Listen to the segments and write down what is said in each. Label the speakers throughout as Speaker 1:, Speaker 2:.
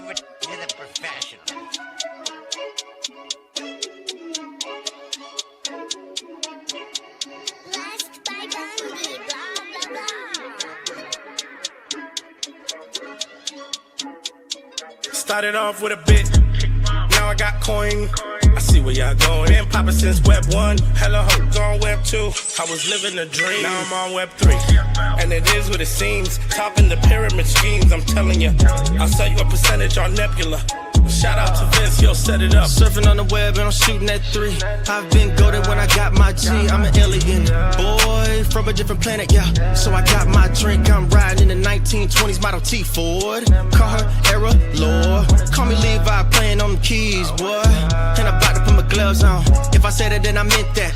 Speaker 1: leave it to the professionals.
Speaker 2: Last by Gandhi, blah, blah, blah.
Speaker 3: Started off with a bit, now I got coin. I see where y'all going. Been poppin' since Web 1, hella hoes on Web 2. I was living a dream, now I'm on Web 3. And it is what it seems, topping the pyramid schemes, I'm telling you. I'll sell you a percentage on Nebula. Shout out to Vince, he'll set it up.
Speaker 4: Surfing on the web and I'm shooting at 3. I've been goated when I got my G. I'm an alien boy from a different planet, yeah. So I got my drink, I'm riding in the 1920s Model T Ford. Call her era lord. Call me Levi playing on the keys, boy. And I'm about to put my gloves on. If I said it, then I meant that.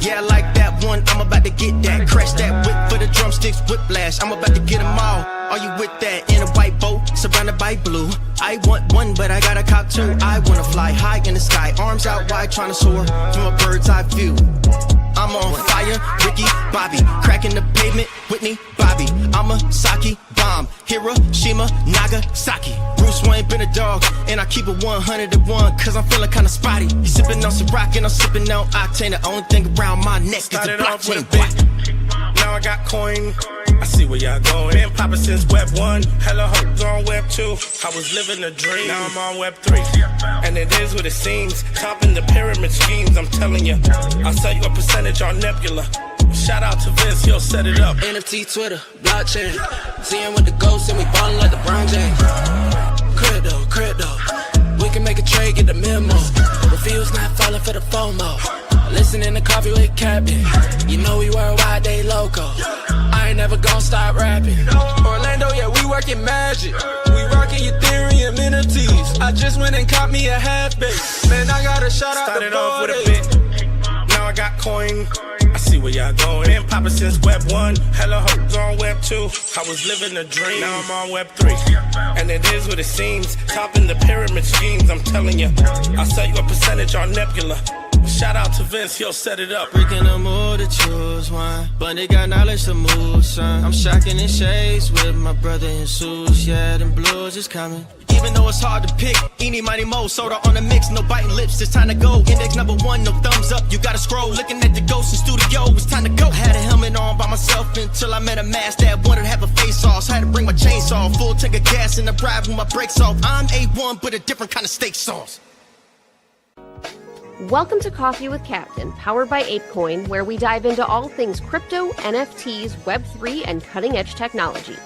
Speaker 4: Yeah, I like that one, I'm about to get that. Crash that whip for the drumsticks, whiplash. I'm about to get them all. Are you with that? In a white boat, surrounded by blue. I want one, but I got a cop too. I wanna fly high in the sky, arms out wide, trying to soar from a bird's eye view. I'm on fire, Ricky, Bobby, cracking the pavement, Whitney, Bobby. I'm a Saki bomb, Hiroshima, Nagasaki. Bruce Wayne been a dog, and I keep it 101, cause I'm feeling kinda spotty. You sipping on some rock, and I'm sipping on octane. The only thing around my neck is the
Speaker 3: Started off with a
Speaker 4: blockchain.
Speaker 3: bit, now I got coin. I see where y'all going. Been poppin' since Web 1, hella hoes on Web 2. I was living a dream, now I'm on Web 3. And it is what it seems, topping the pyramid schemes, I'm telling you. I'll sell you a percentage on Nebula. Shout out to Vince, he'll set it up.
Speaker 4: NFT, Twitter, blockchain. Seeing with the ghosts and we ballin' like LeBron James. Crypto. We can make a trade, get the memo. Refuse not falling for the FOMO. Listening to coffee with Captain. You know we worldwide, they loco. I ain't never gon' stop rapping. Orlando, yeah, we working magic. We rocking Ethereum NFTs. I just went and caught me a half base. Man, I gotta shout out
Speaker 3: Started
Speaker 4: the
Speaker 3: off with a
Speaker 4: boys.
Speaker 3: bit, now I got coin. I see where y'all going. Been poppin' since Web 1, hella hoes on Web 2. I was living a dream, now I'm on Web 3. And it is what it seems, topping the pyramid schemes, I'm telling you. I'll sell you a percentage on Nebula. Shout out to Vince, he'll set it up.
Speaker 4: Freaking the mood to choose one, but they got knowledge to move, son. I'm shocking in shades with my brother in suits. Yeah, them blues is coming. Even though it's hard to pick, eeny, mighty, mo, soda on the mix, no biting lips, it's time to go. Index number 1, no thumbs up, you gotta scroll. Looking at the ghost in studio, it's time to go. I had a helmet on by myself until I met a mask that wanted to have a face off. So I had to bring my chainsaw, full tank of gas in the ride with my brakes off. I'm A1, but a different kind of steak sauce.
Speaker 5: Welcome to Coffee with Captain, powered by ApeCoin, where we dive into all things crypto, NFTs, Web3, and cutting-edge technology.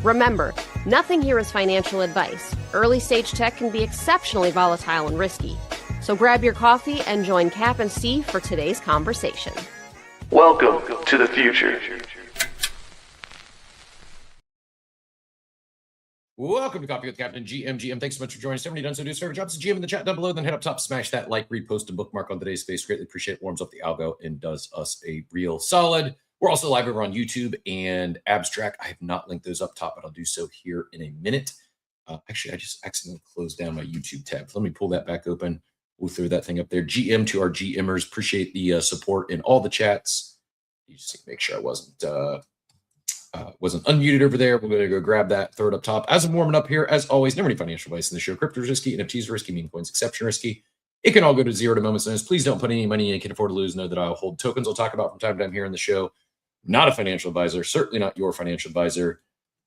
Speaker 5: Remember, nothing here is financial advice. Early-stage tech can be exceptionally volatile and risky. So grab your coffee and join Cap and Steve for today's conversation.
Speaker 6: Welcome to the future.
Speaker 7: Welcome to Coffee with Captain GM. Thanks so much for joining us. If you haven't done so, do serve drops a GM in the chat down below. Then head up top, smash that like, repost, and bookmark on today's space. Greatly appreciate it. Warms up the algo and does us a real solid. We're also live over on YouTube and Abstract. I have not linked those up top, but I'll do so here in a minute. Actually, I just accidentally closed down my YouTube tab. So let me pull that back open. We'll throw that thing up there. GM to our GMers. Appreciate the support in all the chats. You just need to make sure I wasn't unmuted over there. We're going to go grab that, throw it up top. As I'm warming up here, as always, never any financial advice in the show. Crypto is risky, NFTs are risky, meme coins exception risky. It can all go to zero to moment's notice. Please don't put any money in you can afford to lose. Know that I'll hold tokens I'll talk about from time to time here in the show. Not a financial advisor, certainly not your financial advisor.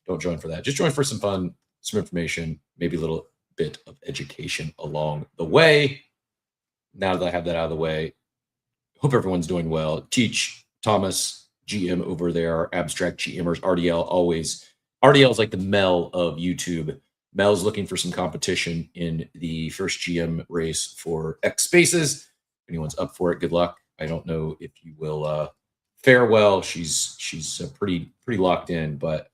Speaker 7: Don't join for that. Just join for some fun, some information, maybe a little bit of education along the way. Now that I have that out of the way, hope everyone's doing well. Teach, Thomas, GM over there, Abstract GMers, RDL always. RDL is like the Mel of YouTube. Mel's looking for some competition in the first GM race for X Spaces. If anyone's up for it, good luck. I don't know if you will fare well. She's pretty locked in, but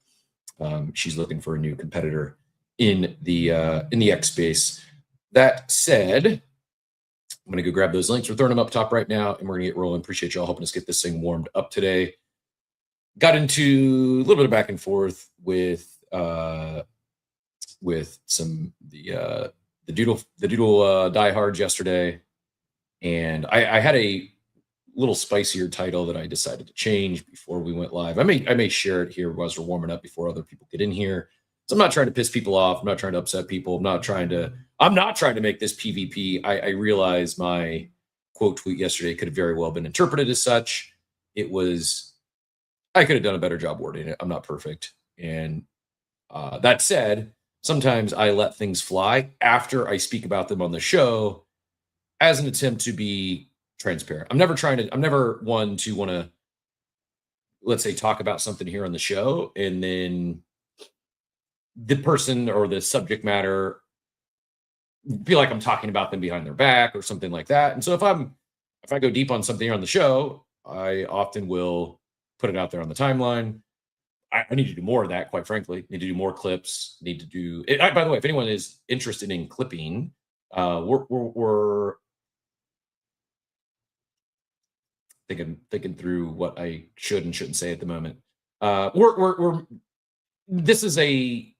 Speaker 7: she's looking for a new competitor in the X space. That said, I'm going to go grab those links. We're throwing them up top right now, and we're going to get rolling. Appreciate y'all helping us get this thing warmed up today. Got into a little bit of back and forth with some the Doodle diehards yesterday, and I had a little spicier title that I decided to change before we went live. I may share it here as we're warming up before other people get in here. So I'm not trying to piss people off. I'm not trying to upset people. I'm not trying to make this PvP. I realize my quote tweet yesterday could have very well been interpreted as such. I could have done a better job wording it. I'm not perfect. And that said, sometimes I let things fly after I speak about them on the show as an attempt to be transparent. I'm never one to want to, let's say, talk about something here on the show and then the person or the subject matter feel like I'm talking about them behind their back or something like that. And so if I go deep on something here on the show, I often will put it out there on the timeline. I need to do more of that, quite frankly. Need to do more clips. Need to do. By the way, if anyone is interested in clipping, we're thinking through what I should and shouldn't say at the moment. This is a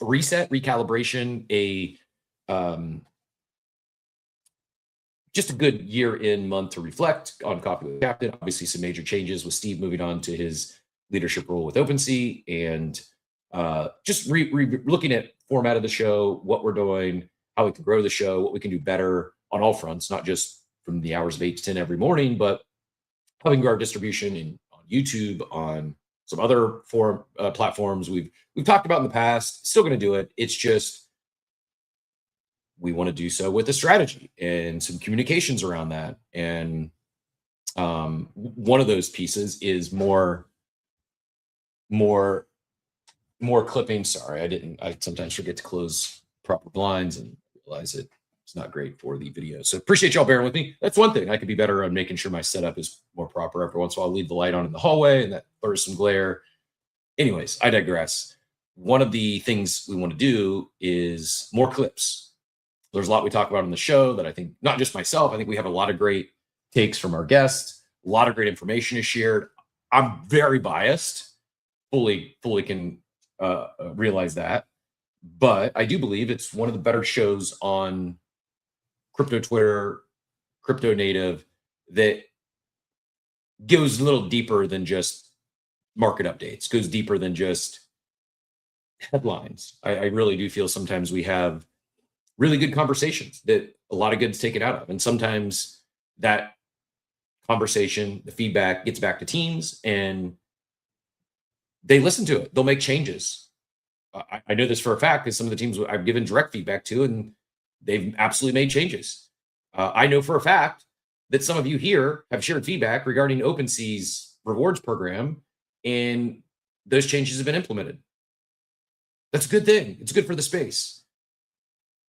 Speaker 7: reset, recalibration, just a good year-in month to reflect on Coffee with Captain. Obviously, some major changes with Steve moving on to his leadership role with OpenSea, and just looking at format of the show, what we're doing, how we can grow the show, what we can do better on all fronts, not just from the hours of 8 to 10 every morning, but how we can grow our distribution on YouTube, on some other platforms we've talked about in the past. Still going to do it. It's just we want to do so with a strategy and some communications around that. And one of those pieces is more clipping. Sorry, I sometimes forget to close proper blinds and realize it's not great for the video. So appreciate y'all bearing with me. That's one thing. I could be better on making sure my setup is more proper. Every once in a while, I'll leave the light on in the hallway and that throws some glare. Anyways, I digress. One of the things we want to do is more clips. There's a lot we talk about on the show that I think, not just myself, I think we have a lot of great takes from our guests. A lot of great information is shared. I'm very biased, fully can realize that. But I do believe it's one of the better shows on crypto Twitter, crypto native, that goes a little deeper than just market updates, goes deeper than just headlines. I really do feel sometimes we have really good conversations that a lot of good's taken out of. And sometimes that conversation, the feedback gets back to teams and they listen to it. They'll make changes. I know this for a fact because some of the teams I've given direct feedback to, and they've absolutely made changes. I know for a fact that some of you here have shared feedback regarding OpenSea's rewards program, and those changes have been implemented. That's a good thing. It's good for the space.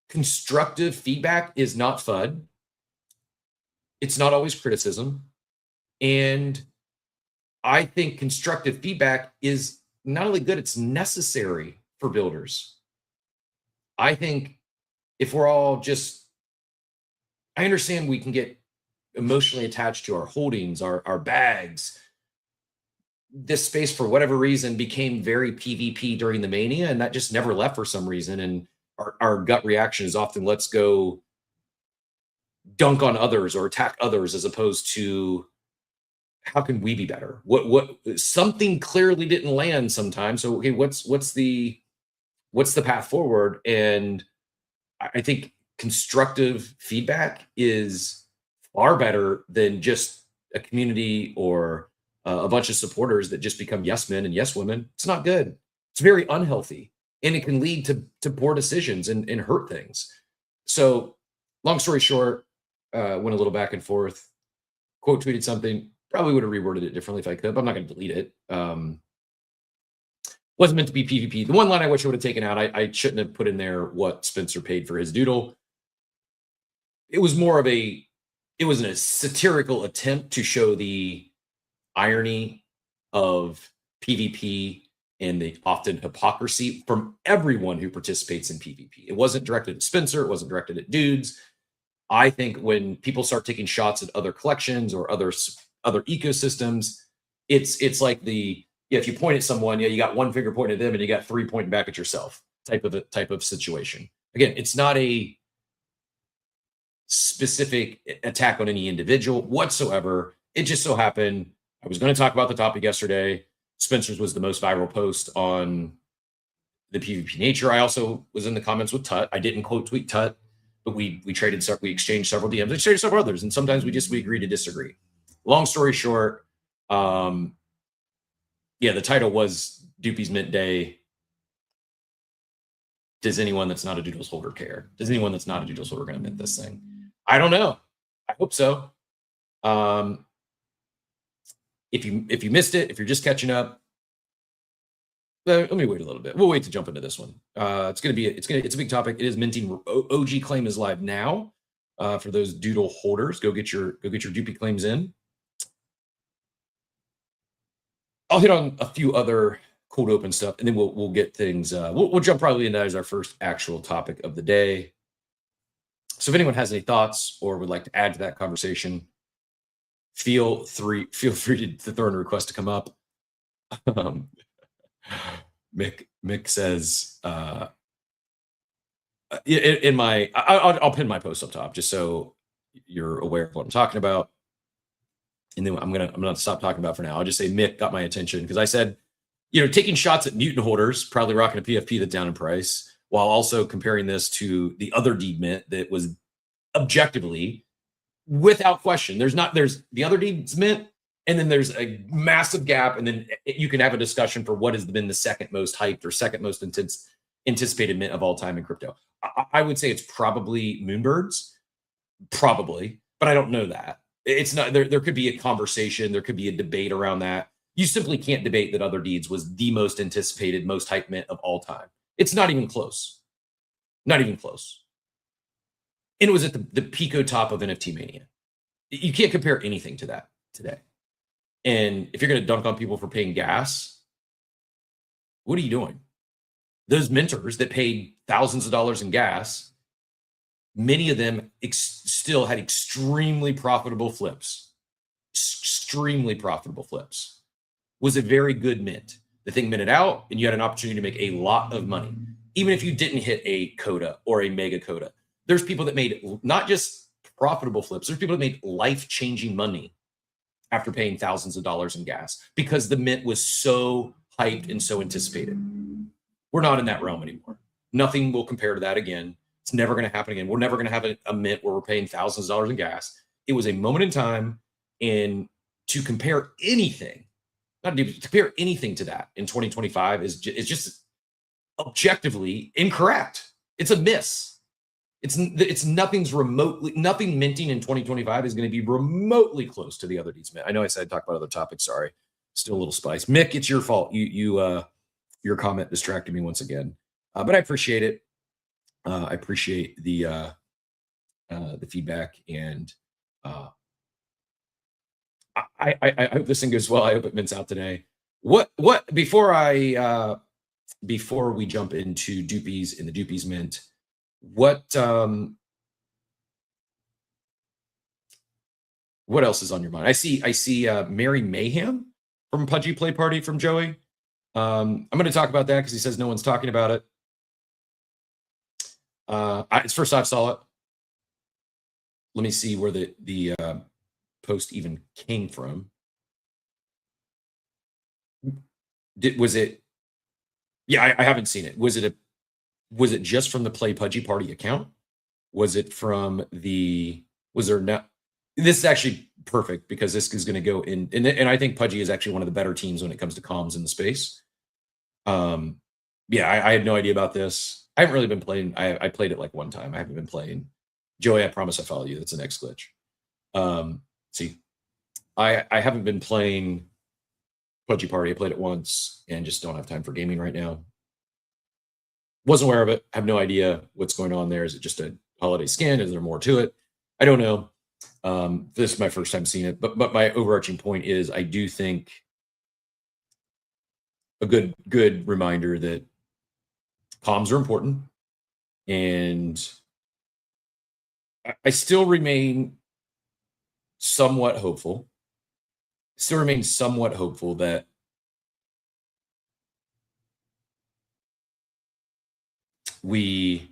Speaker 7: Constructive feedback is not FUD. It's not always criticism. And I think constructive feedback is not only good, it's necessary for builders. I think if we're all I understand we can get emotionally attached to our holdings, our bags. This space, for whatever reason, became very PvP during the mania, and that just never left for some reason. And our gut reaction is often, let's go dunk on others or attack others, as opposed to how can we be better? What something clearly didn't land sometimes. So okay, what's the path forward? And I think constructive feedback is far better than just a community or a bunch of supporters that just become yes men and yes women. It's not good. It's very unhealthy. And it can lead to poor decisions and hurt things. So long story short, went a little back and forth, quote tweeted something, probably would have reworded it differently if I could, but I'm not going to delete it. Wasn't meant to be PvP. The one line I wish I would have taken out, I shouldn't have put in there what Spencer paid for his doodle. It was a satirical attempt to show the irony of PvP and the often hypocrisy from everyone who participates in PvP. It wasn't directed at Spencer. It wasn't directed at dudes. I think when people start taking shots at other collections or other ecosystems, it's like if you point at someone, you got one finger pointing at them and you got 3 pointing back at yourself type of situation. Again, it's not a specific attack on any individual whatsoever. It just so happened I was going to talk about the topic yesterday. Spencer's was the most viral post on the PvP nature. I also was in the comments with Tut. I didn't quote tweet Tut, but we exchanged several DMs. We exchanged several others, and sometimes we agree to disagree. Long story short, yeah, the title was Doopies Mint Day. Does anyone that's not a Doodles holder care? Does anyone that's not a Doodles holder going to mint this thing? I don't know. I hope so. If you missed it, if you're just catching up, let me wait a little bit. We'll wait to jump into this one. It's a big topic. It is minting. OG claim is live now. For those Doodle holders, go get your Doopie claims in. I'll hit on a few other cold open stuff, and then we'll get things. We'll jump probably into that as our first actual topic of the day. So if anyone has any thoughts or would like to add to that conversation, feel free to throw in a request to come up. Mick says, in my, I'll pin my post up top just so you're aware of what I'm talking about. And then I'm gonna stop talking about it for now. I'll just say Mick got my attention because I said, taking shots at mutant holders, probably rocking a PFP that's down in price, while also comparing this to the other deed mint that was objectively, without question, there's the other deeds mint, and then there's a massive gap, and then you can have a discussion for what has been the second most hyped or second most anticipated mint of all time in crypto. I would say it's probably Moonbirds, probably, but I don't know that. It's not there could be a conversation, there could be a debate around that. You simply can't debate that Other Deeds was the most anticipated, most hyped mint of all time. It's not even close. Not even close. And it was at the pico top of NFT mania. You can't compare anything to that today. And if you're going to dunk on people for paying gas, what are you doing? Those minters that paid thousands of dollars in gas, many of them still had extremely profitable flips. Extremely profitable flips. Was a very good mint. The thing minted out, and you had an opportunity to make a lot of money. Even if you didn't hit a coda or a mega coda. There's people that made not just profitable flips, there's people that made life-changing money after paying thousands of dollars in gas because the mint was so hyped and so anticipated. We're not in that realm anymore. Nothing will compare to that again. It's never going to happen again. We're never going to have a mint where we're paying thousands of dollars in gas. It was a moment in time, and to compare anything, not to compare anything to that in 2025 is just objectively incorrect. It's a miss. Nothing minting in 2025 is going to be remotely close to the Other Deeds mint. I know I said talk about other topics. Sorry, still a little spice. Mick, it's your fault. Your comment distracted me once again, but I appreciate it. I appreciate the feedback, and I hope this thing goes well. I hope it mints out today. What before we jump into Doopies and the Doopies mint, what else is on your mind? I see Mary Mayhem from Pudgy Play Party from Joey. I'm going to talk about that because he says no one's talking about it. It's first I saw it. Let me see where the post even came from. Was it? Yeah, I haven't seen it. Was it just from the Play Pudgy Party account? Was it from the? Was there not? This is actually perfect because this is going to go in, and I think Pudgy is actually one of the better teams when it comes to comms in the space. Yeah, I had no idea about this. I haven't really been playing. I played it like one time. I haven't been playing. Joey, I promise I follow you. That's the next glitch. See, I haven't been playing Pudgy Party. I played it once and just don't have time for gaming right now. Wasn't aware of it. Have no idea what's going on there. Is it just a holiday skin? Is there more to it? I don't know. This is my first time seeing it, but my overarching point is I do think a good reminder that comms are important, and I still remain somewhat hopeful. That we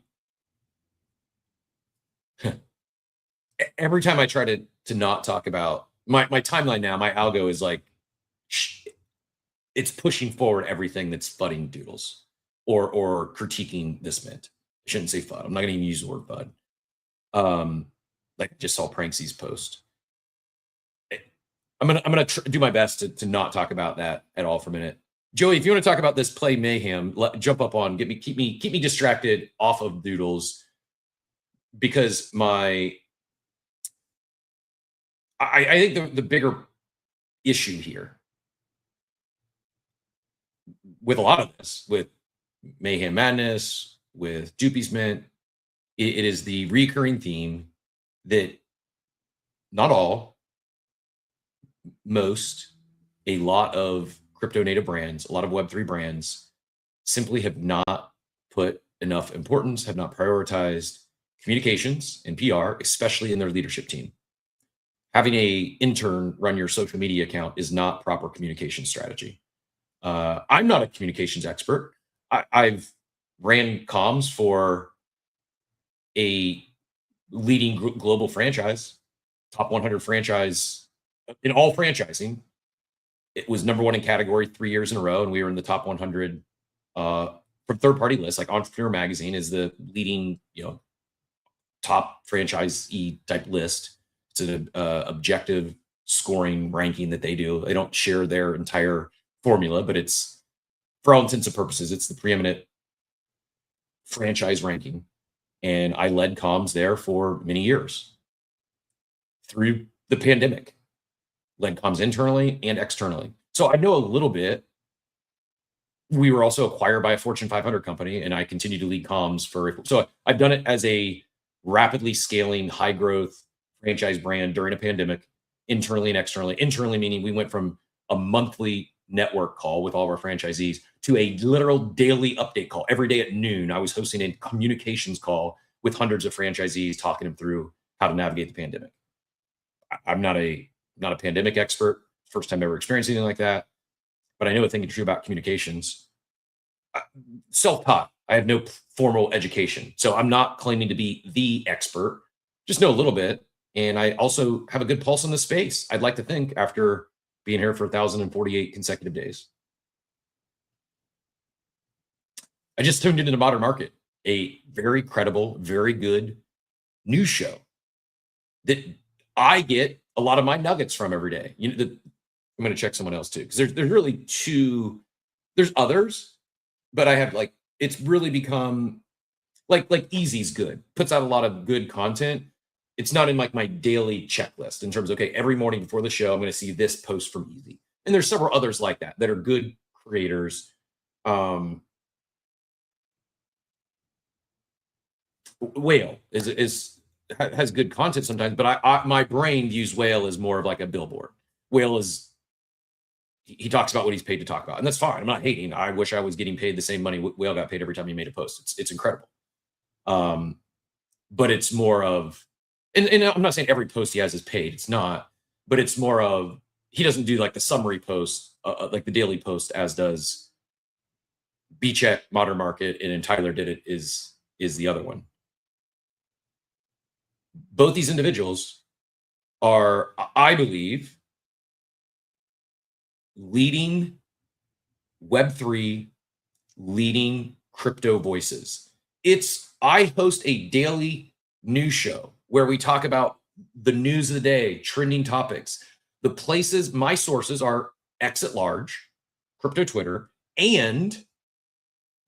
Speaker 7: every time I try to not talk about my timeline now, my algo is like it's pushing forward everything that's fudding Doodles or critiquing this mint. I shouldn't say FUD. I'm not going to even use the word FUD. Like I just saw Pranksy's post. I'm gonna do my best to not talk about that at all for a minute. Joey, if you want to talk about this play mayhem, jump up on, keep me distracted off of Doodles, because I think the bigger issue here with a lot of this, with Mayhem Madness, with Doopies Mint, it is the recurring theme that not all, most, a lot of crypto native brands, a lot of Web3 brands simply have not put enough importance, have not prioritized communications and PR, especially in their leadership team. Having an intern run your social media account is not proper communication strategy. I'm not a communications expert. I've ran comms for a leading global franchise, top 100 franchise in all franchising. It was #1 in category 3 years in a row, and we were in the top 100 from third-party lists. Like Entrepreneur Magazine is the leading, top franchisee type list. It's an objective scoring ranking that they do. They don't share their entire formula, but it's, for all intents and purposes, it's the preeminent franchise ranking. And I led comms there for many years through the pandemic. Led comms internally and externally. So I know a little bit. We were also acquired by a Fortune 500 company, and I continue to lead comms so I've done it as a rapidly scaling, high growth franchise brand during a pandemic, internally and externally. Internally meaning we went from a monthly network call with all of our franchisees to a literal daily update call. Every day at noon, I was hosting a communications call with hundreds of franchisees, talking them through how to navigate the pandemic. I'm not a pandemic expert, first time ever experienced anything like that, but I know a thing or two about communications. Self-taught. I have no formal education, so I'm not claiming to be the expert, just know a little bit. And I also have a good pulse on the space, I'd like to think, after being here for 1,048 consecutive days. I just tuned into the Modern Market, a very credible, very good news show that I get a lot of my nuggets from every day. I'm going to check someone else too, because there's really two. There's others, but I have it's really become like Easy's good, puts out a lot of good content. It's not in my daily checklist in terms of, okay, every morning before the show, I'm going to see this post from Easy. And there's several others like that are good creators. Whale has good content sometimes, but my brain views Whale as more of like a billboard. Whale he talks about what he's paid to talk about, and that's fine. I'm not hating. I wish I was getting paid the same money Whale got paid every time he made a post. It's incredible. But it's more of, and I'm not saying every post he has is paid. It's not, but it's more of, he doesn't do the summary post, like the daily post, as does B-Check, Modern Market, and then Tyler Did It is the other one. Both these individuals are, I believe, leading Web3, leading crypto voices. I host a daily news show where we talk about the news of the day, trending topics. The places, my sources are X at Large, Crypto Twitter, and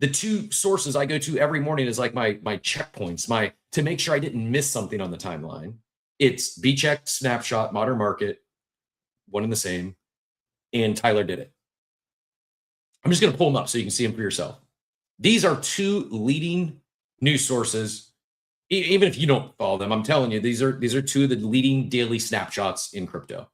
Speaker 7: the two sources I go to every morning is my checkpoints, to make sure I didn't miss something on the timeline. It's B-Check, Snapshot, Modern Market, one and the same, and Tyler Did It. I'm just going to pull them up so you can see them for yourself. These are two leading news sources. Even if you don't follow them, I'm telling you, these are two of the leading daily snapshots in crypto.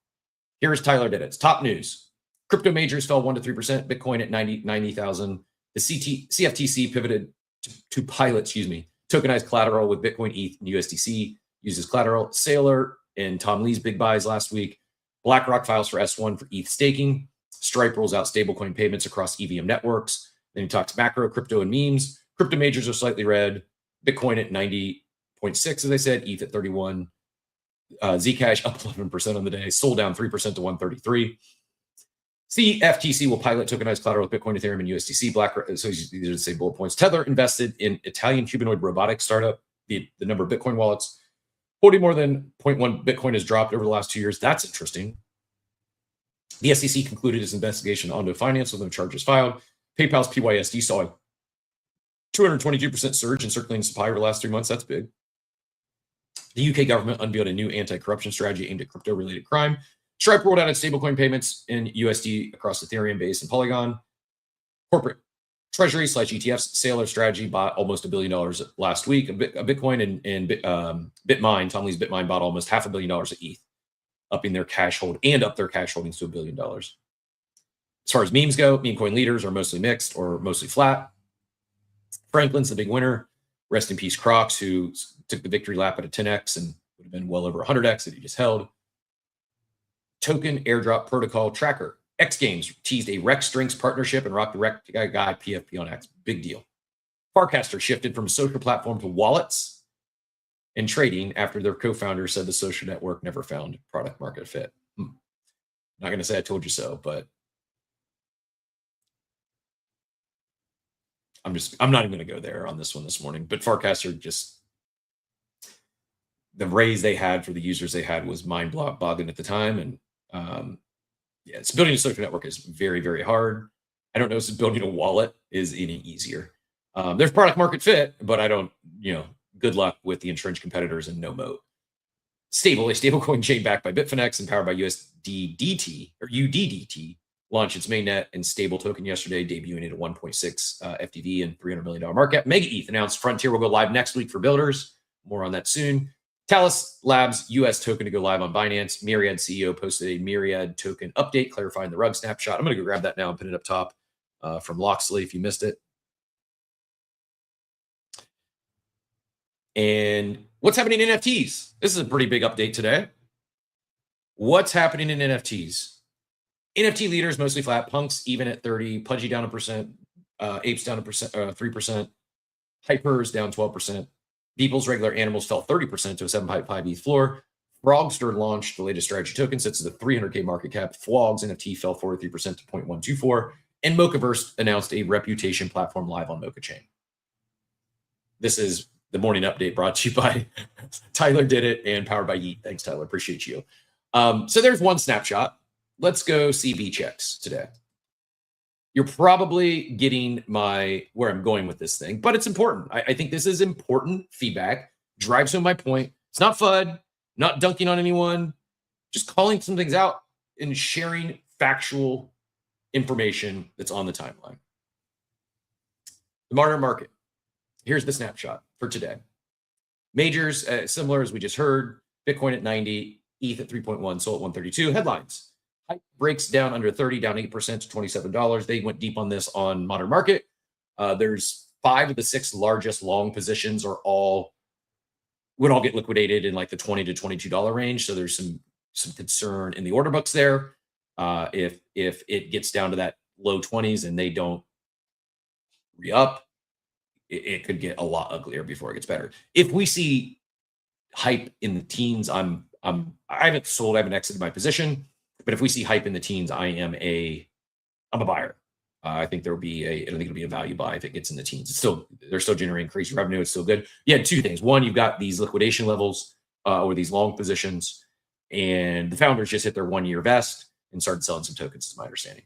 Speaker 7: Here's Tyler Did It. It's top news. Crypto majors fell 1% to 3%. Bitcoin at 90,000. The CFTC pivoted to pilot, tokenized collateral with Bitcoin, ETH, and USDC uses collateral. Saylor and Tom Lee's big buys last week. BlackRock files for S1 for ETH staking. Stripe rolls out stablecoin payments across EVM networks. Then he talks macro, crypto, and memes. Crypto majors are slightly red. Bitcoin at 90.6, as I said. ETH at 31. Zcash up 11% on the day. Sold down 3% to 133. CFTC will pilot tokenized collateral with Bitcoin, Ethereum, and USDC. So these are the same bullet points. Tether invested in Italian humanoid robotics startup. The number of Bitcoin wallets holding more than 0.1 Bitcoin has dropped over the last 2 years. That's interesting. The SEC concluded its investigation onto finance with no charges filed. PayPal's PYSD saw a 222% surge in circulating supply over the last 3 months. That's big. The UK government unveiled a new anti-corruption strategy aimed at crypto-related crime. Stripe rolled out its stablecoin payments in USD across Ethereum, Base, and Polygon. Corporate treasury / ETFs sailor strategy bought almost $1 billion last week. A Bitcoin and Bitmine, Tom Lee's Bitmine, bought almost $500 million of ETH, upping their cash hold and up their cash holdings to $1 billion. As far as memes go, meme coin leaders are mostly mixed or mostly flat. Franklin's the big winner. Rest in peace, Crocs, who took the victory lap at a 10x and would have been well over 100x that he just held. Token airdrop protocol tracker. X Games teased a Rex Drinks partnership and rocked the Rex guy PFP on X. Big deal. Farcaster shifted from a social platform to wallets and trading after their co-founder said the social network never found product market fit. Not going to say I told you so, but I'm not even going to go there on this one this morning. But Farcaster, just the raise they had for the users they had was mind-boggling at the time. And yeah, it's building a social network is very, very hard. I don't know if building a wallet is any easier. There's product market fit, but I don't, good luck with the entrenched competitors and no moat. A stablecoin chain backed by Bitfinex and powered by USDDT or UDDT, launched its mainnet and stable token yesterday, debuting at a 1.6 FTV and $300 million market cap. Mega ETH announced Frontier will go live next week for builders. More on that soon. Talis Labs US token to go live on Binance. Myriad CEO posted a Myriad token update clarifying the rug snapshot. I'm going to go grab that now and put it up top from Loxley if you missed it. And what's happening in NFTs? This is a pretty big update today. What's happening in NFTs? NFT leaders mostly flat. Punks even at 30. Pudgy down 1%. Apes down 3%. Hypers down 12%. Beeple's regular animals fell 30% to a 7.5 ETH floor. Frogster launched the latest strategy token, sits at a 300K market cap. Flogs NFT fell 43% to 0.124. And Mochaverse announced a reputation platform live on Mocha Chain. This is the morning update brought to you by Tyler Did It and powered by Yeet. Thanks, Tyler. Appreciate you. So there's one snapshot. Let's go see B checks today. You're probably getting where I'm going with this thing, but it's important. I think this is important feedback. Drives home my point. It's not FUD, not dunking on anyone, just calling some things out and sharing factual information that's on the timeline. The modern market. Here's the snapshot for today. Majors, similar as we just heard. Bitcoin at 90, ETH at 3.1, SOL at 132. Headlines. Hype breaks down under 30, down 8% to $27. They went deep on this on Modern Market. There's 5 of the 6 largest long positions would all get liquidated in like the $20 to $22 range. So there's some concern in the order books there. If it gets down to that low 20s and they don't re-up, it could get a lot uglier before it gets better. If we see hype in the teens, I haven't sold, I haven't exited my position. But if we see hype in the teens, I'm a buyer. I think it'll be a value buy if it gets in the teens. They're still generating increased revenue. It's still good. You had 2 things. One, you've got these liquidation levels or these long positions, and the founders just hit their 1-year vest and started selling some tokens, is my understanding.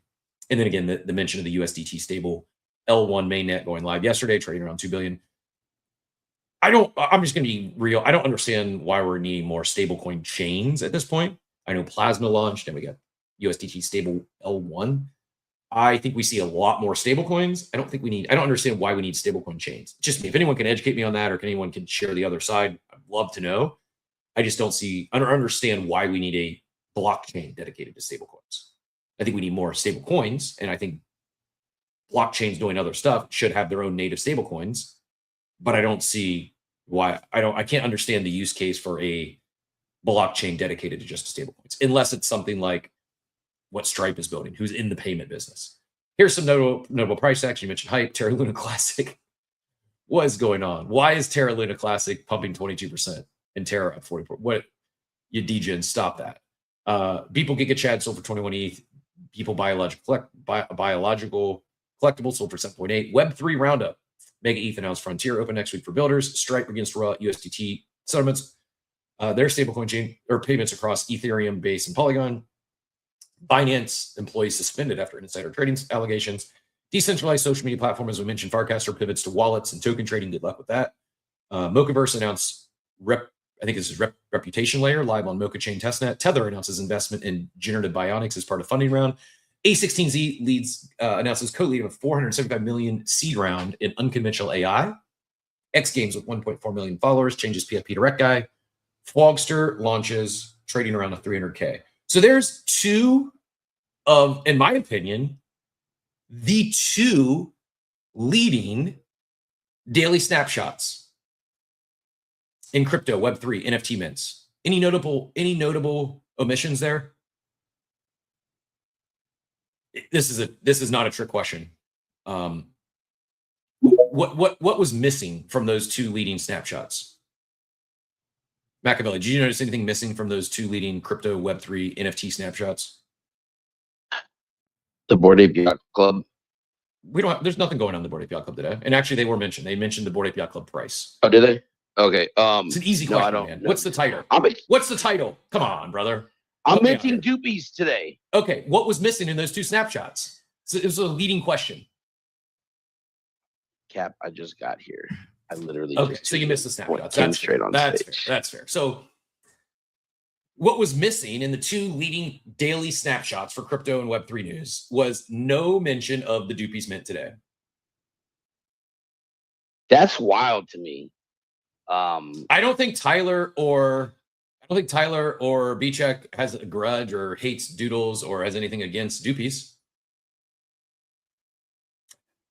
Speaker 7: And then again, the mention of the USDT stable L1 mainnet going live yesterday, trading around $2 billion. I'm just going to be real. I don't understand why we're needing more stablecoin chains at this point. I know Plasma launched and we got USDT stable L1. I think we see a lot more stablecoins. I don't understand why we need stablecoin chains. Just me. If anyone can educate me on that or anyone can share the other side, I'd love to know. I don't understand why we need a blockchain dedicated to stablecoins. I think we need more stablecoins, and I think blockchains doing other stuff should have their own native stablecoins, but I don't see why. I can't understand the use case for a blockchain dedicated to just stablecoins, unless it's something like what Stripe is building, who's in the payment business. Here's some notable price action. You mentioned hype. Terra Luna Classic. What is going on? Why is Terra Luna Classic pumping 22% and Terra at 44%? What? You degen, stop that. Beeple Giga Chad sold for 21 ETH. people biological collectible sold for 7.8. Web3 roundup. Mega ETH announced Frontier open next week for builders. Stripe against raw USDT settlements. Their stablecoin chain or payments across Ethereum, Base, and Polygon. Binance employees suspended after insider trading allegations. Decentralized social media platform, as we mentioned, Farcaster pivots to wallets and token trading. Good luck with that. Mochaverse announced reputation layer live on Mocha Chain testnet. Tether announces investment in generative bionics as part of funding round. A16Z announces co-lead of a 475 million seed round in unconventional AI. X Games with 1.4 million followers changes PFP to rec guy. Flogster launches trading around the 300K. So there's two of, in my opinion, the two leading daily snapshots in crypto, Web3, NFT mints. Any notable omissions there? This is not a trick question. What was missing from those two leading snapshots? Machiavelli, did you notice anything missing from those two leading crypto Web3 NFT snapshots?
Speaker 8: The Bored Ape Yacht Club.
Speaker 7: There's nothing going on in the Bored Ape Yacht Club today. And actually, they were mentioned. They mentioned the Bored Ape Yacht Club price.
Speaker 8: Oh, did they? Okay.
Speaker 7: It's an easy question, man. What's the title? What's the title? Come on, brother.
Speaker 8: I'm minting Doopies today.
Speaker 7: Okay, what was missing in those two snapshots? So it was a leading question.
Speaker 8: Cap, I just got here. I literally
Speaker 7: so you missed the snapshots.
Speaker 8: That's straight on stage.
Speaker 7: That's fair. So what was missing in the two leading daily snapshots for crypto and Web3 news was no mention of the Doopies mint today.
Speaker 8: That's wild to me.
Speaker 7: I don't think Tyler or Bchek has a grudge or hates Doodles or has anything against Doopies.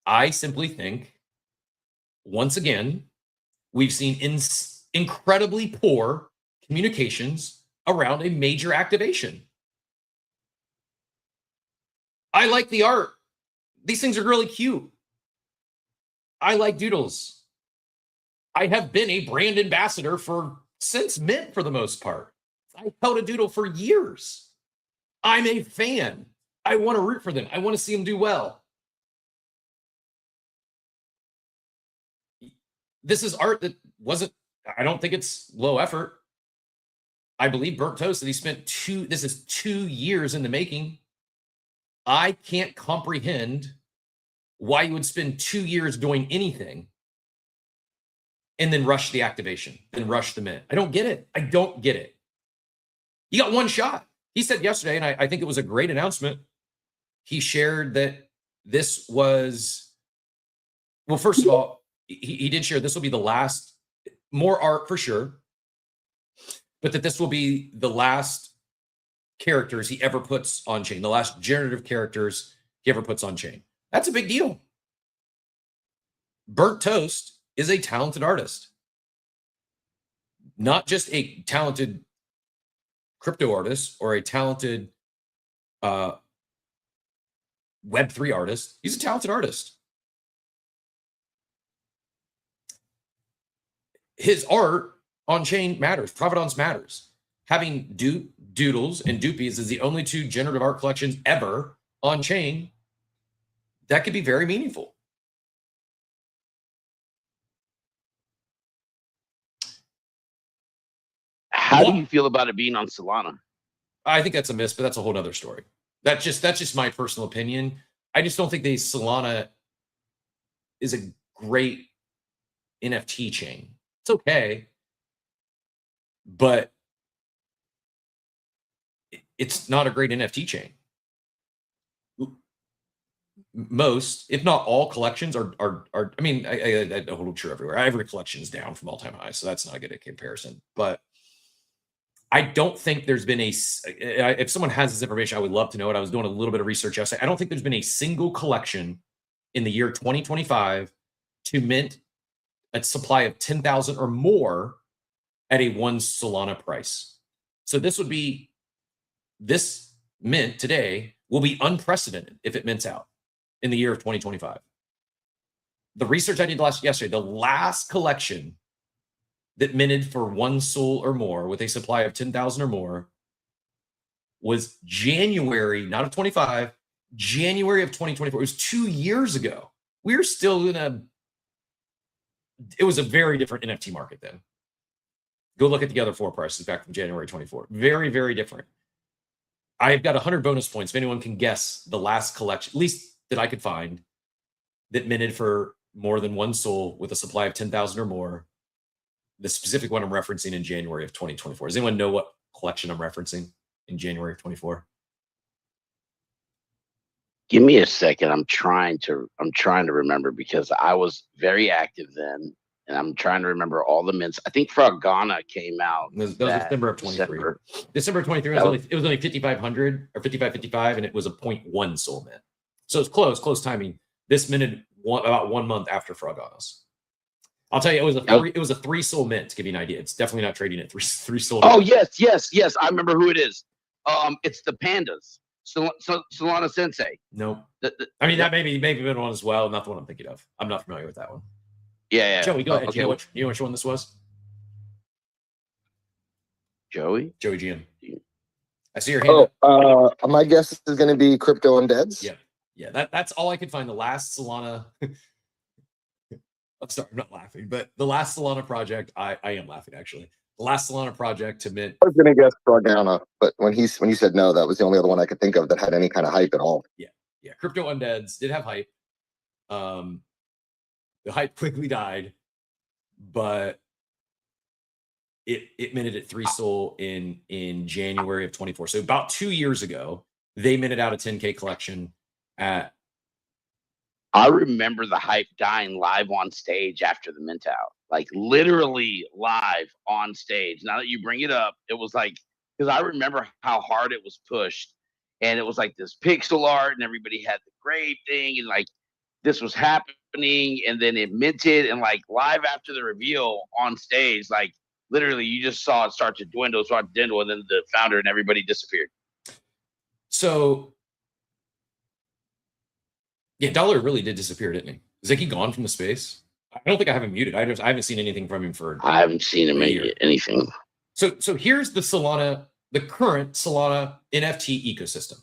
Speaker 7: I simply think, once again, we've seen incredibly poor communications around a major activation. I like the art. These things are really cute. I like Doodles. I have been a brand ambassador since Mint for the most part. I held a Doodle for years. I'm a fan. I want to root for them. I want to see them do well. This is art that I don't think it's low effort. I believe Burnt Toast that he spent this is 2 years in the making. I can't comprehend why you would spend 2 years doing anything and then rush the activation, then rush the mint. I don't get it. I don't get it. You got one shot. He said yesterday, and I think it was a great announcement. He shared that this was, well, first of all, he did share this will be the last, more art for sure, but that this will be the last characters he ever puts on chain, the last generative characters he ever puts on chain. That's a big deal. Burnt Toast is a talented artist, not just a talented crypto artist or a talented Web3 artist. He's a talented artist. His art on chain matters. Provenance matters. Having Doodles and Doopies as the only two generative art collections ever on chain, that could be very meaningful.
Speaker 8: How do you feel about it being on Solana?
Speaker 7: I think that's a miss, but that's a whole other story. That's just my personal opinion. I just don't think Solana is a great NFT chain. It's okay, but it's not a great NFT chain. Most, if not all, collections are. I mean, I hold true everywhere. Every collection is down from all-time highs, so that's not a good comparison. But I don't think there's been if someone has this information, I would love to know it. I was doing a little bit of research yesterday. I don't think there's been a single collection in the year 2025 to mint a supply of 10,000 or more at a 1 Solana price. So this mint today will be unprecedented if it mints out in the year of 2025. The research I did yesterday, the last collection that minted for 1 Sol or more with a supply of 10,000 or more was January, not of 25, January of 2024. It was 2 years ago. We're still it was a very different NFT market then. Go look at the other floor prices back from January 24. Very, very different. I've got 100 bonus points. If anyone can guess the last collection, at least that I could find, that minted for more than one soul with a supply of 10,000 or more. The specific one I'm referencing in January of 2024. Does anyone know what collection I'm referencing in January of 24?
Speaker 8: Give me a second. I'm trying to remember because I was very active then, and I'm trying to remember all the mints. I think Frogana came out.
Speaker 7: That was December of 23. December of 23 it was only 5,500 or 5,555, and it was a 0.1 soul mint. So it's close timing. This minted about 1 month after Frogana's. I'll tell you, it was a 3 soul mint to give you an idea. It's definitely not trading at three soul.
Speaker 8: Oh yes. I remember who it is. It's the Pandas. Solana Sensei.
Speaker 7: Nope. I mean, that maybe been one as well. Not the one I'm thinking of. I'm not familiar with that one.
Speaker 8: Yeah.
Speaker 7: Joey, go ahead. Okay. You know which one this was?
Speaker 8: Joey
Speaker 7: GM. I see your hand.
Speaker 9: My guess is going to be Crypto Undeads.
Speaker 7: Yeah. That's all I could find. The last Solana. I'm sorry, I'm not laughing, but the last Solana project, I am laughing actually. The last Solana project to mint.
Speaker 9: I was going to guess Frogana, but when you said no, that was the only other one I could think of that had any kind of hype at all.
Speaker 7: Yeah. Crypto Undeads did have hype. The hype quickly died, but it minted at 3 soul in January of 24. So about 2 years ago, they minted out a 10K collection at.
Speaker 8: I remember the hype dying live on stage after the mint out, like literally live on stage. Now that you bring it up, it was like, because I remember how hard it was pushed, and it was like this pixel art, and everybody had the grave thing, and like this was happening, and then it minted, and like live after the reveal on stage, like literally you just saw it start to dwindle, and then the founder and everybody disappeared.
Speaker 7: So. Yeah, Dollar really did disappear, didn't he? Is he gone from the space? I don't think I have him muted. I haven't seen anything from him for.
Speaker 8: I haven't seen him anything.
Speaker 7: So here's the current Solana NFT ecosystem.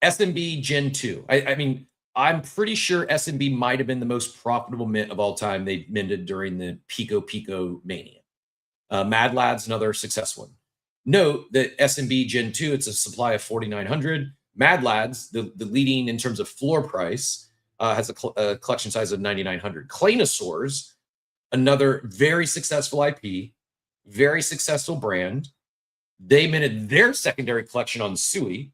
Speaker 7: SMB Gen 2. I mean, I'm pretty sure SMB might have been the most profitable mint of all time. They minted during the Pico mania. Mad Lad's another success one. Note that SMB Gen 2, it's a supply of 4,900. Mad Lads, the leading in terms of floor price, has a collection size of 9,900. Claynosaurs, another very successful IP, very successful brand. They minted their secondary collection on Sui.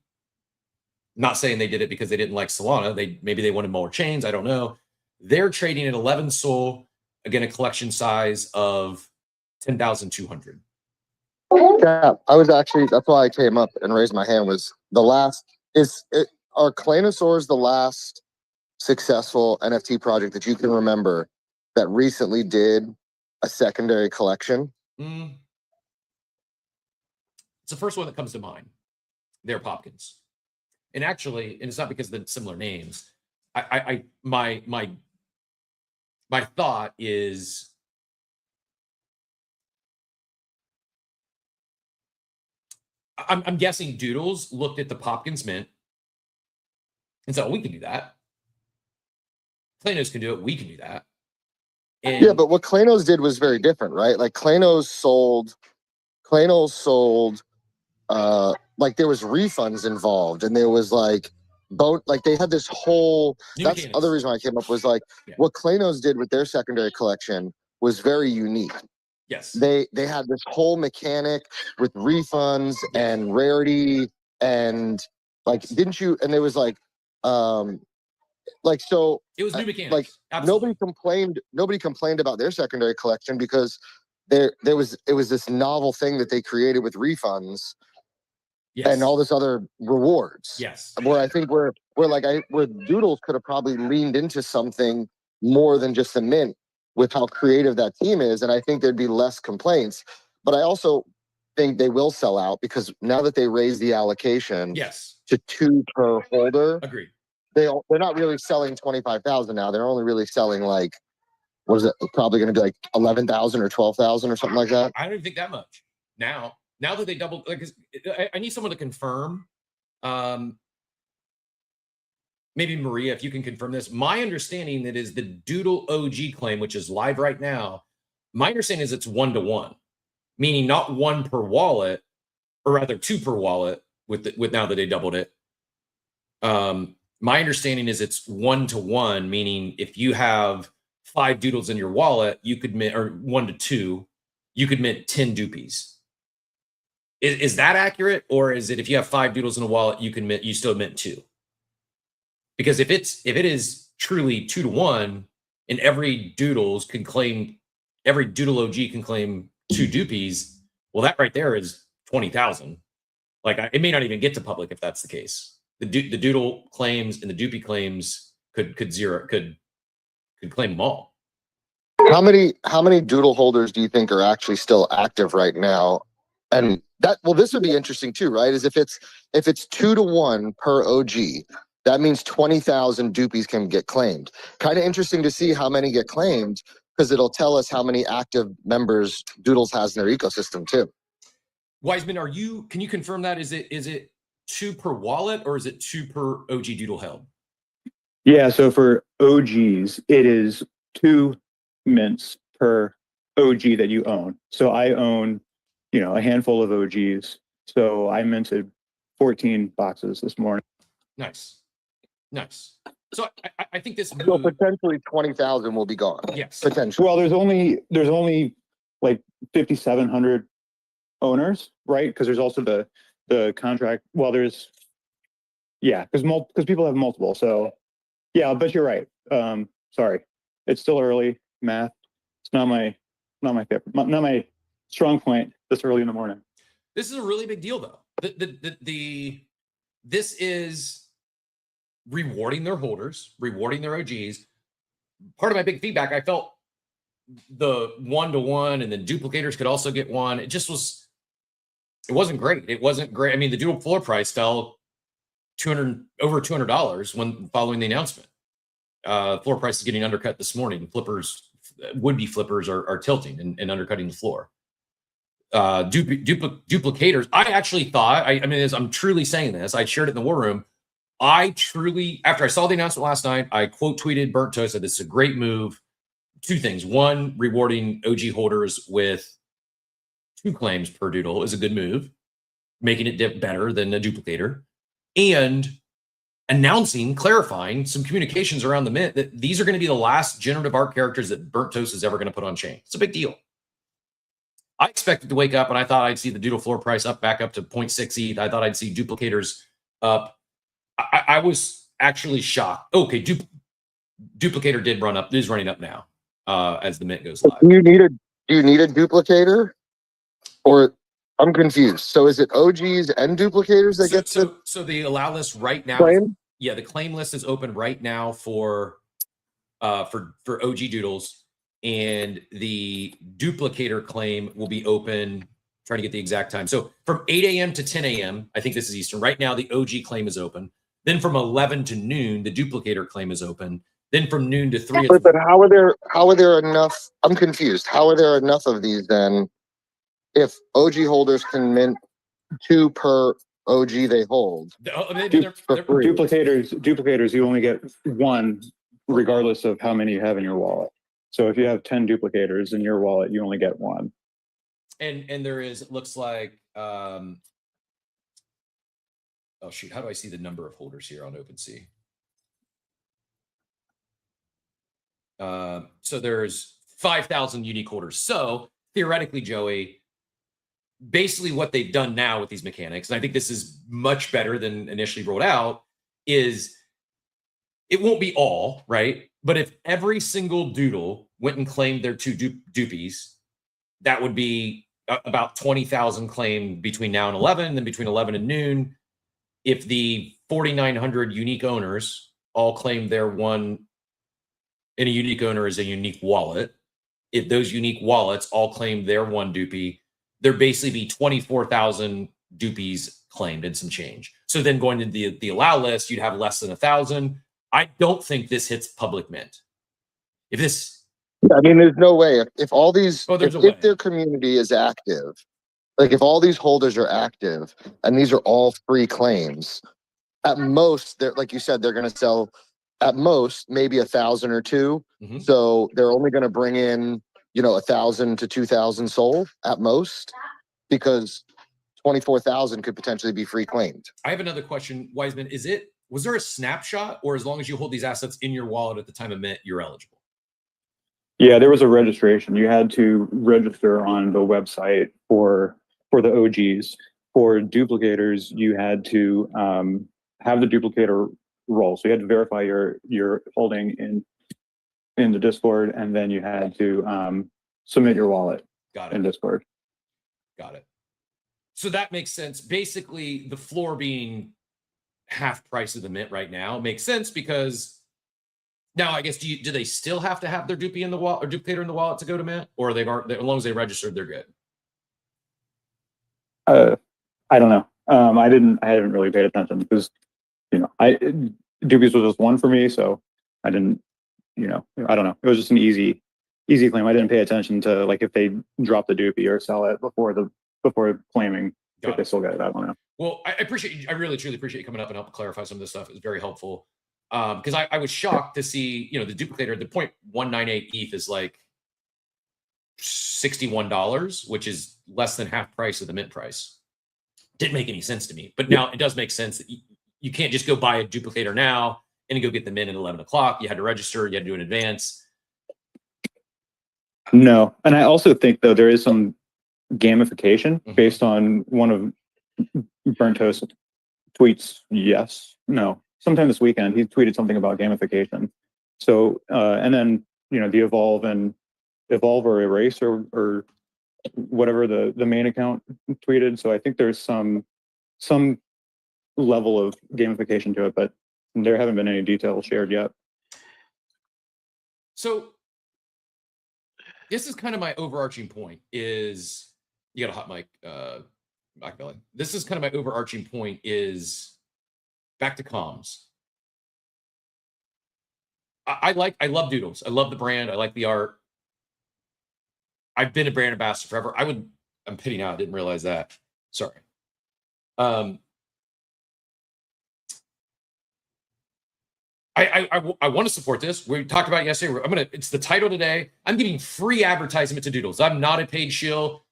Speaker 7: Not saying they did it because they didn't like Solana. Maybe they wanted more chains. I don't know. They're trading at 11 soul. Again, a collection size of 10,200.
Speaker 9: Yeah, that's why I came up and raised my hand. Was the last. Are Claynosaurs the last successful NFT project that you can remember that recently did a secondary collection?
Speaker 7: It's the first one that comes to mind. They're Popkins. And actually, and it's not because of the similar names. My thought is I'm guessing Doodles looked at the Popkins mint and said, we can do that. Claynos can do it. We can do that. And
Speaker 9: yeah, but what Claynos did was very different, right? Like Claynos sold like there was refunds involved, and there was like they had this whole. That's the other reason why I came up was like what Claynos did with their secondary collection was very unique.
Speaker 7: Yes.
Speaker 9: They had this whole mechanic with refunds and rarity and like and there was so
Speaker 7: it was new mechanics.
Speaker 9: Like
Speaker 7: absolutely.
Speaker 9: nobody complained about their secondary collection because it was this novel thing that they created with refunds and all this other rewards.
Speaker 7: Yes.
Speaker 9: Where I think where Doodles could have probably leaned into something more than just a mint with how creative that team is, and I think there'd be less complaints. But I also think they will sell out because now that they raised the allocation to 2 per holder,
Speaker 7: agreed.
Speaker 9: They're not really selling 25,000 now. They're only really selling like, what is it? Probably going to be like 11,000 or 12,000 or something like that.
Speaker 7: I don't even think that much now. now that they doubled, like, I need someone to confirm. Maybe Maria, if you can confirm this. My understanding that is the Doodle OG claim, which is live right now. My understanding is it's 1-to-1, meaning not one per wallet, or rather two per wallet. With now that they doubled it. My understanding is it's 1-to-1, meaning if you have 5 Doodles in your wallet, you could mint, or 1-to-2, you could mint 10 Doopies. Is that accurate, or is it if you have 5 Doodles in a wallet, you still mint 2? Because if it is truly 2-to-1, and every Doodle OG can claim 2 Doopies, well, that right there is 20,000. Like, it may not even get to public if that's the case. The Doodle claims and the Doopie claims could claim them all.
Speaker 9: How many Doodle holders do you think are actually still active right now? And this would be interesting too, right? Is if it's 2-to-1 per OG, that means 20,000 Doopies can get claimed. Kind of interesting to see how many get claimed, because it'll tell us how many active members Doodles has in their ecosystem too.
Speaker 7: Wiseman, can you confirm that? Is it 2 per wallet, or is it 2 per OG Doodle held?
Speaker 10: Yeah, so for OGs, it is 2 mints per OG that you own. So I own, a handful of OGs. So I minted 14 boxes this morning.
Speaker 7: Nice. So I think this move,
Speaker 9: so potentially 20,000 will be gone.
Speaker 7: Yes,
Speaker 9: potentially.
Speaker 10: Well, there's only like 5,700 owners, right? Because there's also the contract. Well, because people have multiple. So yeah, but you're right. Sorry, it's still early. Math, it's not my favorite, not my strong point this early in the morning.
Speaker 7: This is a really big deal, though. This is rewarding their holders, rewarding their OGs. Part of my big feedback, I felt the 1-to-1 and then duplicators could also get one. It wasn't great. I mean, the Doodle floor price fell over $200 when following the announcement. Floor price is getting undercut this morning. Would-be flippers are tilting and undercutting the floor. Duplicators. I actually thought, I'm truly saying this, I shared it in the war room. After I saw the announcement last night, I quote tweeted Burnt Toast, said this is a great move. 2 things. One, rewarding OG holders with 2 claims per Doodle is a good move, making it dip better than a duplicator, and clarifying some communications around the mint that these are going to be the last generative art characters that Burnt Toast is ever going to put on chain. It's a big deal. I expected to wake up and I thought I'd see the Doodle floor price back up to 0.6 ETH. I thought I'd see duplicators up. I was actually shocked. Okay, duplicator is running up now as the mint goes live.
Speaker 9: Do you need a duplicator? Or I'm confused. So is it OGs and duplicators that get
Speaker 7: so the allow list right now?
Speaker 9: Claim?
Speaker 7: Yeah, the claim list is open right now for OG Doodles, and the duplicator claim will be open. Trying to get the exact time. So from 8 a.m. to 10 a.m., I think this is Eastern. Right now, the OG claim is open. Then from 11 to noon, the duplicator claim is open. Then from noon to 3.
Speaker 9: But how are there enough? I'm confused. How are there enough of these then? If OG holders can mint 2 per OG they hold.
Speaker 10: Duplicators, you only get 1 regardless of how many you have in your wallet. So if you have 10 duplicators in your wallet, you only get 1.
Speaker 7: And there is, it looks like, oh shoot, how do I see the number of holders here on OpenSea? So there's 5,000 unique holders. So theoretically, Joey, basically what they've done now with these mechanics, and I think this is much better than initially rolled out, is it won't be all, right? But if every single Doodle went and claimed their 2 Doopies, that would be about 20,000 claimed between now and 11, then between 11 and noon. If the 4,900 unique owners all claim their one, and a unique owner is a unique wallet, if those unique wallets all claim their 1 Doopie, there basically be 24,000 Doopies claimed and some change. So then going to the allow list, you'd have less than 1,000. I don't think this hits public mint. There's
Speaker 9: no way. If all these, if their community is active, Like if all these holders are active and these are all free claims, at most, they're like you said, they're going to sell at most maybe 1,000 or two.
Speaker 7: Mhm.
Speaker 9: So they're only going to bring in, 1,000 to 2,000 sold at most, because 24,000 could potentially be free claimed.
Speaker 7: I have another question, Wiseman. Was there a snapshot, or as long as you hold these assets in your wallet at the time of mint, you're eligible?
Speaker 10: Yeah, there was a registration. You had to register on the website for the OGs. For duplicators, you had to have the duplicator role. So you had to verify your holding in the Discord, and then you had to submit your wallet in Discord.
Speaker 7: Got it. So that makes sense. Basically, the floor being half price of the mint right now makes sense, because now I guess do they still have to have their Doopie in the wallet or duplicator in the wallet to go to mint, or as long as they registered, they're good?
Speaker 10: I don't know. I haven't really paid attention because Doopies was just one for me, so I didn't. I don't know. It was just an easy claim. I didn't pay attention to like if they drop the Doopie or sell it before claiming if they still get it. I don't know.
Speaker 7: Well, I really truly appreciate you coming up and helping clarify some of this stuff. It's very helpful. Because I was shocked to see, the duplicator, the 0.198 ETH is like $61, which is less than half price of the mint price. Didn't make any sense to me, but now it does make sense that you can't just go buy a duplicator now and go get the mint at 11 o'clock. You had to register, you had to do an advance.
Speaker 10: No. And I also think, though, there is some gamification based on one of Burnt Toast tweets. Sometime this weekend, he tweeted something about gamification. So, and then, the evolve or erase or whatever the main account tweeted. So I think there's some level of gamification to it, but there haven't been any details shared yet.
Speaker 7: So this is kind of my overarching point is, you got a hot mic, Machiavelli. This is kind of my overarching point is back to comms. I love Doodles. I love the brand. I like the art. I've been a brand ambassador forever. I'm pitting out. I didn't realize that. Sorry. I want to support this. We talked about it yesterday. It's the title today. I'm giving free advertisement to Doodles. I'm not a paid shill.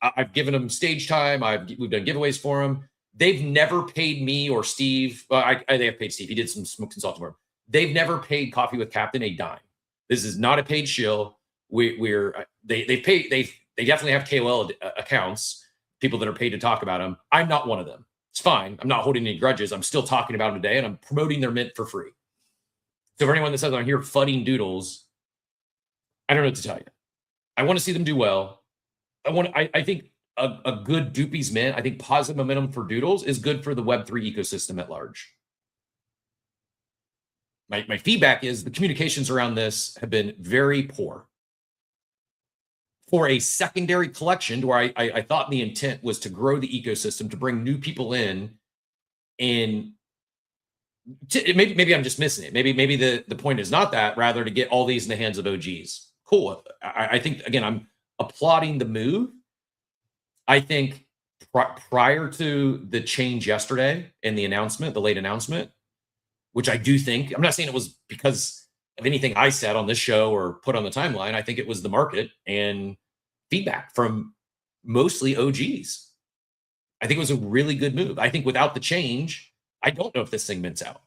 Speaker 7: I've given them stage time. We've done giveaways for them. They've never paid me or Steve. They have paid Steve. He did some consulting for them. They've never paid Coffee with Captain a dime. This is not a paid shill. They definitely have KOL accounts, people that are paid to talk about them. I'm not one of them. It's fine. I'm not holding any grudges. I'm still talking about them today, and I'm promoting their mint for free. So for anyone that says I'm here fudding Doodles, I don't know what to tell you. I want to see them do well. I think a good Doopies mint, I think positive momentum for Doodles is good for the Web3 ecosystem at large. My feedback is the communications around this have been very poor. For a secondary collection, where I thought the intent was to grow the ecosystem, to bring new people in, and maybe I'm just missing it. Maybe the point is not that, rather to get all these in the hands of OGs. Cool. I think, again, I'm applauding the move. I think prior to the change yesterday and the announcement, the late announcement, which I do think, I'm not saying it was because of anything I said on this show or put on the timeline. I think it was the market and feedback from mostly OGs. I think it was a really good move. I think without the change, I don't know if this thing mints out.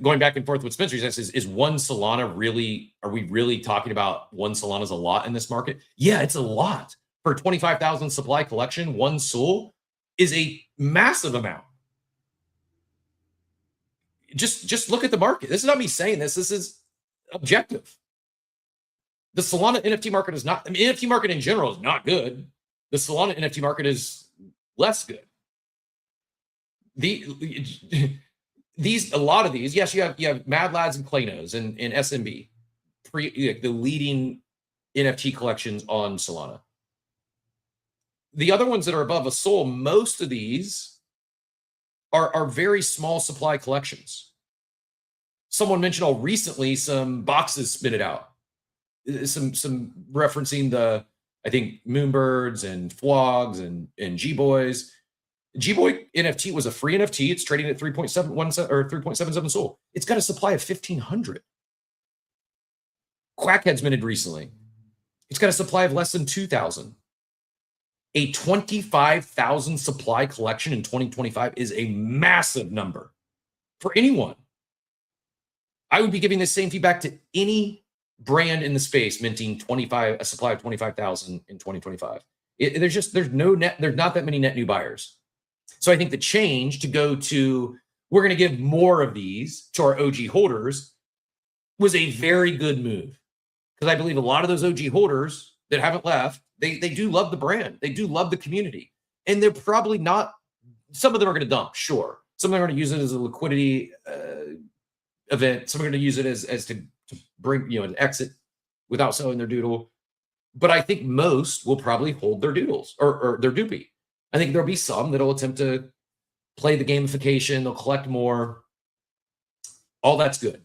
Speaker 7: Going back and forth with Spencer, he says, is one Solana really, are we really talking about one Solana is a lot in this market? Yeah, it's a lot. For a 25,000 supply collection, one Sol is a massive amount. Just look at the market. This is not me saying this. This is objective. The Solana NFT market is not, NFT market in general is not good. The Solana NFT market is less good. A lot of these, yes, you have Mad Lads and Clanos and SMB, the leading NFT collections on Solana. The other ones that are above a Sol, most of these are very small supply collections. Someone mentioned recently some boxes spit it out. Some referencing the I think Moonbirds and Flogs and G-Boys. G-Boy NFT was a free NFT. It's trading at 3.717 or 3.77 SOL. It's got a supply of 1,500. Quackhead's minted recently. It's got a supply of less than 2,000. A 25,000 supply collection in 2025 is a massive number for anyone. I would be giving the same feedback to any brand in the space minting a supply of 25,000 in 2025. There's not that many net new buyers. So I think the change to go to, we're going to give more of these to our OG holders was a very good move. Because I believe a lot of those OG holders that haven't left, they do love the brand. They do love the community. And they're probably not, some of them are going to dump, sure. Some of them are going to use it as a liquidity event. Some are going to use it as to bring, an exit without selling their doodle. But I think most will probably hold their doodles or their doopie. I think there'll be some that'll attempt to play the gamification. They'll collect more. All that's good.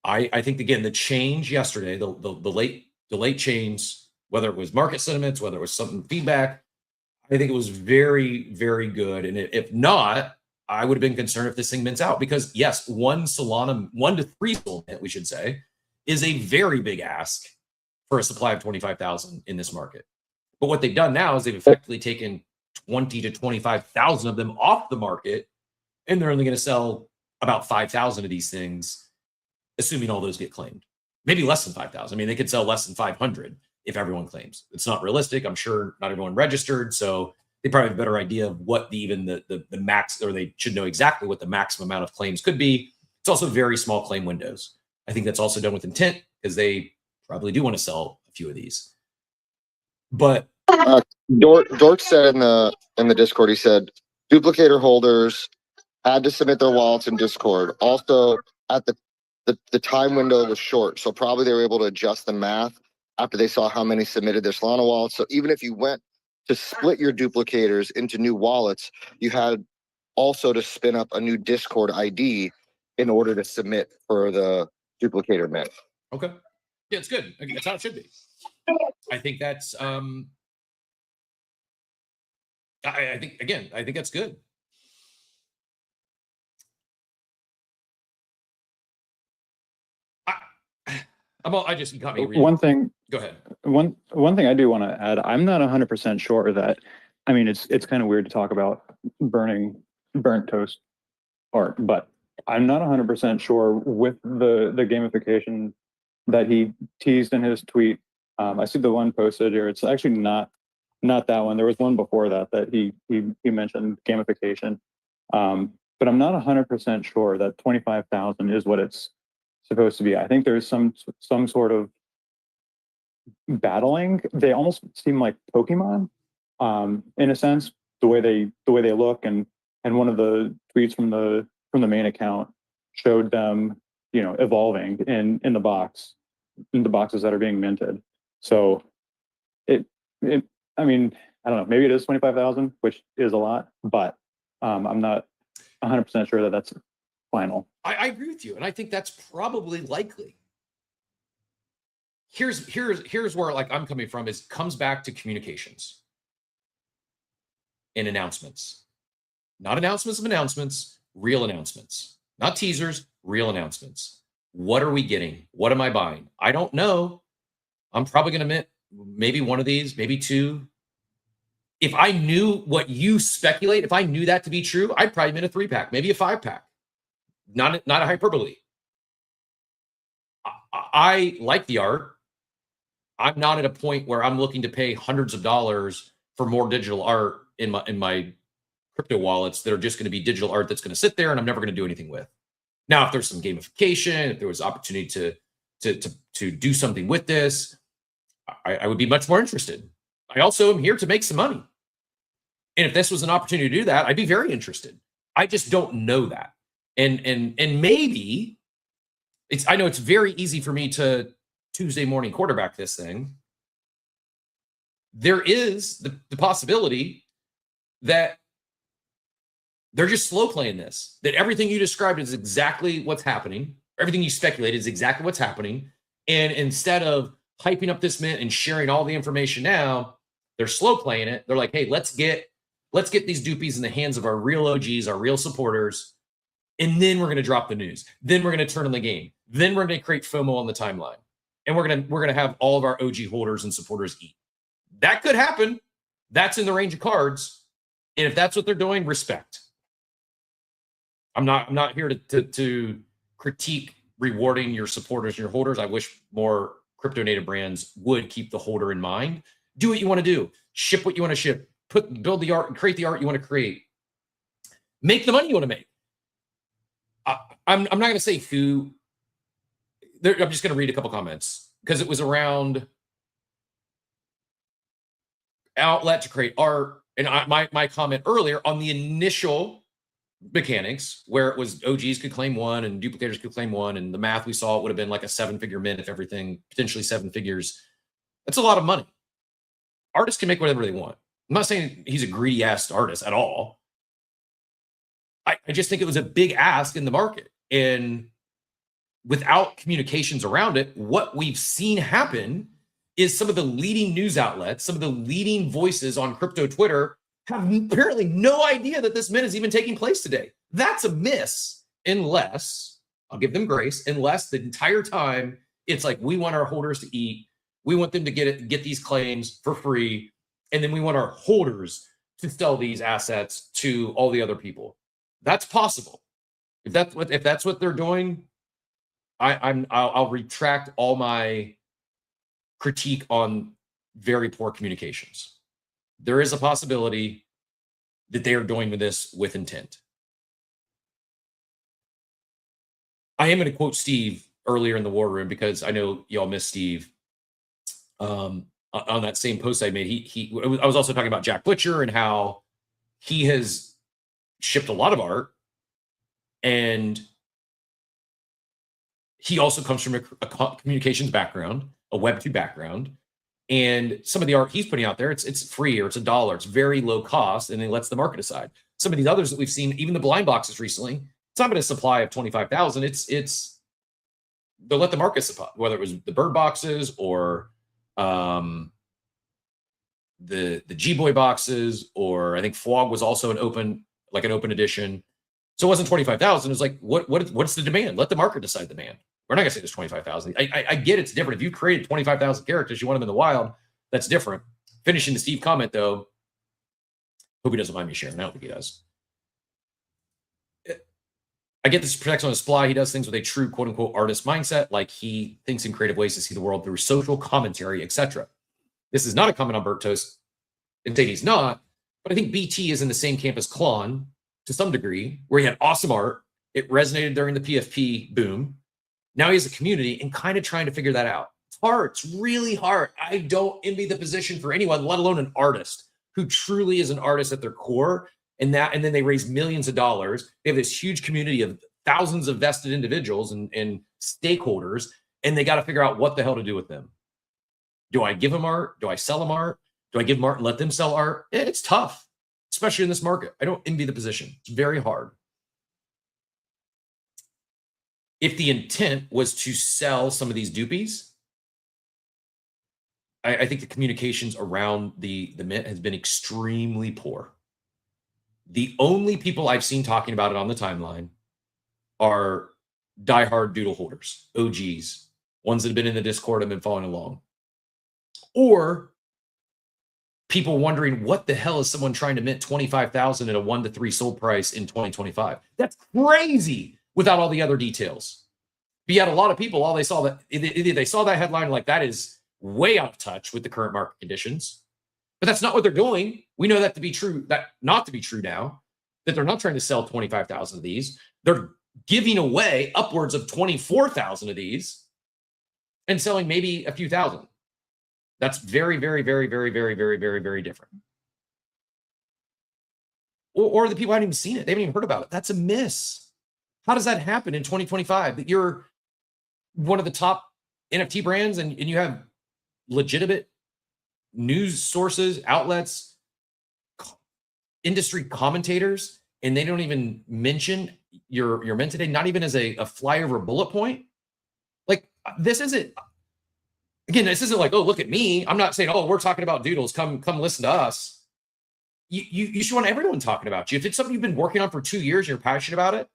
Speaker 7: I think, again, the change yesterday, the late change, whether it was market sentiments, whether it was something feedback, I think it was very, very good. And if not, I would have been concerned if this thing mints out, because yes, 1 to 3 Solana mint, we should say, is a very big ask for a supply of 25,000 in this market. But what they've done now is they've effectively taken 20 to 25,000 of them off the market, and they're only going to sell about 5,000 of these things, assuming all those get claimed. Maybe less than 5,000. I mean, they could sell less than 500 if everyone claims. It's not realistic. I'm sure not everyone registered, so they probably have a better idea of what the max, or they should know exactly what the maximum amount of claims could be. It's also very small claim windows. I think that's also done with intent, because they probably do want to sell a few of these. But
Speaker 9: Dork said in the Discord, he said duplicator holders had to submit their wallets in Discord. Also, at the time window was short, so probably they were able to adjust the math after they saw how many submitted their Solana wallets. So even if you went to split your duplicators into new wallets, you had also to spin up a new Discord ID in order to submit for the duplicator mint.
Speaker 7: Okay. Yeah, it's good. That's how it should be. I think that's I think that's good. You got me reading.
Speaker 10: One thing.
Speaker 7: Go ahead.
Speaker 10: One thing I do want to add. I'm not 100% sure that. I mean, it's kind of weird to talk about burnt toast art, but I'm not 100% sure with the gamification that he teased in his tweet. I see the one posted here. It's actually not that one. There was one before that he mentioned gamification. But I'm not 100% sure that 25,000 is what it's supposed to be. I think there's some sort of battling. They almost seem like Pokemon, in a sense, the way they look, and one of the tweets from the main account showed them, evolving in the boxes that are being minted. So I mean, I don't know, maybe it is 25,000, which is a lot, but I'm not 100% sure that that's final.
Speaker 7: I agree with you, and I think that's probably likely. Here's where I'm coming from, comes back to communications and announcements. Not announcements of announcements, real announcements. Not teasers, real announcements. What are we getting? What am I buying? I don't know. I'm probably going to mint maybe one of these, maybe two. If I knew what you speculate, if I knew that to be true, I'd probably mint a 3-pack, maybe a 5-pack. Not a hyperbole. I like the art. I'm not at a point where I'm looking to pay hundreds of dollars for more digital art in my crypto wallets that are just going to be digital art that's going to sit there and I'm never going to do anything with. Now, if there's some gamification, if there was opportunity to do something with this, I would be much more interested. I also am here to make some money. And if this was an opportunity to do that, I'd be very interested. I just don't know that. And maybe I know it's very easy for me to Tuesday morning quarterback this thing. There is the possibility that they're just slow playing this, that everything you described is exactly what's happening. Everything you speculated is exactly what's happening. And instead of hyping up this mint and sharing all the information now. They're slow playing it. They're like, hey, let's get these Doopies in the hands of our real OGs, our real supporters, and then we're going to drop the news. Then we're going to turn on the game. Then we're going to create FOMO on the timeline, and we're going to have all of our OG holders and supporters eat. That could happen. That's in the range of cards, and if that's what they're doing, respect. I'm not here to critique rewarding your supporters and your holders. I wish more crypto native brands would keep the holder in mind. Do what you want to do. Ship what you want to ship. Build the art and create the art you want to create. Make the money you want to make. I'm not going to say who. I'm just going to read a couple comments because it was around outlet to create art. And my comment earlier on the initial mechanics where it was OGs could claim one and duplicators could claim one, and the math we saw, it would have been like a 7-figure mint if everything, potentially 7 figures. That's a lot of money. Artists can make whatever they want. I'm not saying he's a greedy ass artist at all. I just think it was a big ask in the market, and without communications around it, what we've seen happen is some of the leading news outlets, some of the leading voices on crypto Twitter have apparently no idea that this mint is even taking place today. That's a miss, unless, I'll give them grace, unless the entire time it's like, we want our holders to eat, we want them to get these claims for free, and then we want our holders to sell these assets to all the other people. That's possible. If that's what they're doing, I'll retract all my critique on very poor communications. There is a possibility that they are doing this with intent. I am going to quote Steve earlier in the war room because I know y'all miss Steve. On that same post I made, I was also talking about Jack Butcher and how he has shipped a lot of art, and he also comes from a communications background, a Web 2 background. And some of the art he's putting out there, it's free or it's $1. It's very low cost, and it lets the market decide. Some of these others that we've seen, even the blind boxes recently, it's not been a supply of 25,000. It's they'll let the market supply, whether it was the bird boxes or the G-Boy boxes, or I think Fwog was also an open edition. So it wasn't 25,000. It was like, what's the demand? Let the market decide the demand. We're not going to say there's 25,000. I get it's different. If you created 25,000 characters, you want them in the wild, that's different. Finishing the Steve comment, though, hope he doesn't mind me sharing. I don't think he does. I get this protects on the supply. He does things with a true quote-unquote artist mindset, like he thinks in creative ways to see the world through social commentary, etc. This is not a comment on Bertos, and say he's not, but I think BT is in the same camp as Klon to some degree, where he had awesome art. It resonated during the PFP boom. Now he has a community and kind of trying to figure that out. It's hard. It's really hard. I don't envy the position for anyone, let alone an artist who truly is an artist at their core. And then they raise millions of dollars. They have this huge community of thousands of vested individuals and stakeholders, and they got to figure out what the hell to do with them. Do I give them art? Do I sell them art? Do I give them art and let them sell art? It's tough, especially in this market. I don't envy the position. It's very hard. If the intent was to sell some of these Doopies, I think the communications around the mint has been extremely poor. The only people I've seen talking about it on the timeline are diehard doodle holders, OGs, ones that have been in the Discord and been following along, or people wondering what the hell is someone trying to mint 25,000 at a 1 to 3 sold price in 2025. That's crazy without all the other details. But yet a lot of people, all they saw that they saw that headline like that is way out of touch with the current market conditions. But that's not what they're doing. We know that to be true, that not to be true now, that they're not trying to sell 25,000 of these. They're giving away upwards of 24,000 of these and selling maybe a few thousand. That's very, very, very, very, very, very, very, very different. Or the people haven't even seen it. They haven't even heard about it. That's a miss. How does that happen in 2025? That you're one of the top NFT brands and you have legitimate news sources, outlets, industry commentators, and they don't even mention your mint today, not even as a flyer or a bullet point. Like, this isn't, Again, this isn't like, oh, look at me. I'm not saying, oh, we're talking about Doodles. Come listen to us. You should want everyone talking about you. If it's something you've been working on for 2 years and you're passionate about it,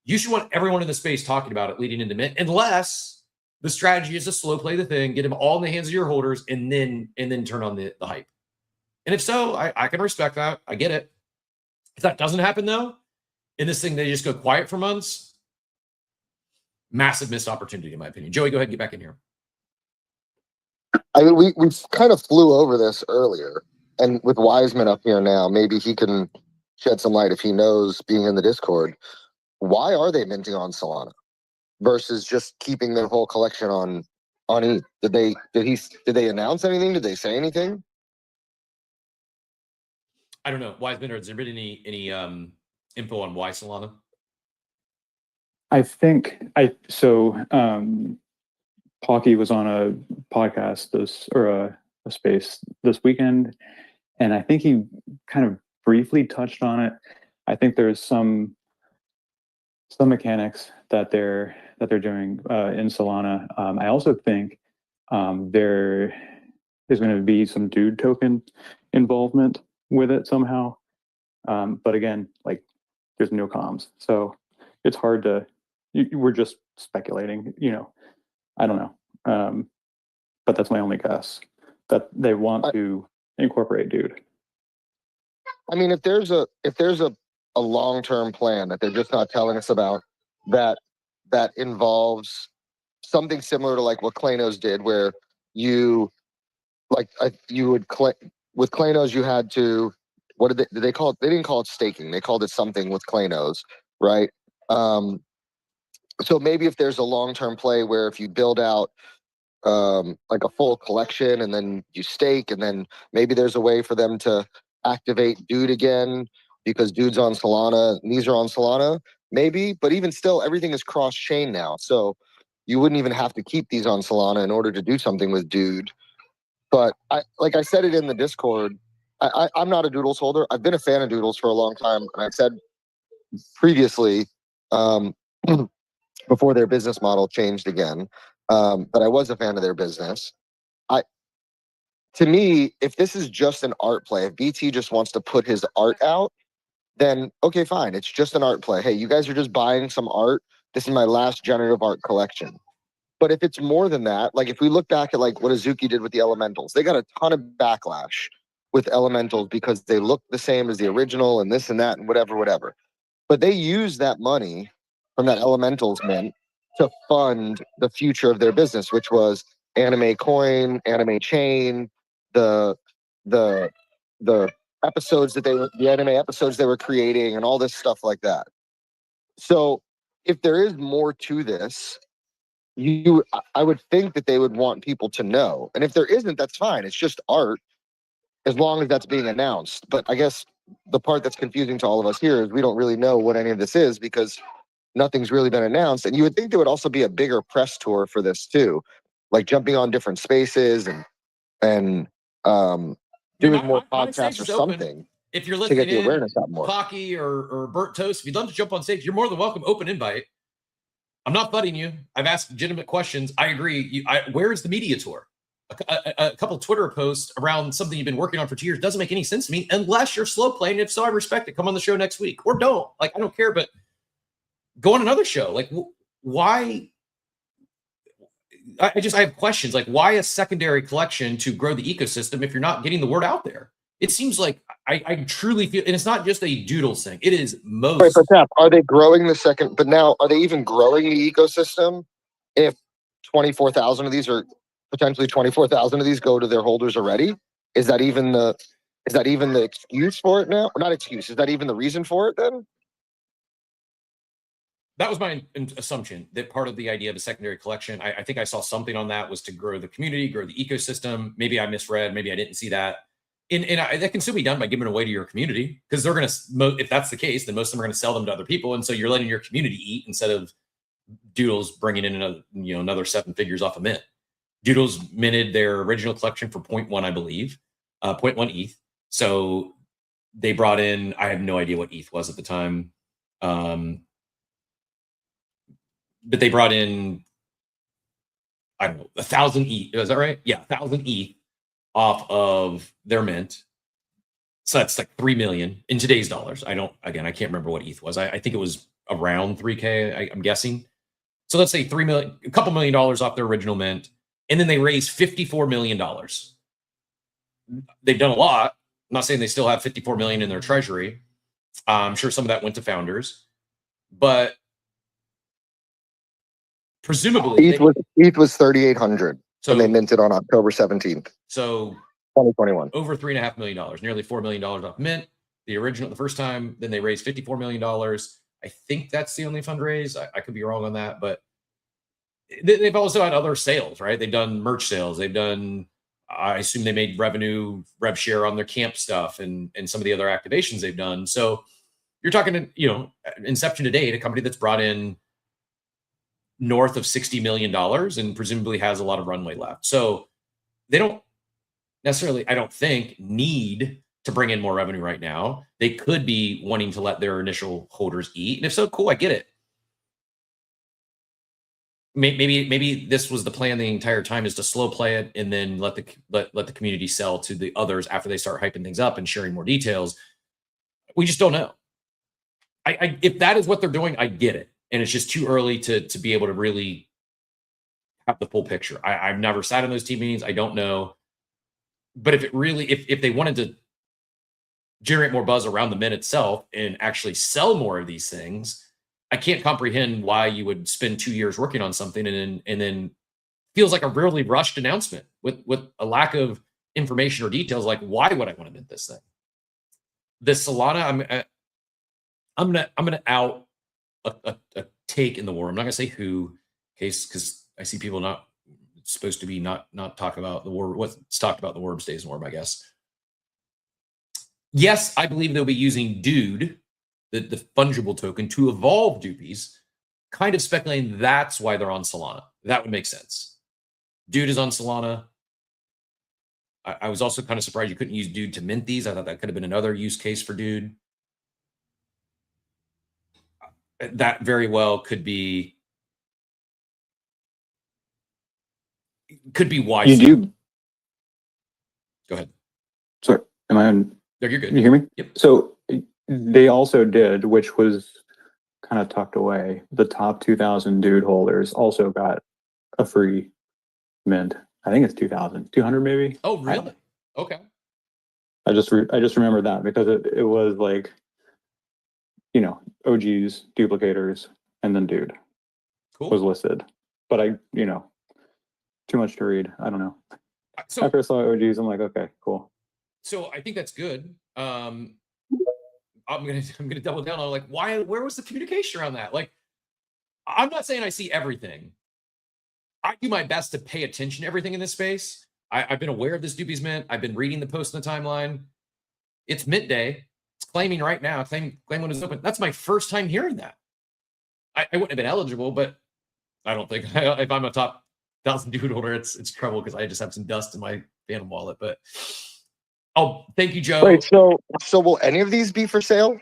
Speaker 7: you should want everyone in the space talking about it leading into mint, unless the strategy is to slow play the thing, get them all in the hands of your holders, and then turn on the hype. And if so, I can respect that. I get it. If that doesn't happen, though, in this thing, they just go quiet for months, massive missed opportunity, in my opinion. Joey, go ahead and get back in here.
Speaker 9: I mean, we kind of flew over this earlier, and with Wiseman up here now, maybe he can shed some light if he knows, being in the Discord. Why are they minting on Solana versus just keeping their whole collection on ETH? Did they announce anything? Did they say anything?
Speaker 7: I don't know. Wiseman, has there been any info on why Solana?
Speaker 10: I think Pocky was on a podcast a space this weekend, and I think he kind of briefly touched on it. I think there's some mechanics that they're doing in Solana. I also think there is going to be some dude token involvement with it somehow. But again, like, there's no comms, so it's hard to. We're just speculating, I don't know, but that's my only guess, that they want to incorporate dude.
Speaker 9: I mean, if there's a long-term plan that they're just not telling us about, that involves something similar to like what Klanos did, where with Klanos you had to, what did they call it? They didn't call it staking. They called it something with Klanos, right? So maybe if there's a long-term play where if you build out like a full collection and then you stake, and then maybe there's a way for them to activate dude again because dude's on Solana and these are on Solana, maybe. But even still, everything is cross-chain now, so you wouldn't even have to keep these on Solana in order to do something with dude. But like I said it in the Discord, I'm not a Doodles holder. I've been a fan of Doodles for a long time, and I've said previously, before their business model changed again, that I was a fan of their business. To me, if this is just an art play, if BT just wants to put his art out, then okay, fine. It's just an art play. Hey, you guys are just buying some art. This is my last generative art collection. But if it's more than that, like if we look back at like what Azuki did with the Elementals, they got a ton of backlash with Elementals because they look the same as the original and this and that and whatever. But they used that money from that Elementals mint to fund the future of their business, which was Anime Coin, Anime Chain, the episodes the anime episodes they were creating, and all this stuff like that. So if there is more to this, I would think that they would want people to know. And if there isn't, that's fine. It's just art, as long as that's being announced. But I guess the part that's confusing to all of us here is we don't really know what any of this is because nothing's really been announced. And you would think there would also be a bigger press tour for this too, like jumping on different spaces and doing more podcasts or something.
Speaker 7: If you're listening
Speaker 9: to get the awareness out more.
Speaker 7: Pocky or Burt Toast, if you'd love to jump on stage, you're more than welcome. Open invite. I'm not butting you. I've asked legitimate questions. I agree. Where is the media tour? A couple Twitter posts around something you've been working on for 2 years doesn't make any sense to me unless you're slow playing. If so, I respect it. Come on the show next week or don't. Like, I don't care, but go on another show. Like, why? I have questions. Like, why a secondary collection to grow the ecosystem if you're not getting the word out there? It seems like I truly feel, and it's not just a Doodles thing. It is most.
Speaker 9: Right, but Tap, are they growing the second? But now, are they even growing the ecosystem? If 24,000 of these, or potentially 24,000 of these, go to their holders already, is that even the excuse for it now? Or not excuse? Is that even the reason for it then?
Speaker 7: That was my assumption, that part of the idea of a secondary collection, I think I saw something on that, was to grow the community, grow the ecosystem. Maybe I misread. Maybe I didn't see that. And that can still be done by giving away to your community, because they're going to, if that's the case, then most of them are going to sell them to other people. And so you're letting your community eat instead of Doodles bringing in another 7 figures off a mint. Doodles minted their original collection for 0.1, I believe, 0.1 ETH. So they brought in, I have no idea what ETH was at the time. But they brought in I don't know, 1,000 ETH. Is that right? Yeah, 1,000 ETH off of their mint. So that's like 3 million in today's dollars. I can't remember what ETH was. I think it was around 3K, I'm guessing. So let's say 3 million, a couple $1 million off their original mint. And then they raised $54 million. They've done a lot. I'm not saying they still have 54 million in their treasury. I'm sure some of that went to founders, but presumably
Speaker 9: ETH was 3,800 when they minted on October 17th.
Speaker 7: So
Speaker 9: 2021.
Speaker 7: Over $3.5 million, nearly $4 million off mint. The first time, then they raised $54 million. I think that's the only fundraise. I could be wrong on that, but they've also had other sales, right? They've done merch sales. They've done, I assume they made rev share on their camp stuff and some of the other activations they've done. So you're talking, inception to date, a company that's brought in north of $60 million and presumably has a lot of runway left. So they don't necessarily, I don't think, need to bring in more revenue right now. They could be wanting to let their initial holders eat. And if so, cool, I get it. Maybe this was the plan the entire time, is to slow play it and then let the community sell to the others after they start hyping things up and sharing more details. We just don't know. If that is what they're doing, I get it. And it's just too early to be able to really have the full picture. I've never sat in those team meetings. I don't know. But if they wanted to generate more buzz around the mint itself and actually sell more of these things, I can't comprehend why you would spend 2 years working on something and then feels like a really rushed announcement with a lack of information or details. Like, why would I want to mint this thing? This Solana, I'm gonna out a take in the war. I'm not gonna say who, because I see people not supposed to be not talk about the war. What's talked about the worm stays warm, I guess. Yes, I believe they'll be using Dude, the fungible token, to evolve Doopies. Kind of speculating that's why they're on Solana. That would make sense. Dude is on Solana. I was also kind of surprised you couldn't use Dude to mint these. I thought that could have been another use case for Dude. That very well could be why.
Speaker 10: You do.
Speaker 7: Go ahead.
Speaker 10: Sorry, am I on?
Speaker 7: No, you're good.
Speaker 10: Can you hear me?
Speaker 7: Yep.
Speaker 10: So they also did, which was kind of tucked away, the top 2,000 Dude holders also got a free mint. I think it's 2,200 maybe.
Speaker 7: Oh, really? Okay.
Speaker 10: I just remember that because it was like, OGs, Dooplicators, and then Dude was listed. But too much to read. I don't know. So, after I saw OGs, I'm like, okay, cool.
Speaker 7: So I think that's good. I'm gonna double down on where was the communication around that? Like, I'm not saying I see everything. I do my best to pay attention to everything in this space. I've been aware of this Doopies mint. I've been reading the post in the timeline. It's mint day. It's claiming right now. Claim when it's open. That's my first time hearing that. I wouldn't have been eligible, but I don't think if I'm a top 1,000 Dude holder, it's trouble because I just have some dust in my Phantom wallet. But thank you, Joe.
Speaker 9: Wait, so will any of these be for sale?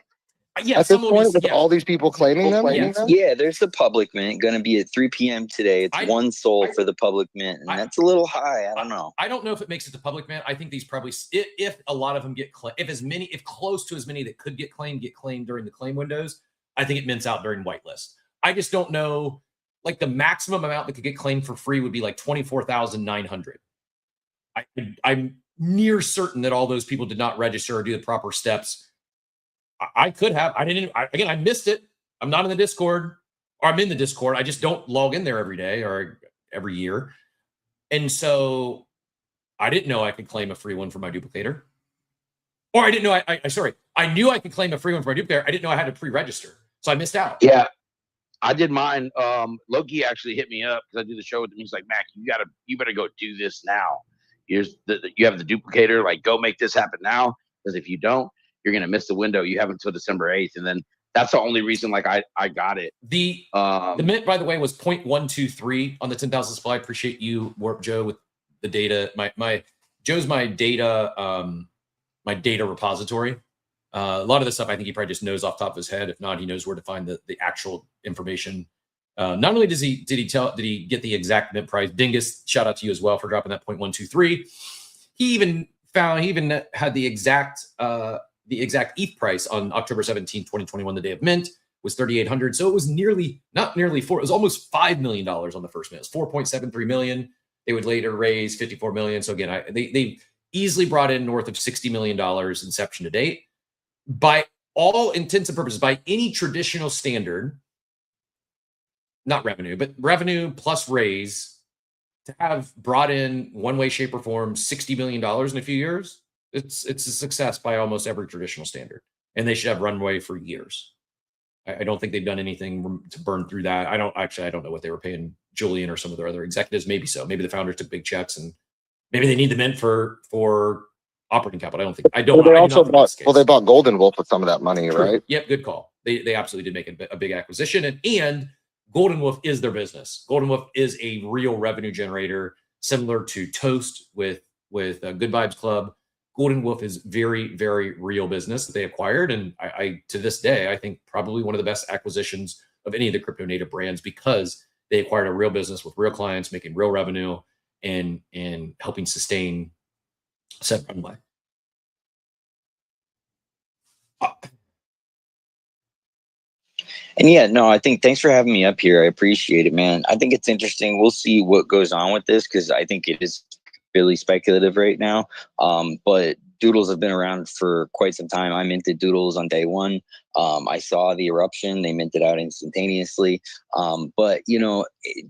Speaker 7: Yeah,
Speaker 9: at this point, with all these people claiming them?
Speaker 11: Yeah, there's the public mint going to be at 3 p.m. today. It's one soul for the public mint, and that's a little high. I don't know.
Speaker 7: I don't know if it makes it to public mint. I think these probably, if a lot of them get claimed, if close to as many that could get claimed during the claim windows, I think it mints out during whitelist. I just don't know. Like, the maximum amount that could get claimed for free would be like 24,900. I'm near certain that all those people did not register or do the proper steps. I could have. I missed it. I'm not in the Discord, or I'm in the Discord. I just don't log in there every day or every year. And so I didn't know I could claim a free one for my duplicator. Or I didn't know I knew I could claim a free one for my duplicator. I didn't know I had to pre-register. So I missed out.
Speaker 8: Yeah. I did mine. Loki actually hit me up because I do the show with him. He's like, Mac, you better go do this now. You have the duplicator, like, go make this happen now. Because if you don't, you're going to miss the window. You have until December 8th. And then that's the only reason, like, I got it.
Speaker 7: The mint, by the way, was 0.123 on the 10,000 supply. I appreciate you, Warp Joe, with the data. Joe's my data repository. A lot of this stuff, I think he probably just knows off the top of his head. If not, he knows where to find the actual information Not only did he get the exact mint price, Dingus, shout out to you as well for dropping that 0.123. He even had the exact ETH price on October 17, 2021, the day of mint, was 3,800. So it was not nearly it was almost $5 million on the first mint. It was 4.73 million. They would later raise 54 million. So again, they easily brought in north of $60 million inception to date. By all intents and purposes, by any traditional standard, not revenue, but revenue plus raise, to have brought in one way, shape, or form $60 million in a few years, it's a success by almost every traditional standard. And they should have runway for years. I don't think they've done anything to burn through that. I don't know what they were paying Julian or some of their other executives. Maybe so. Maybe the founders took big checks and maybe they need the mint for operating capital.
Speaker 9: They bought Golden Wolf with some of that money,
Speaker 7: True.
Speaker 9: Right?
Speaker 7: Yep, good call. They absolutely did make a big acquisition, and Golden Wolf is their business. Golden Wolf is a real revenue generator, similar to Toast with Good Vibes Club. Golden Wolf is very, very real business that they acquired, and I to this day I think probably one of the best acquisitions of any of the crypto native brands, because they acquired a real business with real clients, making real revenue, and helping sustain said runway.
Speaker 11: And yeah, no, I think thanks for having me up here. I appreciate it, man. I think it's interesting. We'll see what goes on with this because I think it is really speculative right now. But Doodles have been around for quite some time. I minted Doodles on day one. I saw the eruption. They minted out instantaneously. But,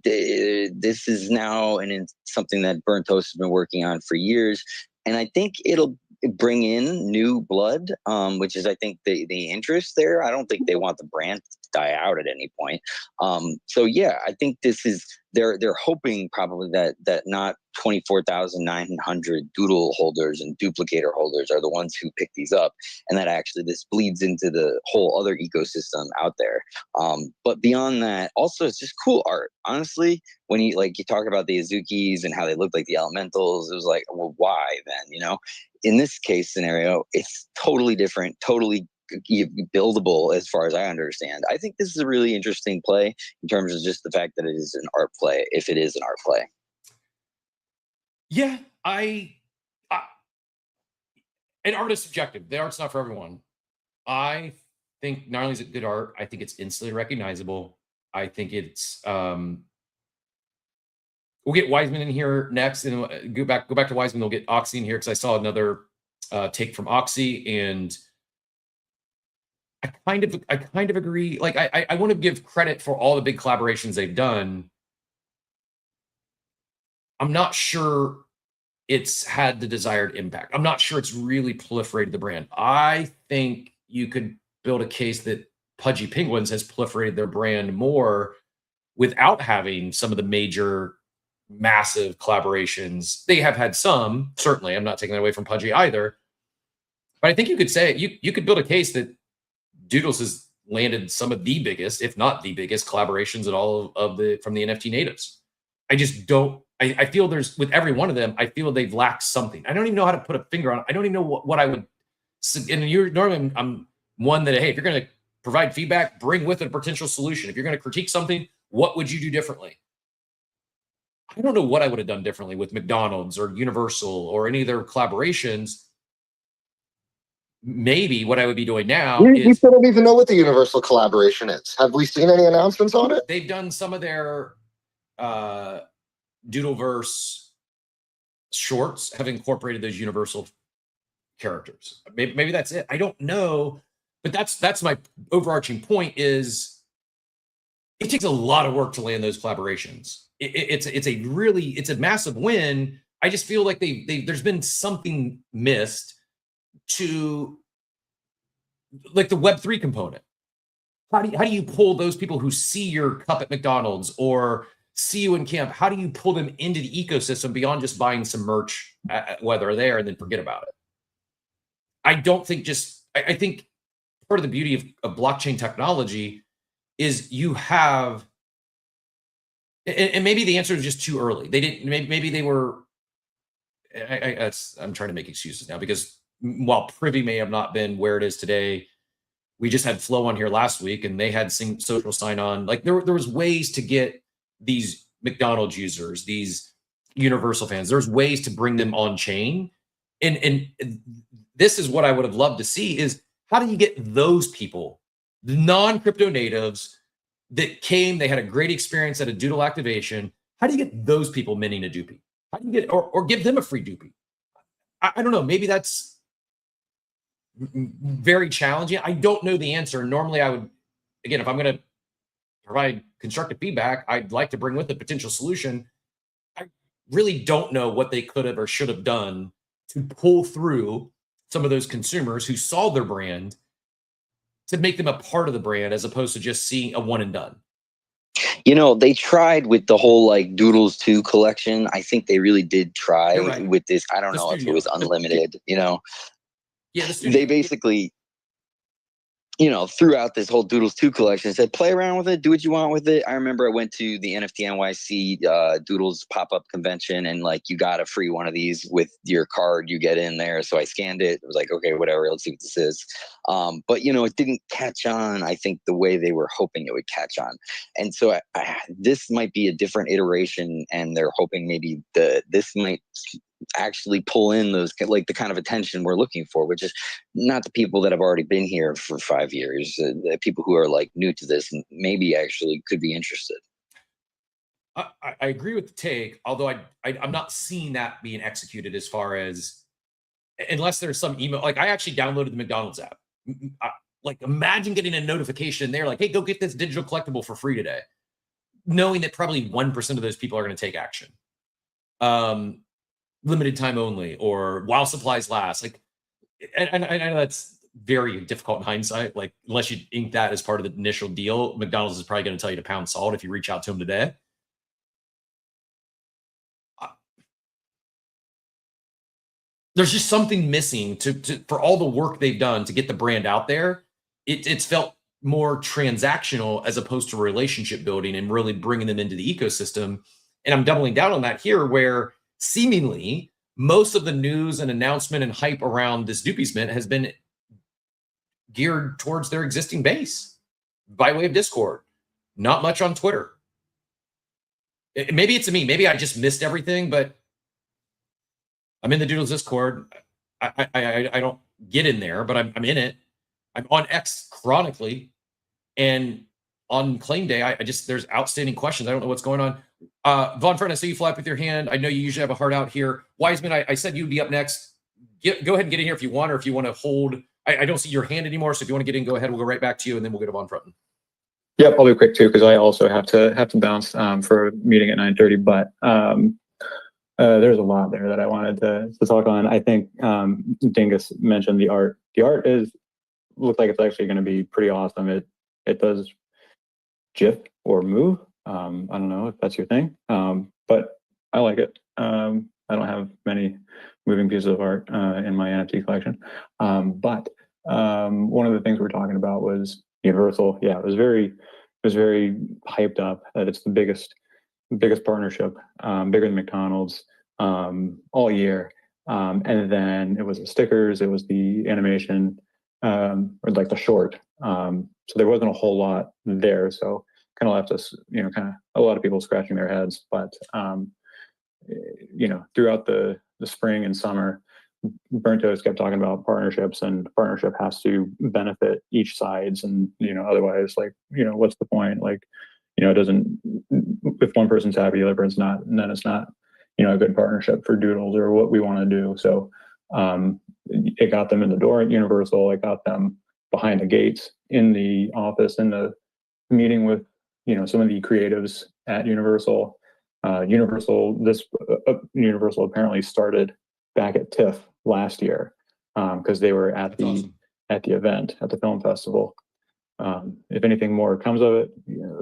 Speaker 11: this is now something that Burnt Toast has been working on for years. And I think it'll bring in new blood, which is, I think, the interest there. I don't think they want the brand to die out at any point. So yeah, I think this is they're hoping probably that not 24,900 Doodle holders and Duplicator holders are the ones who pick these up, and that actually this bleeds into the whole other ecosystem out there. But beyond that, also it's just cool art. Honestly, when you talk about the Azukis and how they look like the elementals, it was like, well, why then? In this case scenario, it's totally different, totally buildable as far as I understand. I think this is a really interesting play in terms of just the fact that it is an art play, if it is an art play.
Speaker 7: Yeah, and art is subjective. The art's not for everyone. I think not only is it good art, I think it's instantly recognizable. I think it's we'll get Wiseman in here next, and go back to Wiseman. We'll get Oxy in here because I saw another take from Oxy, and I kind of agree. Like I want to give credit for all the big collaborations they've done. I'm not sure it's had the desired impact. I'm not sure it's really proliferated the brand. I think you could build a case that Pudgy Penguins has proliferated their brand more without having some of the major massive collaborations. They have had some, certainly. I'm not taking that away from Pudgy either. But I think you could say, you could build a case that Doodles has landed some of the biggest, if not the biggest, collaborations at all from the NFT natives. I just don't. I feel there's, with every one of them, I feel they've lacked something. I don't even know how to put a finger on it. I don't even know what I would. And normally I'm one that, hey, if you're going to provide feedback, bring with it a potential solution. If you're going to critique something, what would you do differently? I don't know what I would have done differently with McDonald's or Universal or any of their collaborations. Maybe what I would be doing now is...
Speaker 9: We still don't even know what the Universal collaboration is. Have we seen any announcements on it?
Speaker 7: They've done some of their Doodleverse shorts have incorporated those Universal characters. Maybe that's it. I don't know. But that's my overarching point is it takes a lot of work to land those collaborations. It's a massive win. I just feel like there's been something missed to, like, the Web3 component. How do you pull those people who see your cup at McDonald's or see you in camp? How do you pull them into the ecosystem beyond just buying some merch while they're there and then forget about it? I don't think I think part of the beauty of blockchain technology is you have, and maybe the answer is just too early. They didn't, maybe they were, I'm trying to make excuses now because while Privy may have not been where it is today, We just had Flow on here last week, and they had social sign-on. Like there was ways to get these McDonald's users, these Universal fans. There's ways to bring them on chain, and this is what I would have loved to see: is how do you get those people, the non-crypto natives that came, they had a great experience at a Doodle activation. How do you get those people minting a Doopie? How do you get, or give them a free Doopie? I don't know. Maybe that's very challenging. I don't know the answer. Normally I would, again, if I'm going to provide constructive feedback, I'd like to bring with a potential solution. I really don't know what they could have or should have done to pull through some of those consumers who saw their brand, to make them a part of the brand as opposed to just seeing a one and done.
Speaker 11: You know, they tried with the whole like Doodles 2 collection. I think they really did try with this. I don't know if it was unlimited, you know.
Speaker 7: Yeah,
Speaker 11: they basically, you know, throughout this whole Doodles 2 collection, said, play around with it, do what you want with it. I remember I went to the NFT NYC Doodles pop-up convention, and like you got a free one of these with your card you get in there. So I scanned it. It was like, okay, whatever, let's see what this is. But, you know, it didn't catch on, I think, the way they were hoping it would catch on. And so this might be a different iteration, and they're hoping maybe this might actually pull in those, like the kind of attention we're looking for, which is not the people that have already been here for 5 years, the people who are like new to this and maybe actually could be interested.
Speaker 7: I agree with the take, although I'm not seeing that being executed as far as, unless there's some email. Like I actually downloaded the McDonald's app. Like imagine getting a notification there, like, hey, go get this digital collectible for free today, knowing that probably 1% of those people are going to take action. Limited time only, or while supplies last. Like, and I know that's very difficult in hindsight. Like, unless you ink that as part of the initial deal, McDonald's is probably going to tell you to pound salt if you reach out to them today. There's just something missing for all the work they've done to get the brand out there. It's felt more transactional as opposed to relationship building and really bringing them into the ecosystem. And I'm doubling down on that here, where seemingly most of the news and announcement and hype around this Doopies mint has been geared towards their existing base by way of Discord. Not much on Twitter. Maybe it's me. Maybe I just missed everything, but I'm in the Doodles Discord. I don't get in there, but I'm in it. I'm on X chronically, and on claim day, there's outstanding questions. I don't know what's going on. Von Friend, I see you fly up with your hand. I know you usually have a heart out here. Wiseman, I said you'd be up next. Go ahead and get in here if you want, or if you want to hold. I don't see your hand anymore, so if you want to get in, go ahead. We'll go right back to you, and then we'll go to Von Friend.
Speaker 10: Yep, I'll be quick too, because I also have to bounce for a meeting at 9:30. But there's a lot there that I wanted to talk on. I think Dingus mentioned the art. The art looks like it's actually going to be pretty awesome. It does GIF or move. I don't know if that's your thing, but I like it. I don't have many moving pieces of art in my NFT collection. But one of the things we're talking about was Universal. Yeah, it was very hyped up that it's the biggest partnership, bigger than McDonald's all year. And then it was the stickers, it was the animation, or like the short. So there wasn't a whole lot there. So kind of left us, kind of a lot of people scratching their heads. But throughout the spring and summer, Burntos kept talking about partnerships, and partnership has to benefit each sides. And otherwise, like, what's the point? Like, it doesn't. If one person's happy, the other person's not, and then it's not, a good partnership for Doodles or what we want to do. So it got them in the door at Universal. It got them behind the gates in the office, in the meeting with some of the creatives at Universal. Universal apparently started back at TIFF last year because they were at the event at the film festival. If anything more comes of it,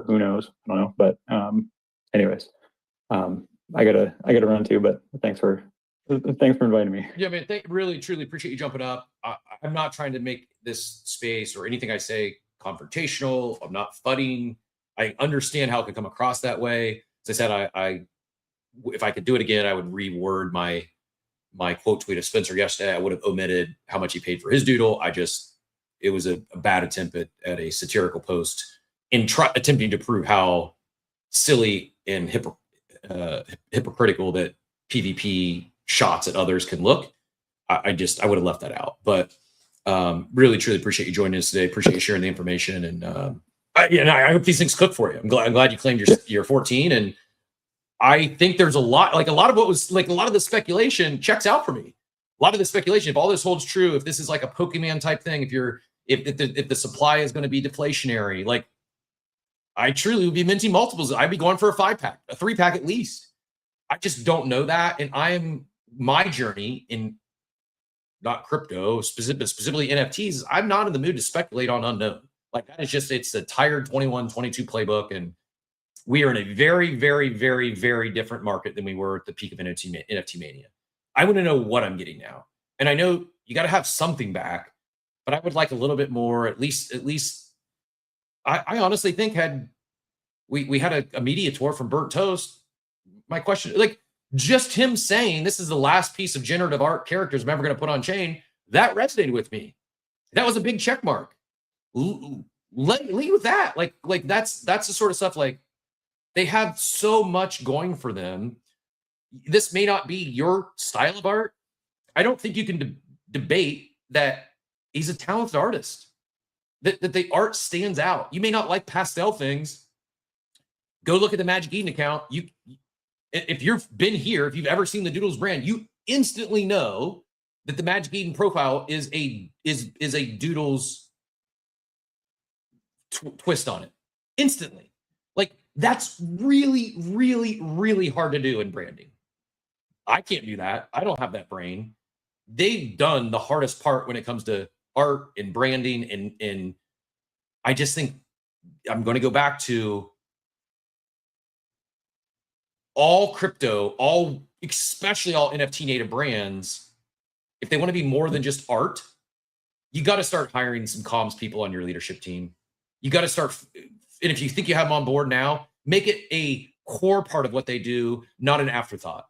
Speaker 10: who knows? I don't know. But anyways, I gotta run too. But thanks for inviting me.
Speaker 7: Yeah, man. Really, truly appreciate you jumping up. I'm not trying to make this space or anything I say confrontational. I'm not fudding. I understand how it could come across that way. As I said, if I could do it again, I would reword my quote tweet of Spencer yesterday. I would have omitted how much he paid for his doodle. it was a bad attempt at a satirical post in attempting to prove how silly and hypocritical that PvP shots at others can look. I would have left that out. But really, truly appreciate you joining us today. Appreciate you sharing the information, and I hope these things cook for you. I'm glad you claimed your 14, and I think there's a lot of what was like a lot of the speculation checks out for me. A lot of the speculation, if all this holds true, if this is like a Pokemon type thing, if the supply is going to be deflationary, like I truly would be minting multiples. I'd be going for a 5-pack, a 3-pack at least. I just don't know that, and my journey in not crypto, specifically NFTs. I'm not in the mood to speculate on unknown. Like that is just, it's a tired 21, 22 playbook. And we are in a very, very, very, very different market than we were at the peak of NFT mania. I want to know what I'm getting now. And I know you got to have something back, but I would like a little bit more, at least I honestly think we had a media tour from Burnt Toast. My question, like just him saying this is the last piece of generative art characters I'm ever going to put on chain, that resonated with me. That was a big check mark. Lead with that. Like that's the sort of stuff, like they have so much going for them. This may not be your style of art. I don't think you can debate that he's a talented artist, that the art stands out. You may not like pastel things. Go look at the Magic Eden account. If you've been here, if you've ever seen the Doodles brand, you instantly know that the Magic Eden profile is a Doodles twist on it. Instantly. Like that's really, really, really hard to do in branding. I can't do that. I don't have that brain. They've done the hardest part when it comes to art and branding, and I just think I'm going to go back to all crypto, especially all NFT native brands. If they want to be more than just art, you got to start hiring some comms people on your leadership team. You got to start, and if you think you have them on board now, make it a core part of what they do, not an afterthought.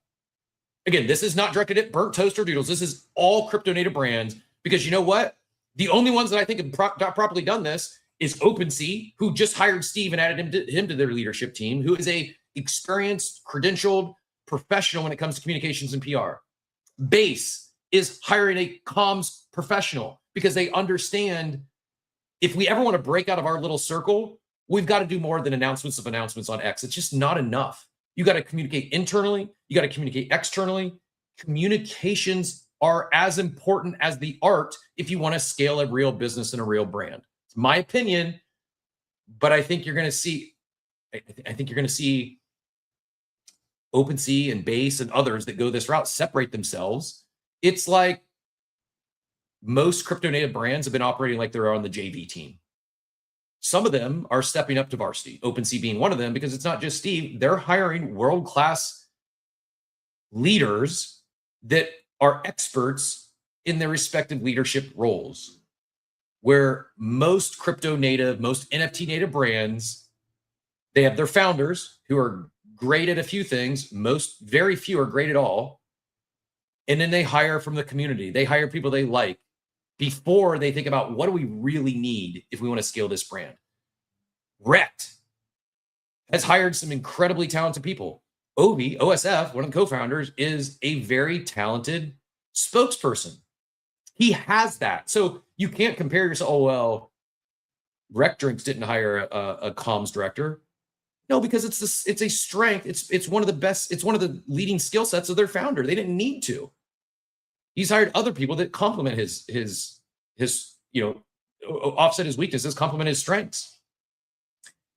Speaker 7: Again, this is not directed at Burnt Toast or Doodles. This is all crypto native brands, because you know what? The only ones that I think have properly done this is OpenSea, who just hired Steve and added him to their leadership team, who is a experienced, credentialed professional when it comes to communications and PR. Base is hiring a comms professional because they understand if we ever want to break out of our little circle, we've got to do more than announcements on X. It's just not enough. You got to communicate internally. You got to communicate externally. Communications are as important as the art if you want to scale a real business and a real brand. It's my opinion, but I think you're going to see, OpenSea and Base and others that go this route separate themselves. It's like most crypto native brands have been operating like they're on the JV team. Some of them are stepping up to varsity, OpenSea being one of them, because it's not just Steve. They're hiring world-class leaders that are experts in their respective leadership roles, where most crypto native, most NFT native brands, they have their founders who are great at a few things. Very few are great at all. And then they hire from the community. They hire people they like before they think about what do we really need if we want to scale this brand. Rect has hired some incredibly talented people. Ovi, OSF, one of the co-founders, is a very talented spokesperson. He has that. So you can't compare yourself, oh, well, Rect Drinks didn't hire a comms director. No, because it's a strength. It's one of the best. It's one of the leading skill sets of their founder. They didn't need to. He's hired other people that complement his offset his weaknesses, complement his strengths.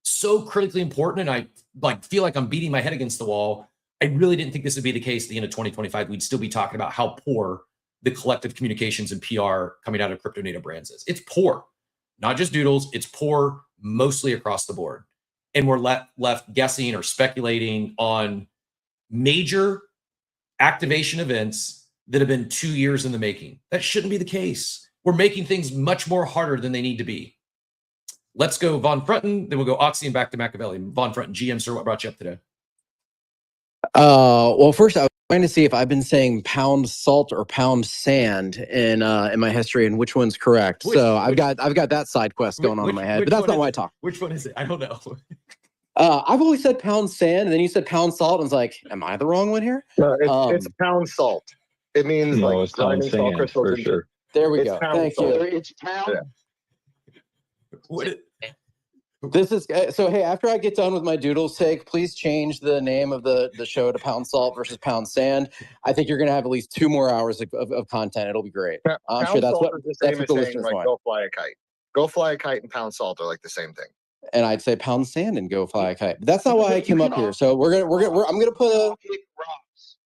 Speaker 7: So critically important, and I feel like I'm beating my head against the wall. I really didn't think this would be the case at the end of 2025. We'd still be talking about how poor the collective communications and PR coming out of crypto native brands is. It's poor, not just Doodles. It's poor mostly across the board. And we're left guessing or speculating on major activation events that have been 2 years in the making. That shouldn't be the case. We're making things much more harder than they need to be. Let's go Von Frunten, then we'll go Oxy and back to Machiavelli. Von Frunten, GM, sir, what brought you up today?
Speaker 12: Well, first, Trying to see if I've been saying pound salt or pound sand in my history and which one's correct. I've got that side quest going on in my head, but that's not why I talk.
Speaker 7: Which one is it? I don't know.
Speaker 12: I've always said pound sand, and then you said pound salt, and I was like, am I the wrong one here?
Speaker 9: No, it's pound salt. It means
Speaker 10: No,
Speaker 9: like
Speaker 10: it's pound
Speaker 9: grinding salt
Speaker 10: sand
Speaker 9: crystals
Speaker 10: for
Speaker 9: into.
Speaker 10: sure.
Speaker 12: There we
Speaker 9: It's
Speaker 12: go.
Speaker 9: pound
Speaker 12: Thank
Speaker 9: salt.
Speaker 12: you.
Speaker 8: It's pound.
Speaker 12: This is so. Hey, after I get done with my Doodles take, please change the name of the show to Pound Salt versus Pound Sand. I think you're going to have at least 2 more hours of content. It'll be great. I'm
Speaker 9: Pound
Speaker 12: sure that's
Speaker 9: salt
Speaker 12: what
Speaker 9: is the
Speaker 12: that's
Speaker 9: same
Speaker 12: what
Speaker 9: as
Speaker 12: the
Speaker 9: saying
Speaker 12: listeners
Speaker 9: like
Speaker 12: want.
Speaker 9: go fly a kite. Go fly a kite and pound salt are like the same thing.
Speaker 12: And I'd say pound sand and go fly a kite. But that's not why I came up here. So I'm gonna put a
Speaker 8: Kick rocks.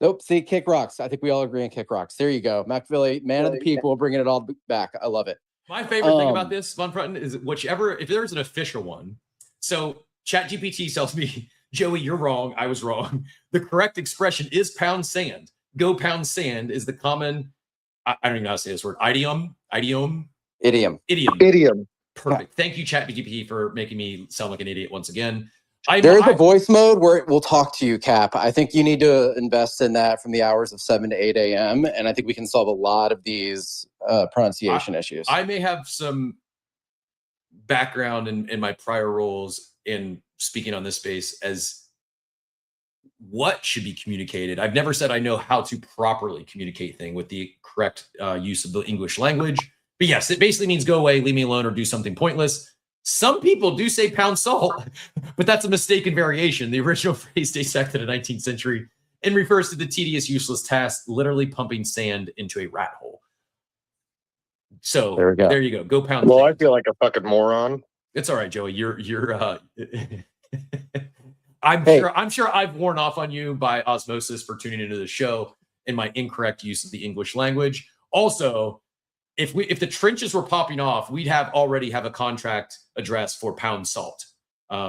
Speaker 12: nope. See, kick rocks. I think we all agree on kick rocks. There you go, McVilly, man of the people, bringing it all back. I love it.
Speaker 7: My favorite thing about this, Von Frutton, is if there's an official one. So ChatGPT tells me, Joey, you're wrong. I was wrong. The correct expression is pound sand. Go pound sand is the common, I don't even know how to say this word, idiom.
Speaker 12: Idiom.
Speaker 7: Perfect. Thank you, ChatGPT, for making me sound like an idiot once again.
Speaker 12: There is a voice mode where it will talk to you, Cap. I think you need to invest in that from the hours of 7 to 8 a.m. And I think we can solve a lot of these pronunciation issues.
Speaker 7: I may have some background in my prior roles in speaking on this space as what should be communicated. I've never said I know how to properly communicate things with the correct use of the English language. But yes, it basically means go away, leave me alone, or do something pointless. Some people do say pound salt, but that's a mistaken variation. The original phrase dates back to the 19th century and refers to the tedious, useless task, literally pumping sand into a rat hole. So there you go. Go pound
Speaker 9: Well,
Speaker 7: sand.
Speaker 9: I feel like a fucking moron.
Speaker 7: It's all right, Joey. You're I'm sure I've worn off on you by osmosis for tuning into the show and my incorrect use of the English language. Also, if the trenches were popping off, we'd already have a contract address for pound salt.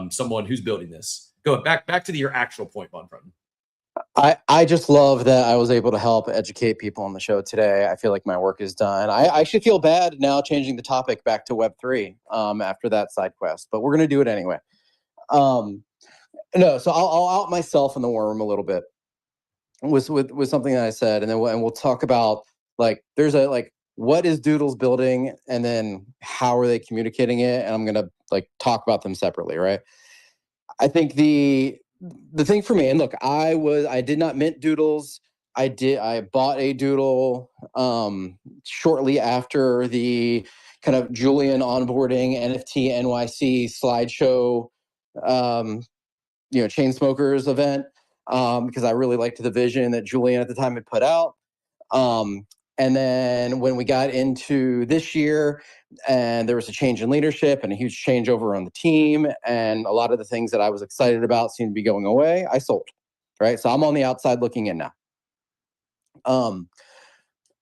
Speaker 7: Someone who's building this. Go back to your actual point, Von Frutton.
Speaker 12: I just love that I was able to help educate people on the show today. I feel like my work is done. I actually feel bad now changing the topic back to Web3 after that side quest, but we're going to do it anyway. No, so I'll out myself in the worm a little bit with something that I said, and then we'll talk about like there's a like what is Doodles building, and then how are they communicating it, and I'm going to like talk about them separately, right? I think the thing for me, and look, I did not mint Doodles. I bought a Doodle shortly after the kind of Julian onboarding NFT NYC slideshow Chainsmokers event because I really liked the vision that Julian at the time had put out. And then when we got into this year and there was a change in leadership and a huge changeover on the team and a lot of the things that I was excited about seemed to be going away, I sold, right? So I'm on the outside looking in now.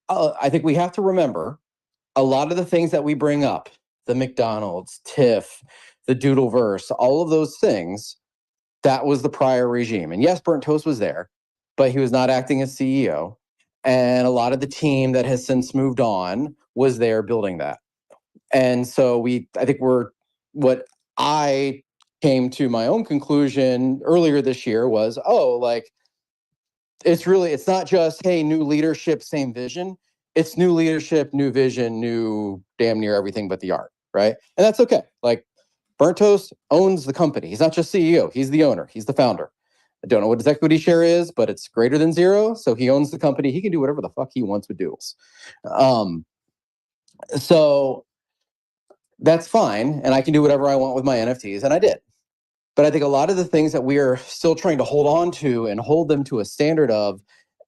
Speaker 12: I think we have to remember a lot of the things that we bring up, the McDonald's, TIFF, the Doodleverse, all of those things, that was the prior regime. And yes, Burnt Toast was there, but he was not acting as CEO. And a lot of the team that has since moved on was there building that. And so what I came to my own conclusion earlier this year was, it's not just, hey, new leadership, same vision. It's new leadership, new vision, new damn near everything but the art, right? And that's okay. Like Burnt Toast owns the company. He's not just CEO. He's the owner. He's the founder. I don't know what his equity share is, but it's greater than zero. So he owns the company. He can do whatever the fuck he wants with Doodles. So that's fine. And I can do whatever I want with my NFTs. And I did. But I think a lot of the things that we are still trying to hold on to and hold them to a standard of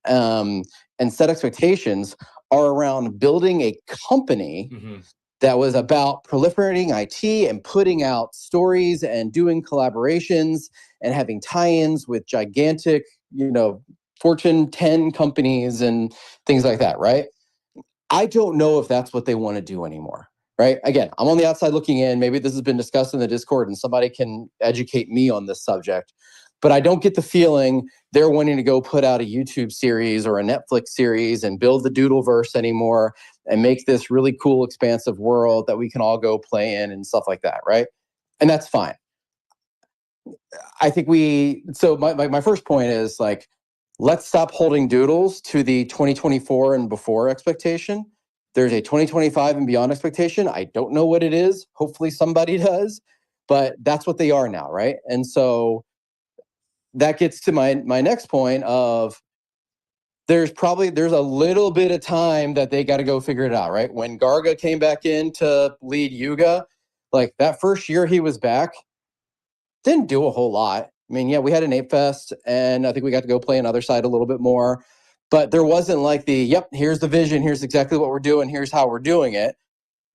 Speaker 12: and set expectations are around building a company that was about proliferating IT and putting out stories and doing collaborations and having tie-ins with gigantic, Fortune 10 companies and things like that, right? I don't know if that's what they want to do anymore, right? Again, I'm on the outside looking in. Maybe this has been discussed in the Discord and somebody can educate me on this subject. But I don't get the feeling they're wanting to go put out a YouTube series or a Netflix series and build the Doodleverse anymore and make this really cool, expansive world that we can all go play in and stuff like that, right? And that's fine. I think so my first point is like, let's stop holding Doodles to the 2024 and before expectation. There's a 2025 and beyond expectation. I don't know what it is. Hopefully somebody does, but that's what they are now, right? And so that gets to my next point of there's a little bit of time that they got to go figure it out, right? When Garga came back in to lead Yuga, like that first year he was back, didn't do a whole lot. I mean, yeah, we had an Ape Fest, and I think we got to go play another side a little bit more. But there wasn't like yep, here's the vision, here's exactly what we're doing, here's how we're doing it.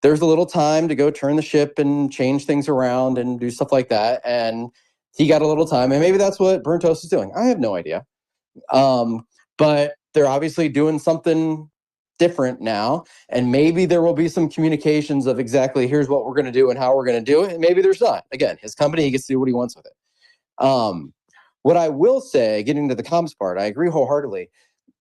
Speaker 12: There's a little time to go turn the ship and change things around and do stuff like that. And he got a little time, and maybe that's what Burnt Toast is doing. I have no idea. But they're obviously doing something different now, and maybe there will be some communications of exactly here's what we're going to do and how we're going to do it, and maybe there's not. Again, his company, he gets to do what he wants with it. What I will say, getting to the comms part, I agree wholeheartedly.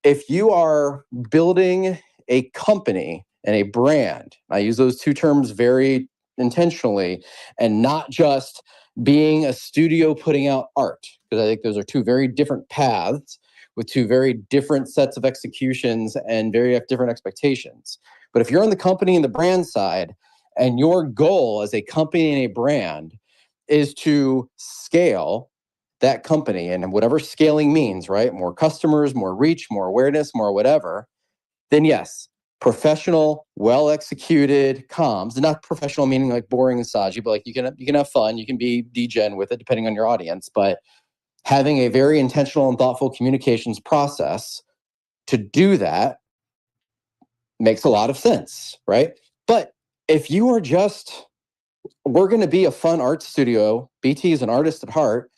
Speaker 12: If you are building a company and a brand, I use those two terms very intentionally, and not just being a studio putting out art, because I think those are two very different paths with two very different sets of executions and very different expectations. But if you're on the company and the brand side, and your goal as a company and a brand is to scale that company, and whatever scaling means, right? More customers, more reach, more awareness, more whatever, then yes, professional, well-executed comms, not professional meaning like boring and stodgy, but like you can have fun, you can be degen with it depending on your audience, but having a very intentional and thoughtful communications process to do that makes a lot of sense, right? But if you are just, we're going to be a fun art studio, BT is an artist at heart,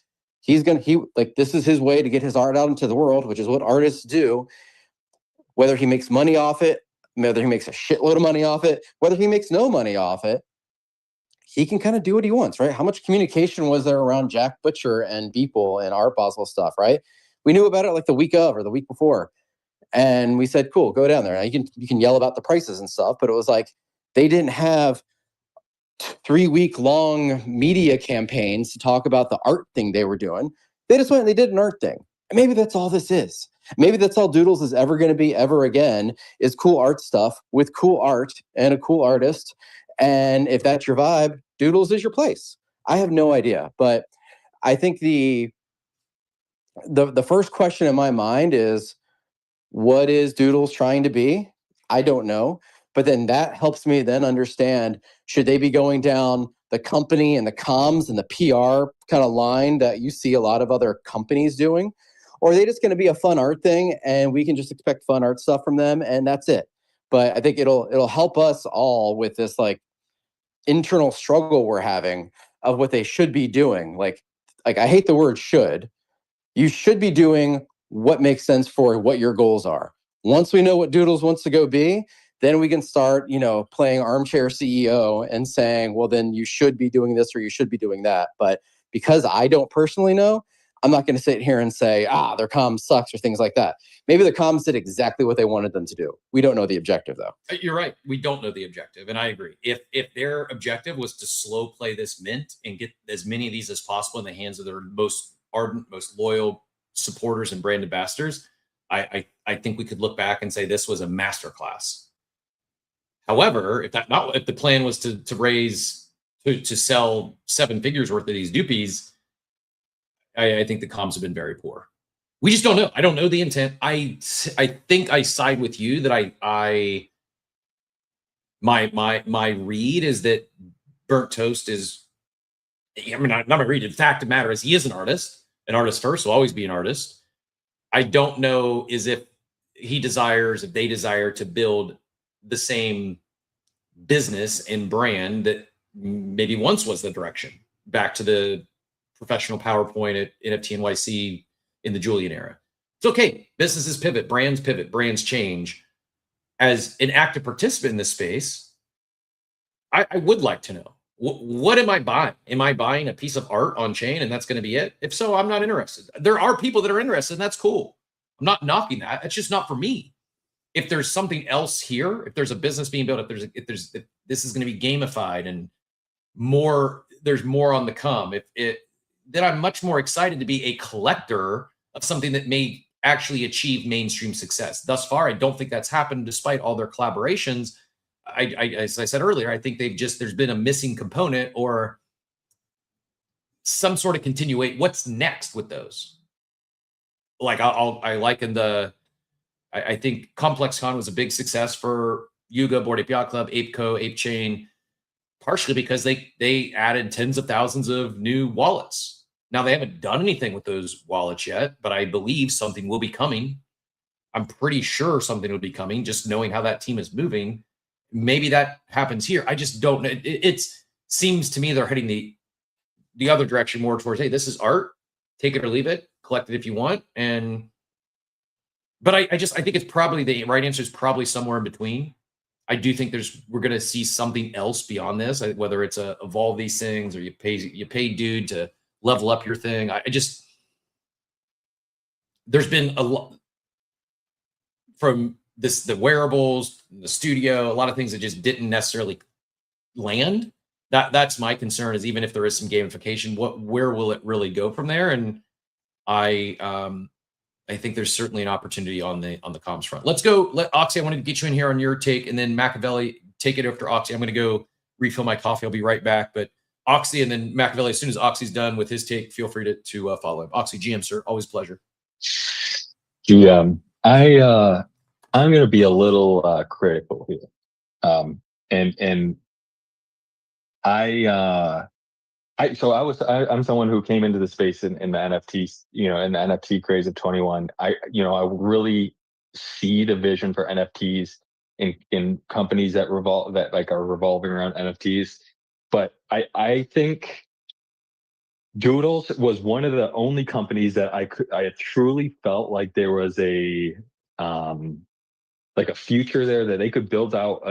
Speaker 12: this is his way to get his art out into the world, which is what artists do. Whether he makes money off it, whether he makes a shitload of money off it, whether he makes no money off it, he can kind of do what he wants, right? How much communication was there around Jack Butcher and Beeple and Art Basel stuff, right? We knew about it like the week of or the week before. And we said, cool, go down there. Now you can yell about the prices and stuff, but it was like they didn't have 3-week-long media campaigns to talk about the art thing they were doing. They just went and they did an art thing. And maybe that's all this is. Maybe that's all Doodles is ever going to be ever again, is cool art stuff with cool art and a cool artist. And if that's your vibe, Doodles is your place. I have no idea. But I think the first question in my mind is, what is Doodles trying to be? I don't know. But then that helps me then understand, should they be going down the company and the comms and the PR kind of line that you see a lot of other companies doing? Or are they just going to be a fun art thing and we can just expect fun art stuff from them and that's it? But I think it'll help us all with this like internal struggle we're having of what they should be doing. Like I hate the word should. You should be doing what makes sense for what your goals are. Once we know what Doodles wants to go be, then we can start, playing armchair CEO and saying, well, then you should be doing this or you should be doing that. But because I don't personally know, I'm not going to sit here and say, their comms sucks or things like that. Maybe the comms did exactly what they wanted them to do. We don't know the objective, though.
Speaker 7: You're right. We don't know the objective. And I agree. If their objective was to slow play this mint and get as many of these as possible in the hands of their most ardent, most loyal supporters and brand ambassadors, I think we could look back and say this was a masterclass. However, if the plan was to sell 7 figures worth of these Doopies, I think the comms have been very poor. We just don't know. I don't know the intent. I think I side with you that my read is that Burnt Toast is, not my read. The fact of the matter is he is an artist first, will always be an artist. I don't know if they desire to build the same business and brand that maybe once was the direction, back to the professional PowerPoint at NFT NYC in the Julian era. It's okay. Businesses pivot, brands change. As an active participant in this space, I would like to know, what am I buying? Am I buying a piece of art on chain and that's going to be it? If so, I'm not interested. There are people that are interested and that's cool. I'm not knocking that. It's just not for me. If there's something else here, if there's a business being built, if this is going to be gamified and there's more on the come, then I'm much more excited to be a collector of something that may actually achieve mainstream success. Thus far, I don't think that's happened despite all their collaborations. As I said earlier, I think there's been a missing component or some sort of continuate. What's next with those? Like I think ComplexCon was a big success for Yuga, Bored Ape Yacht Club, ApeCo, ApeChain, partially because they added tens of thousands of new wallets. Now, they haven't done anything with those wallets yet, but I believe something will be coming. I'm pretty sure something will be coming, just knowing how that team is moving. Maybe that happens here. I just don't know. It seems to me they're heading the other direction, more towards, hey, this is art. Take it or leave it. Collect it if you want. But I think it's probably the right answer is probably somewhere in between. I do think we're going to see something else beyond this, whether it's evolve these things or you pay dude to level up your thing. There's been a lot from the wearables, the studio, a lot of things that just didn't necessarily land. That's my concern, is even if there is some gamification, where will it really go from there? And I think there's certainly an opportunity on the comms front. Let's go. Oxy, I wanted to get you in here on your take, and then Machiavelli, take it after Oxy. I'm going to go refill my coffee. I'll be right back. But Oxy and then Machiavelli, as soon as Oxy's done with his take, feel free to follow him. Oxy, GM, sir, always a pleasure.
Speaker 13: GM, I'm going to be a little critical here. I'm someone who came into the space in the NFTs, in the NFT craze of 21. I really see the vision for NFTs in companies that are revolving around NFTs. But I think Doodles was one of the only companies that I truly felt like there was a future there, that they could build out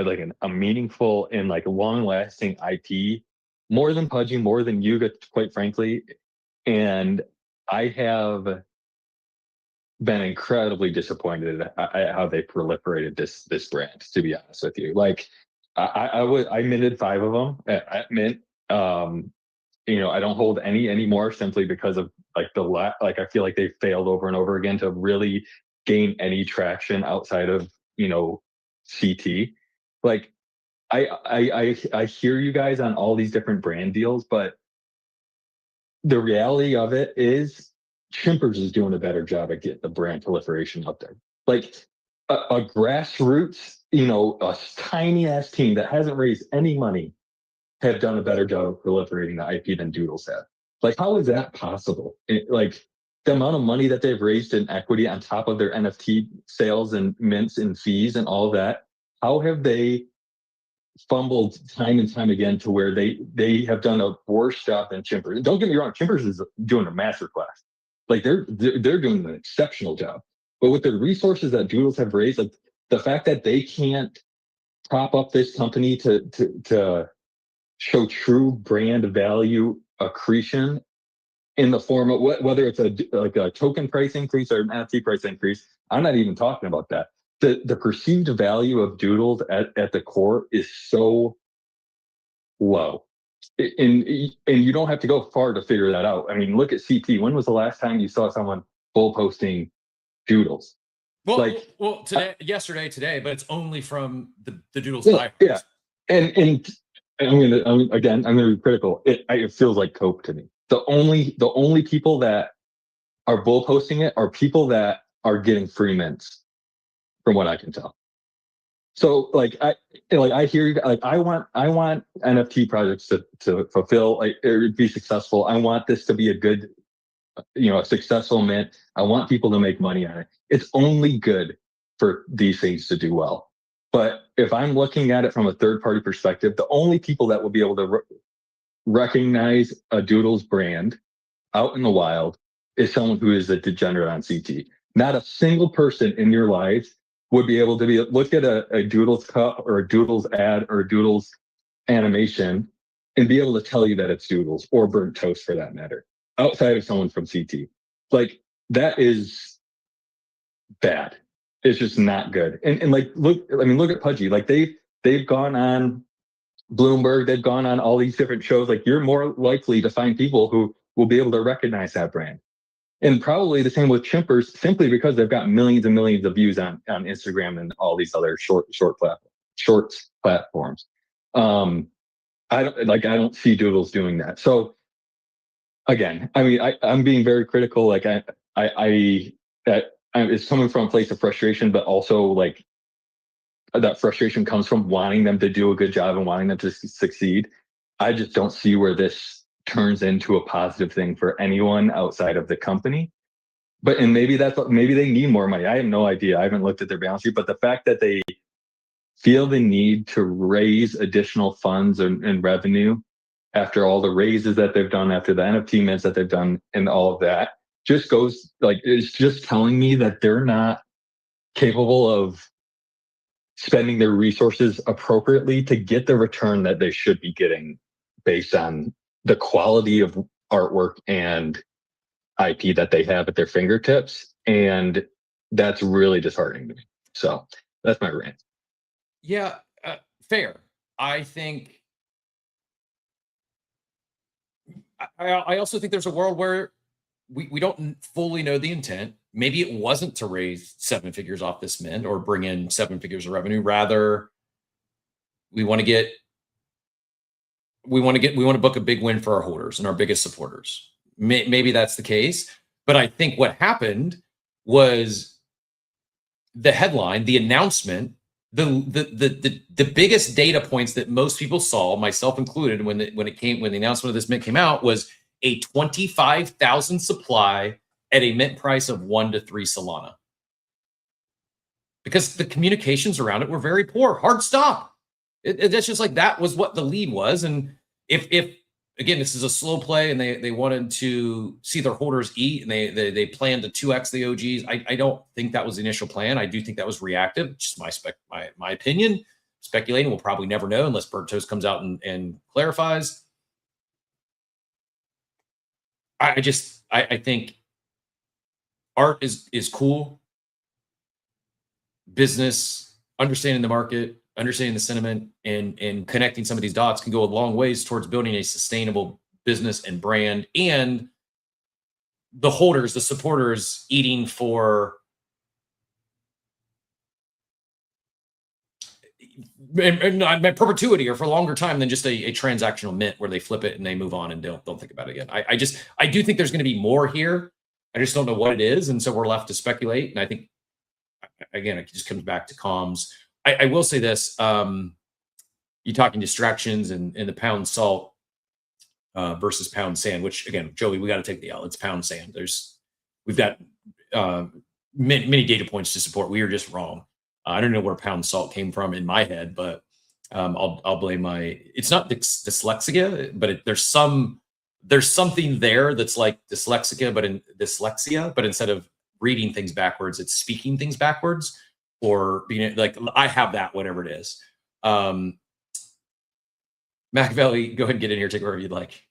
Speaker 13: a meaningful and long-lasting IP, more than Pudgy, more than Yuga, quite frankly. And I have been incredibly disappointed at how they proliferated this brand, to be honest with you. I minted 5 of them at mint. I don't hold any anymore, simply because of I feel like they failed over and over again to really gain any traction outside of CT. I hear you guys on all these different brand deals, but the reality of it is Chimpers is doing a better job at getting the brand proliferation out there. A grassroots, a tiny ass team that hasn't raised any money have done a better job of proliferating the IP than Doodles have. How is that possible? The amount of money that they've raised in equity on top of their NFT sales and mints and fees and all that, how have they fumbled time and time again to where they have done a worse job than Chimpers? Don't get me wrong, Chimpers is doing a masterclass. They're doing an exceptional job. But with the resources that Doodles have raised, the fact that they can't prop up this company to show true brand value accretion in the form of whether it's a token price increase or an NFT price increase, I'm not even talking about that. The perceived value of Doodles at the core is so low. And you don't have to go far to figure that out. I mean, look at CT. When was the last time you saw someone bull posting Doodles?
Speaker 7: Well, today, but it's only from the Doodles buyers.
Speaker 13: Yeah. And I'm gonna be critical. It feels like cope to me. The only people that are bull posting it are people that are getting free mints, from what I can tell. So I hear you. I want NFT projects to fulfill, or be successful. I want this to be a good, a successful mint. I want people to make money on it. It's only good for these things to do well. But if I'm looking at it from a third-party perspective, the only people that will be able to recognize a Doodles brand out in the wild is someone who is a degenerate on CT. Not a single person in your lives would be able to look at a Doodles cup or a Doodles ad or a Doodles animation and be able to tell you that it's Doodles, or burnt toast for that matter, outside of someone from CT. That is bad. It's just not good. And look at Pudgy. They've gone on Bloomberg, they've gone on all these different shows. You're more likely to find people who will be able to recognize that brand. And probably the same with Chimpers, simply because they've got millions and millions of views on Instagram and all these other shorts platforms. I don't see Doodles doing that. So again, I mean, I'm being very critical. Like it's coming from a place of frustration, but also like that frustration comes from wanting them to do a good job and wanting them to succeed. I just don't see where this turns into a positive thing for anyone outside of the company. And maybe they need more money. I have no idea. I haven't looked at their balance sheet, but the fact that they feel the need to raise additional funds and revenue after all the raises that they've done, after the NFT mints that they've done, and all of that, just goes like, it's just telling me that they're not capable of spending their resources appropriately to get the return that they should be getting based on the quality of artwork and IP that they have at their fingertips. And that's really disheartening to me. So that's my rant.
Speaker 7: Yeah, fair. I think I also think there's a world where we don't fully know the intent. Maybe it wasn't to raise 7 figures off this mint or bring in 7 figures of revenue. Rather, we want to book a big win for our holders and our biggest supporters. Maybe that's the case. But I think what happened was the headline, the announcement, the biggest data points that most people saw, myself included, when the announcement of this mint came out, was a 25,000 supply at a mint price of 1 to 3 Solana. Because the communications around it were very poor. Hard stop. That's just like, that was what the lead was. And if again, this is a slow play and they wanted to see their holders eat and they planned to 2x the OGs, I don't think that was the initial plan. I do think that was reactive. Just my opinion. Speculating, we'll probably never know unless Burnt Toast comes out and clarifies. I think art is cool. Business, understanding the market, understanding the sentiment, and connecting some of these dots can go a long ways towards building a sustainable business and brand, and the holders, the supporters, eating for perpetuity or for a longer time than just a transactional mint where they flip it and they move on and don't think about it again. I do think there's going to be more here. I just don't know what it is, and so we're left to speculate. And I think, again, it just comes back to comms. I will say this: you talking distractions and the pound salt versus pound sand. Which, again, Joey, we got to take the L. It's pound sand. We've got many data points to support. We are just wrong. I don't know where pound salt came from in my head, but I'll blame it's not dyslexia, but there's something there that's like dyslexia, but instead of reading things backwards, it's speaking things backwards, or being like, I have that, whatever it is. Machiavelli, go ahead and get in here, take whatever you'd like.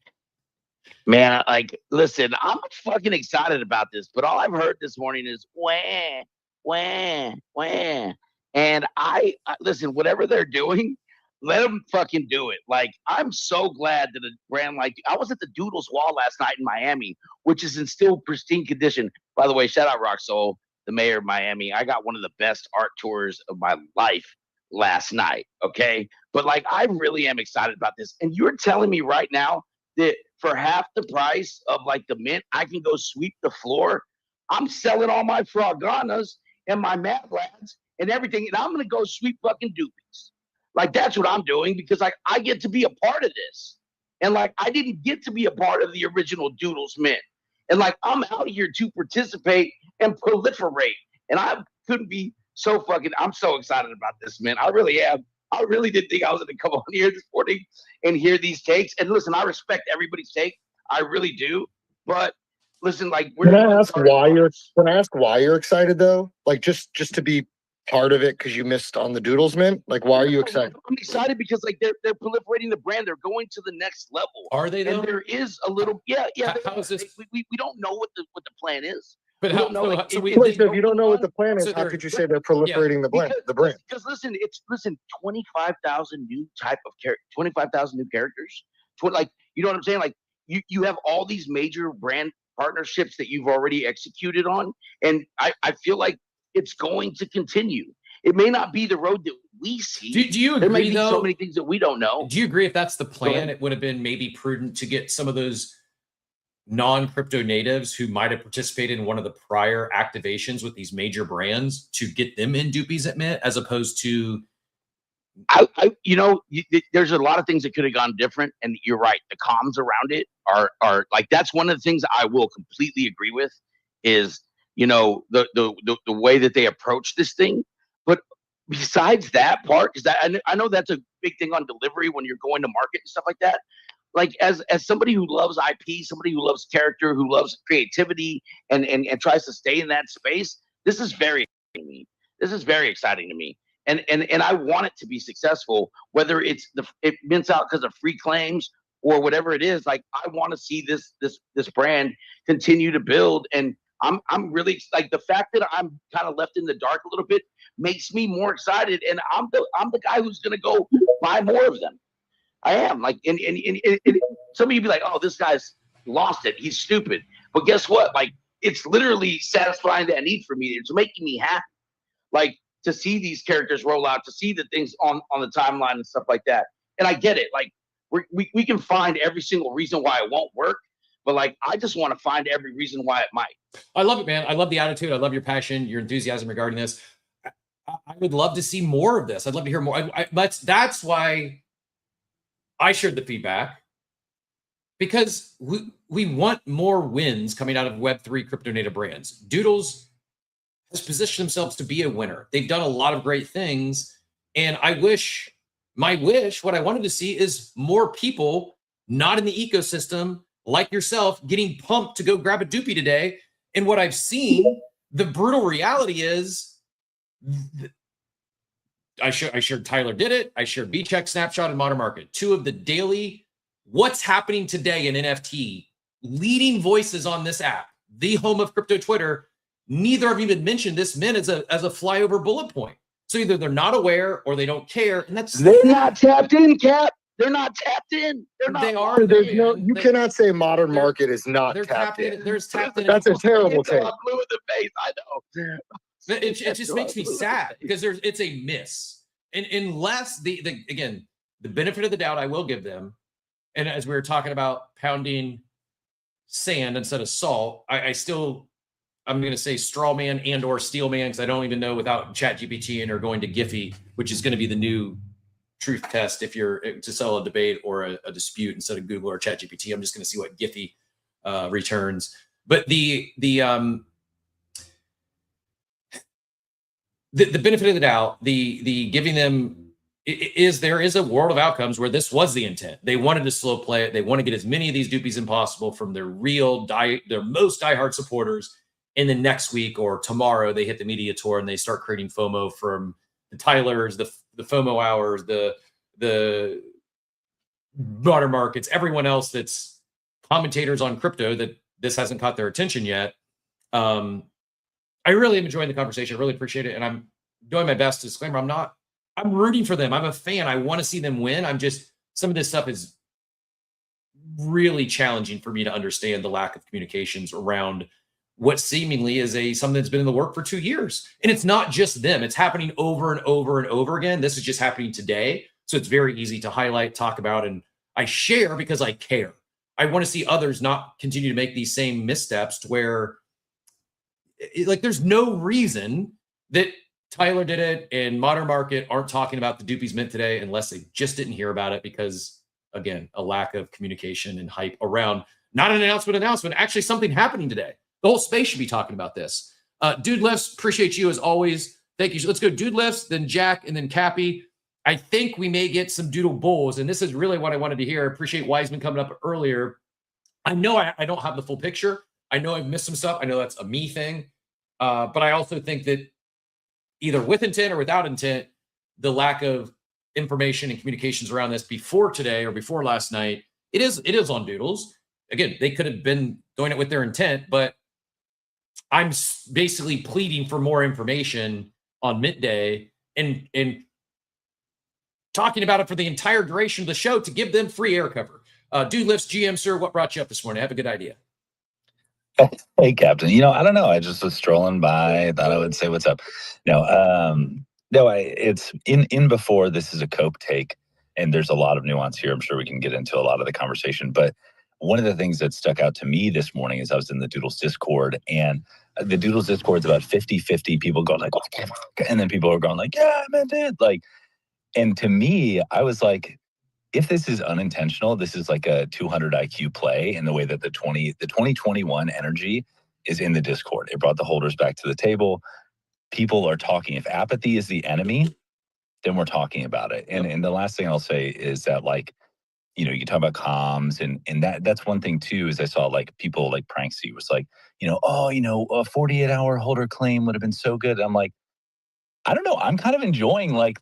Speaker 8: Man, like, listen, I'm fucking excited about this, but all I've heard this morning is wah, wah, wah. And I listen, whatever they're doing, let them fucking do it. Like, I'm so glad that a brand like, I was at the Doodles wall last night in Miami, which is in still pristine condition. By the way, shout out Rock Soul, the mayor of Miami. I got one of the best art tours of my life last night. Okay. But like, I really am excited about this. And you're telling me right now that for half the price of like the mint, I can go sweep the floor. I'm selling all my Fraganas and my Mad Lads and everything, and I'm gonna go sweep fucking Doopies. Like, that's what I'm doing, because like, I get to be a part of this. And like, I didn't get to be a part of the original Doodles mint. And like, I'm out here to participate and proliferate. And I couldn't be so fucking, I'm so excited about this, man. I really am. I really didn't think I was gonna come on here this morning and hear these takes. And listen, I respect everybody's take. I really do. But listen, like,
Speaker 9: Can I ask why you're excited though? Like, just to be part of it because you missed on the Doodles mint? Like, why are you excited?
Speaker 8: I'm excited because like they're proliferating the brand. They're going to the next level.
Speaker 7: Are they though?
Speaker 8: And there is a little yeah.
Speaker 7: How is this?
Speaker 8: We don't know what the plan is.
Speaker 7: But
Speaker 8: we
Speaker 7: how,
Speaker 8: don't know, like,
Speaker 7: so
Speaker 9: if you don't know what the plan is, how could you say they're proliferating the brand?
Speaker 8: Because listen, 25,000 new type of 25,000 new characters. Like, you know what I'm saying? Like, you have all these major brand partnerships that you've already executed on. And I feel like it's going to continue. It may not be the road that we see.
Speaker 7: Do you agree,
Speaker 8: there may be
Speaker 7: though,
Speaker 8: so many things that we don't know.
Speaker 7: Do you agree if that's the plan, it would have been maybe prudent to get some of those non-crypto natives who might have participated in one of the prior activations with these major brands to get them in Doopies at Mint, as opposed to
Speaker 8: there's a lot of things that could have gone different, and you're right. The comms around it are like, that's one of the things I will completely agree with is, the way that they approach this thing. But besides that part, is that I know that's a big thing on delivery when you're going to market and stuff like that. Like as somebody who loves IP, somebody who loves character, who loves creativity, and tries to stay in that space, this is very exciting to me. This is very exciting to me. And I want it to be successful, whether it mints out because of free claims or whatever it is. Like, I want to see this brand continue to build, and I'm really like, the fact that I'm kind of left in the dark a little bit makes me more excited, and I'm the guy who's gonna go buy more of them. I am, like, and some of you be like, oh, this guy's lost it, he's stupid. But guess what? Like, it's literally satisfying that need for me. It's making me happy. Like, to see these characters roll out, to see the things on the timeline and stuff like that. And I get it. Like, we can find every single reason why it won't work, but like, I just want to find every reason why it might.
Speaker 7: I love it, man. I love the attitude. I love your passion, your enthusiasm regarding this. I would love to see more of this. I'd love to hear more. That's why I shared the feedback, because we want more wins coming out of Web3 crypto native brands. Doodles has positioned themselves to be a winner. They've done a lot of great things. And what I wanted to see is more people not in the ecosystem like yourself getting pumped to go grab a Doopie today. And what I've seen, the brutal reality is, I shared Tyler did it. I shared B-Check Snapshot and Modern Market, two of the daily what's happening today in NFT leading voices on this app, the home of crypto Twitter. Neither have even mentioned this mint as a flyover bullet point. So either they're not aware or they don't care, and
Speaker 9: they're not tapped in, Cap. They're not tapped in.
Speaker 7: They are.
Speaker 9: There's you cannot say Modern Market is not tapped in.
Speaker 7: There's tapped in.
Speaker 9: That's a terrible take.
Speaker 8: Blue in the face. I know.
Speaker 7: It just makes me sad because it's a miss. And unless the benefit of the doubt I will give them, and as we were talking about pounding sand instead of salt, I'm going to say straw man and or steel man, because I don't even know without ChatGPT and or going to Giphy, which is going to be the new truth test if you're to sell a debate or a dispute instead of Google or ChatGPT. I'm just going to see what Giphy returns. But the benefit of the doubt, the giving them there is a world of outcomes where this was the intent. They wanted to slow play it. They want to get as many of these Doopies as possible from their most diehard supporters. And then next week or tomorrow, they hit the media tour and they start creating FOMO from the Tylers, the FOMO hours, the Modern Markets, everyone else that's commentators on crypto that this hasn't caught their attention yet. I really am enjoying the conversation. I really appreciate it. And I'm doing my best. Disclaimer, I'm rooting for them. I'm a fan. I want to see them win. Some of this stuff is really challenging for me to understand, the lack of communications around what seemingly is something that's been in the work for 2 years. And it's not just them. It's happening over and over and over again. This is just happening today. So it's very easy to highlight, talk about, and I share because I care. I want to see others not continue to make these same missteps to where there's no reason that Tyler did it and Modern Market aren't talking about the Doopies mint today unless they just didn't hear about it because, again, a lack of communication and hype around not an announcement, actually something happening today. The whole space should be talking about this. Dude Lifts, appreciate you as always. Thank you. So let's go Dude Lifts, then Jack, and then Cappy. I think we may get some Doodle Bulls, and this is really what I wanted to hear. I appreciate Wiseman coming up earlier. I know I don't have the full picture. I know I've missed some stuff. I know that's a me thing. But I also think that either with intent or without intent, the lack of information and communications around this before today or before last night, it is on Doodles. Again, they could have been doing it with their intent, but I'm basically pleading for more information on mint day and talking about it for the entire duration of the show to give them free air cover. Dude Lifts, GM, sir, what brought you up this morning? I have a good idea.
Speaker 14: Hey, Captain. I don't know. I just was strolling by. Thought I would say what's up. No, no. It's in before. This is a Cope take, and there's a lot of nuance here. I'm sure we can get into a lot of the conversation. But one of the things that stuck out to me this morning is I was in the Doodles Discord, and the Doodles Discord is about 50-50 people going like, "What the fuck?" And then people are going like, "Yeah, I meant it." Like, and to me, I was like, if this is unintentional, this is like a 200 IQ play in the way that the 2021 energy is in the Discord. It brought the holders back to the table. People are talking. If apathy is the enemy, then we're talking about it. And the last thing I'll say is that, like, you can talk about comms, and that's one thing too, is I saw like people like Pranksy was like, a 48-hour holder claim would have been so good. I'm like, I don't know. I'm kind of enjoying like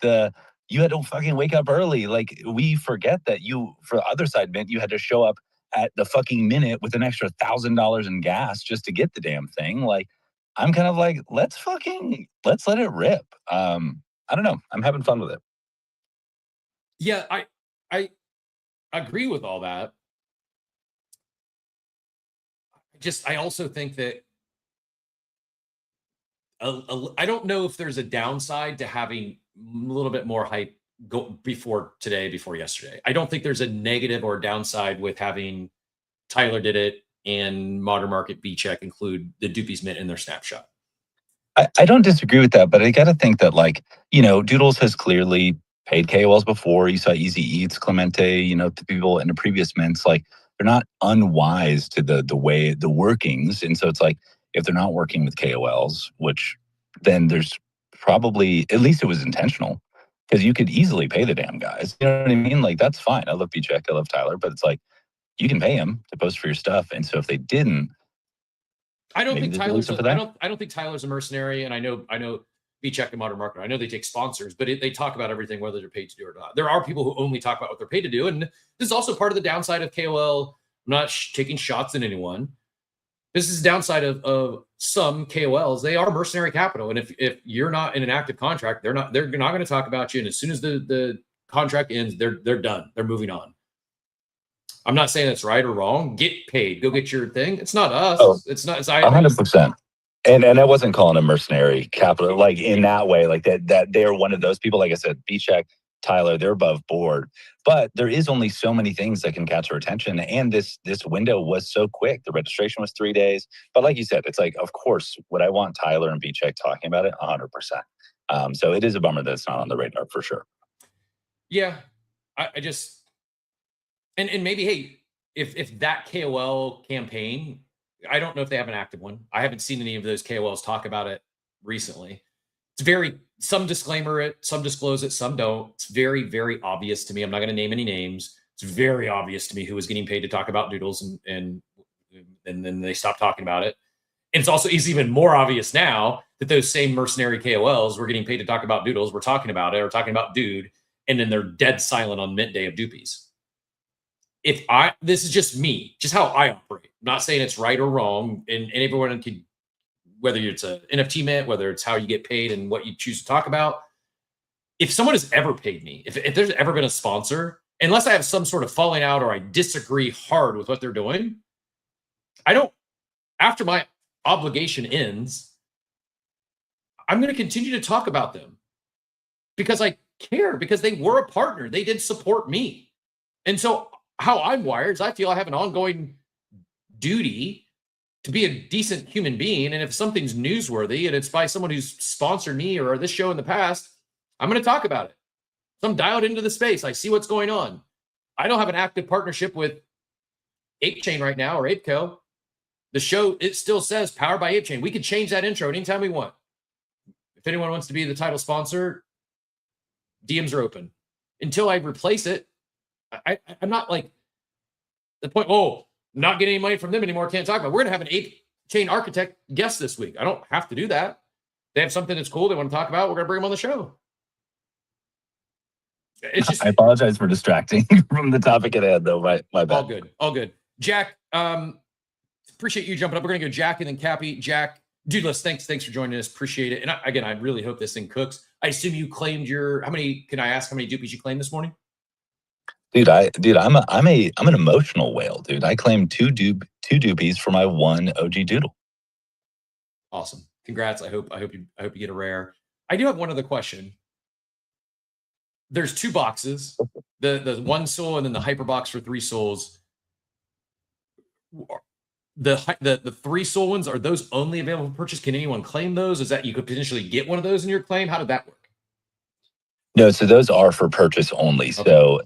Speaker 14: you had to fucking wake up early. Like, we forget that for the other side meant you had to show up at the fucking minute with an extra $1,000 in gas just to get the damn thing. Like, I'm kind of like, let's let it rip. I don't know. I'm having fun with it.
Speaker 7: Yeah, I agree with all that. I also think that I don't know if there's a downside to having a little bit more hype go before yesterday. I don't think there's a negative or downside with having Tyler did it and Modern Market B-Check include the Doopies mint in their snapshot.
Speaker 14: I don't disagree with that, but I got to think that, like, Doodles has clearly paid KOLs before. You saw Easy Eats, Clemente, to people in the previous mints. Like, they're not unwise to the workings. And so it's like, if they're not working with KOLs, which then there's probably, at least it was intentional, because you could easily pay the damn guys. You know what I mean? Like, that's fine. I love B-Check, I love Tyler, but it's like, you can pay him to post for your stuff. And so if they didn't,
Speaker 7: I don't think Tyler's a mercenary, and I know B-Check and Modern Market. I know they take sponsors, but they talk about everything, whether they're paid to do or not. There are people who only talk about what they're paid to do, and this is also part of the downside of KOL. I'm not taking shots at anyone. This is the downside of some KOLs. They are mercenary capital, and if you're not in an active contract, they're not going to talk about you. And as soon as the contract ends, they're done. They're moving on. I'm not saying it's right or wrong. Get paid. Go get your thing. It's not us.
Speaker 14: Oh,
Speaker 7: it's not. It's
Speaker 14: 100%. And I wasn't calling them mercenary capital, like, in that way, like that they're one of those people. Like I said, B-Check, Tyler, they're above board. But there is only so many things that can catch our attention. And this window was so quick. The registration was 3 days. But like you said, it's like, of course, would I want Tyler and B-Check talking about it? 100%. So it is a bummer that it's not on the radar for sure.
Speaker 7: Yeah. I just, and maybe, hey, if that KOL campaign, I don't know if they have an active one. I haven't seen any of those KOLs talk about it recently. It's some disclaimer it, some disclose it, some don't. It's very, very obvious to me. I'm not going to name any names. It's very obvious to me who was getting paid to talk about Doodles, and then they stopped talking about it. And it's also even more obvious now that those same mercenary KOLs were getting paid to talk about Doodles. We're talking about it, or talking about Dude, and then they're dead silent on mint day of Doopies. This is just me, just how I operate. I'm not saying it's right or wrong, and everyone can, whether it's an NFT mint, whether it's how you get paid and what you choose to talk about. If someone has ever paid me, if there's ever been a sponsor, unless I have some sort of falling out or I disagree hard with what they're doing, after my obligation ends, I'm going to continue to talk about them because I care, because they were a partner. They did support me. And so how I'm wired is I feel I have an ongoing duty to be a decent human being. And if something's newsworthy and it's by someone who's sponsored me or this show in the past, I'm going to talk about it. So I'm dialed into the space. I see what's going on. I don't have an active partnership with ApeChain right now, or ApeCo. The show, it still says powered by ApeChain. We could change that intro anytime we want. If anyone wants to be the title sponsor, DMs are open. Until I replace it, I'm not like the point, not getting any money from them anymore, can't talk about it. We're going to have an ApeChain architect guest this week. I don't have to do that. They have something that's cool they want to talk about, we're going to bring them on the show. It's just,
Speaker 14: I apologize for distracting from the topic at hand, though. My bad.
Speaker 7: All good. Jack, appreciate you jumping up. We're going to go Jack and then Cappy. Jack, Doodles, thanks for joining us. Appreciate it. And again, I really hope this thing cooks. I assume you claimed how many Doopies you claimed this morning?
Speaker 14: Dude, I'm an emotional whale, dude. I claim two Doopies for my one OG Doodle.
Speaker 7: Awesome. Congrats. I hope you get a rare. I do have one other question. There's 2 boxes, the 1 soul and then the hyper box for 3 souls. The 3 soul ones, are those only available for purchase? Can anyone claim those? Is that you could potentially get one of those in your claim? How did that work?
Speaker 14: No, so those are for purchase only. Okay. So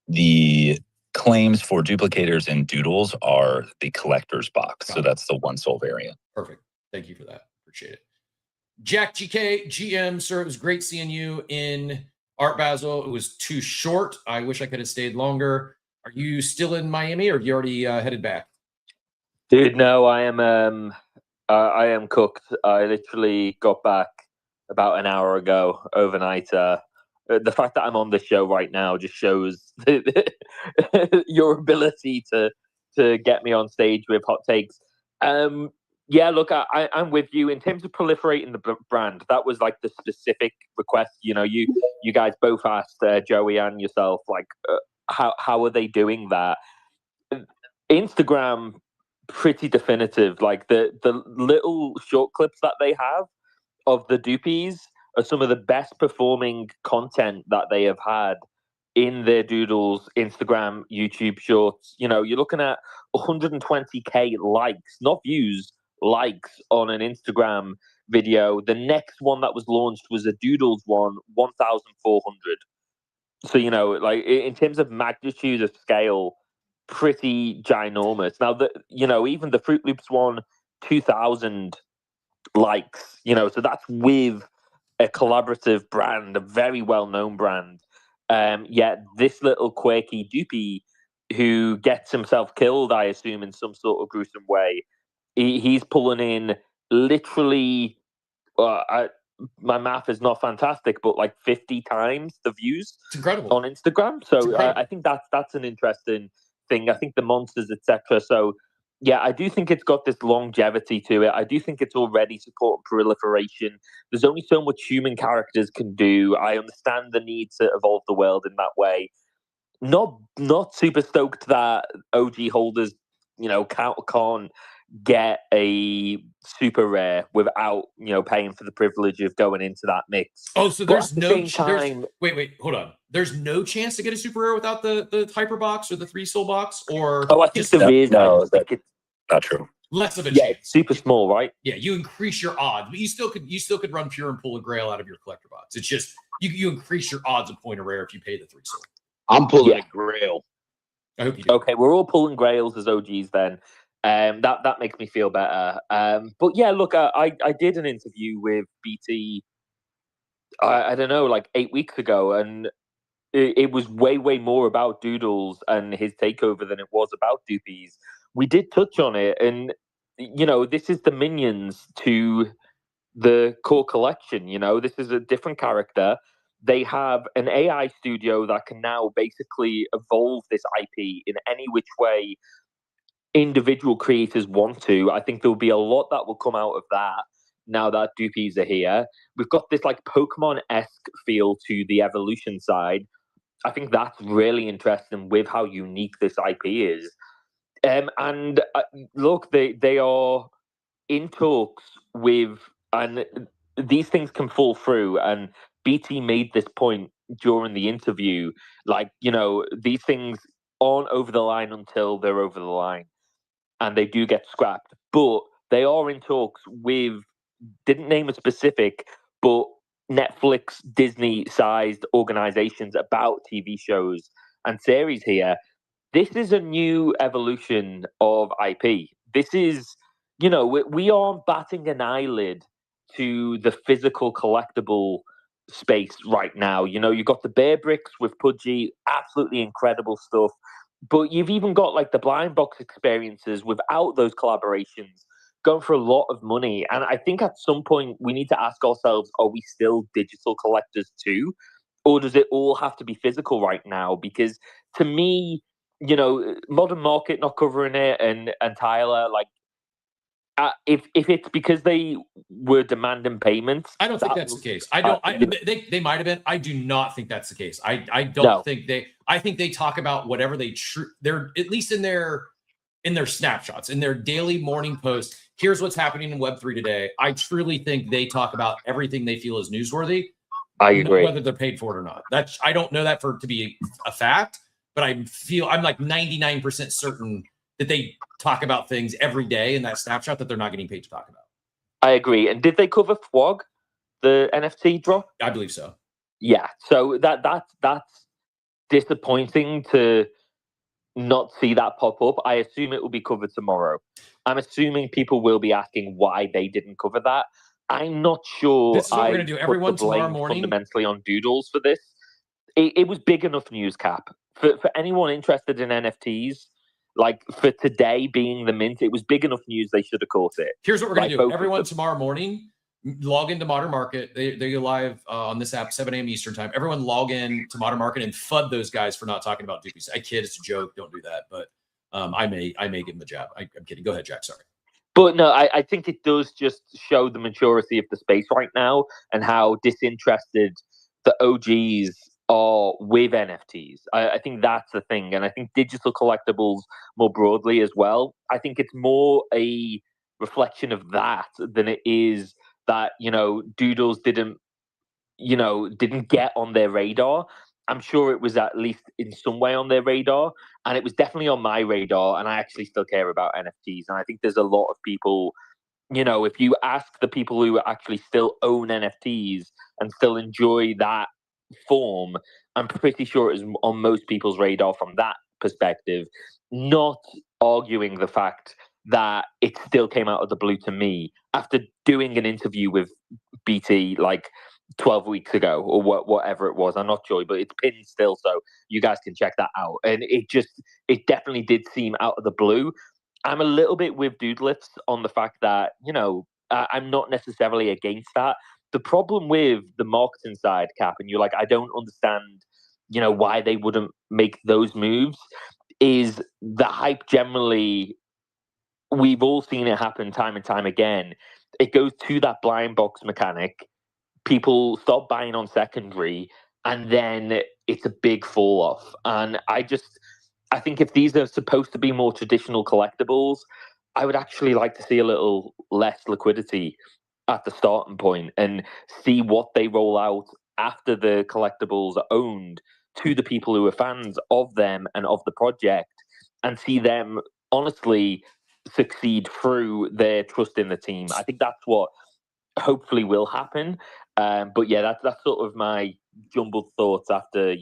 Speaker 14: the claims for Dooplicators and Doodles are the collector's box. So that's the 1 soul variant.
Speaker 7: Perfect. Thank you for that. Appreciate it. Jack GK, GM, sir, it was great seeing you in Art Basel. It was too short. I wish I could have stayed longer. Are you still in Miami or have you already headed back?
Speaker 15: Dude, no, I am cooked. I literally got back about an hour ago overnight. The fact that I'm on this show right now just shows your ability to get me on stage with hot takes. Yeah, look, I'm with you in terms of proliferating the brand. That was like the specific request. You know, you guys both asked Joey and yourself, like, how are they doing that? Instagram, pretty definitive. Like the little short clips that they have of the Doopies are some of the best performing content that they have had in their Doodles, Instagram, YouTube shorts. You know, you're looking at 120K likes, not views, likes on an Instagram video. The next one that was launched was a Doodles one, 1,400. So, you know, like in terms of magnitude of scale, pretty ginormous. Now, you know, even the Fruit Loops one, 2,000 likes, you know, so that's with a collaborative brand, a very well-known brand. Yet this little quirky Doopie who gets himself killed, I assume, in some sort of gruesome way, he's pulling in literally, my math is not fantastic, but like 50 times the views.
Speaker 7: It's incredible
Speaker 15: on Instagram. So I think that's an interesting thing. I think the monsters, etc. So yeah, I do think it's got this longevity to it. I do think it's already supporting proliferation. There's only so much human characters can do. I understand the need to evolve the world in that way. Not super stoked that OG holders, you know, can't get a super rare without, you know, paying for the privilege of going into that mix.
Speaker 7: Oh, so there's no time. Wait, hold on. There's no chance to get a super rare without the hyper box or the 3 soul box, or
Speaker 15: I think there is.
Speaker 14: No, that's not true.
Speaker 7: Less of a chance.
Speaker 15: It's super small, right?
Speaker 7: Yeah, you increase your odds, but you still could run pure and pull a grail out of your collector box. It's just you increase your odds of point a rare if you pay the 3 soul.
Speaker 8: I'm pulling a grail.
Speaker 7: I hope you do.
Speaker 15: Okay, we're all pulling grails as OGs then. That makes me feel better. But yeah, look, I did an interview with BT. I don't know, like 8 weeks ago, and it was way more about Doodles and his takeover than it was about Doopies. We did touch on it, and you know, this is the minions to the core collection. You know, this is a different character. They have an AI studio that can now basically evolve this IP in any which way individual creators want to. I think there'll be a lot that will come out of that now that Doopies are here. We've got this like Pokemon-esque feel to the evolution side. I think that's really interesting with how unique this IP is. And look, they are in talks with, and these things can fall through. And BT made this point during the interview, like, you know, these things aren't over the line until they're over the line, and they do get scrapped. But they are in talks with, didn't name a specific, but Netflix, Disney-sized organizations about TV shows and series here. This is a new evolution of IP. This is, you know, we aren't batting an eyelid to the physical collectible space right now. You know, you've got the Bear Bricks with Pudgy, absolutely incredible stuff. But you've even got like the blind box experiences without those collaborations going for a lot of money. And I think at some point we need to ask ourselves, are we still digital collectors too? Or does it all have to be physical right now? Because to me, you know, Modern Market not covering it, and Tyler, like, if it's because they were demanding payments,
Speaker 7: I don't think that's the case. They might have been. I do not think that's the case. I don't think they. I think they talk about whatever they're at least in their snapshots, in their daily morning post. Here's what's happening in Web3 today. I truly think they talk about everything they feel is newsworthy.
Speaker 15: I agree.
Speaker 7: Whether they're paid for it or not. I don't know that to be a fact, but I'm like 99% certain that they talk about things every day in that snapshot that they're not getting paid to talk about.
Speaker 15: I agree. And did they cover FWOG, the NFT drop?
Speaker 7: I believe so.
Speaker 15: Yeah. So that's disappointing to not see that pop up. I assume it will be covered tomorrow. I'm assuming people will be asking why they didn't cover that. I'm not sure.
Speaker 7: This is what we're going to do. Everyone tomorrow morning.
Speaker 15: Fundamentally on Doodles for this. It was big enough news, Cap. For anyone interested in NFTs, like for today being the mint, it was big enough news they should have caught it.
Speaker 7: Here's what we're going to do. Everyone tomorrow morning, log into Modern Market. They go live on this app, 7 a.m. Eastern time. Everyone log in to Modern Market and FUD those guys for not talking about Doopies. I kid, it's a joke. Don't do that. But I may give them a jab. I'm kidding. Go ahead, Jack. Sorry.
Speaker 15: But no, I think it does just show the maturity of the space right now and how disinterested the OGs are with NFTs. I think that's the thing. And I think digital collectibles more broadly as well. I think it's more a reflection of that than it is that, Doodles didn't get on their radar. I'm sure it was at least in some way on their radar, and it was definitely on my radar, and I actually still care about NFTs. And I think there's a lot of people, if you ask the people who actually still own NFTs and still enjoy that form, I'm pretty sure it is on most people's radar from that perspective, not arguing the fact that it still came out of the blue to me after doing an interview with BT like 12 weeks ago or whatever it was. I'm not sure, but it's pinned still, so you guys can check that out. And it definitely did seem out of the blue. I'm a little bit with Doodles on the fact that, I'm not necessarily against that. The problem with the marketing side, Cap, and you're like, I don't understand, why they wouldn't make those moves, is the hype generally, we've all seen it happen time and time again. It goes to that blind box mechanic. People stop buying on secondary, and then it's a big fall off. And I think if these are supposed to be more traditional collectibles, I would actually like to see a little less liquidity at the starting point and see what they roll out after the collectibles are owned to the people who are fans of them and of the project, and see them honestly succeed through their trust in the team. I think that's what hopefully will happen. But yeah, that's sort of my jumbled thoughts after,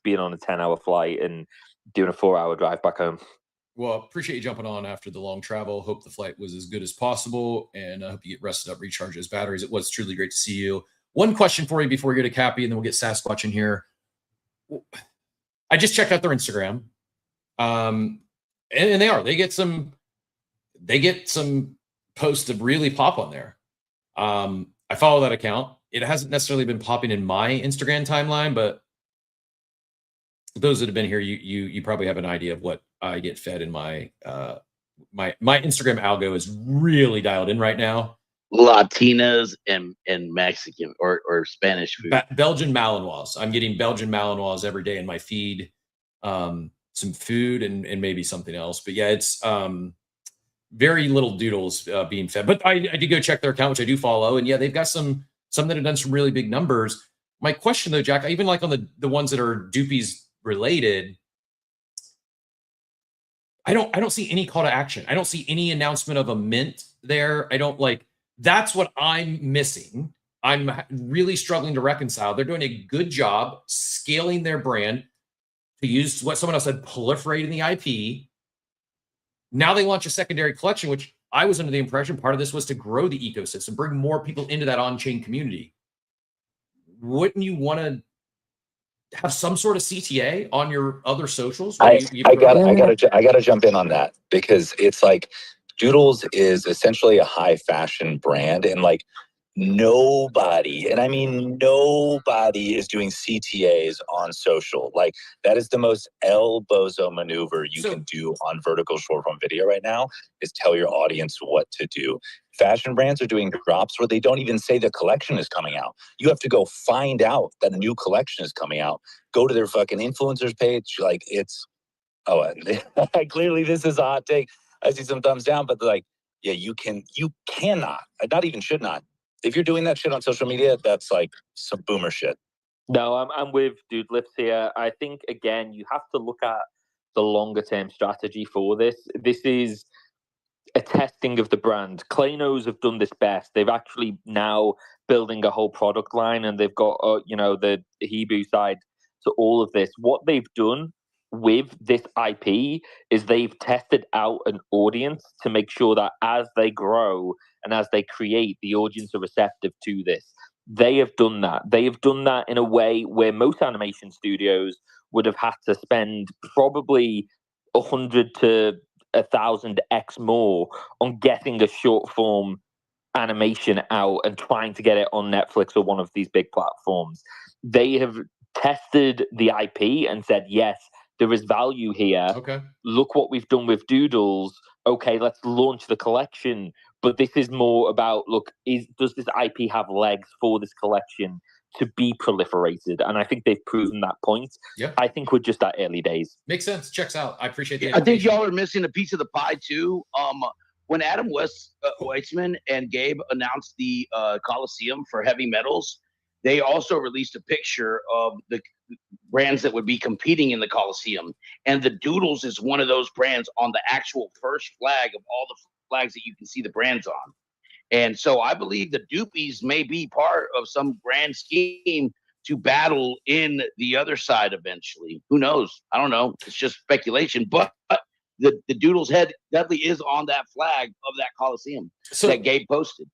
Speaker 15: being on a 10-hour flight and doing a 4-hour drive back home.
Speaker 7: Well, appreciate you jumping on after the long travel. Hope the flight was as good as possible, and I hope you get rested up, recharge those batteries. It was truly great to see you. One question for you before we go to Cappy, and then we'll get Sasquatch in here. I just checked out their Instagram, and they get some posts that really pop on there. I follow that account. It hasn't necessarily been popping in my Instagram timeline, but those that have been here, you probably have an idea of what I get fed in my my Instagram algo is really dialed in right now.
Speaker 8: Latinas and Mexican or Spanish food.
Speaker 7: Belgian Malinois. I'm getting Belgian Malinois every day in my feed. Some food and maybe something else. But yeah, it's very little Doodles being fed. But I did go check their account, which I do follow. And yeah, they've got some that have done some really big numbers. My question though, Jack, I even like on the ones that are Doopies related, I don't see any call to action. I don't see any announcement of a mint there. I don't like, that's what I'm missing. I'm really struggling to reconcile. They're doing a good job scaling their brand, to use what someone else said, proliferating the IP. Now they launch a secondary collection, which I was under the impression part of this was to grow the ecosystem, bring more people into that on-chain community. Wouldn't you want to have some sort of CTA on your other socials?
Speaker 14: I gotta jump in on that, because it's like Doodles is essentially a high fashion brand, and like nobody, and I mean nobody, is doing CTAs on social. Like that is the most El Bozo maneuver you can do on vertical short form video right now, is tell your audience what to do. Fashion brands are doing drops where they don't even say the collection is coming out. You have to go find out that a new collection is coming out. Go to their fucking influencers page. Like it's, clearly this is a hot take. I see some thumbs down, but like, yeah, you cannot, not even should not. If you're doing that shit on social media, that's like some boomer shit.
Speaker 15: No, I'm with Doodles here. I think, again, you have to look at the longer term strategy for this. This is a testing of the brand. Kleinos have done this best. They've actually now building a whole product line, and they've got the Hebrew side to all of this. What they've done with this IP is they've tested out an audience to make sure that as they grow and as they create, the audience are receptive to this. They have done that. They have done that in a way where most animation studios would have had to spend probably 100 to 1,000x more on getting a short form animation out and trying to get it on Netflix or one of these big platforms. They have tested the IP and said, yes, there is value here.
Speaker 7: Okay.
Speaker 15: Look what we've done with Doodles. Okay, let's launch the collection. But this is more about, look, does this IP have legs for this collection to be proliferated? And I think they've proven that point.
Speaker 7: Yeah.
Speaker 15: I think we're just at early days.
Speaker 7: Makes sense. Checks out. I appreciate the
Speaker 8: I think y'all are missing a piece of the pie too. When Adam Weissman and Gabe announced the Coliseum for heavy metals, they also released a picture of the brands that would be competing in the Coliseum. And the Doodles is one of those brands on the actual first flag of all the flags that you can see the brands on. And so I believe the Doopies may be part of some grand scheme to battle in the other side eventually. Who knows? I don't know. It's just speculation. But the Doodles head definitely is on that flag of that Coliseum that Gabe posted.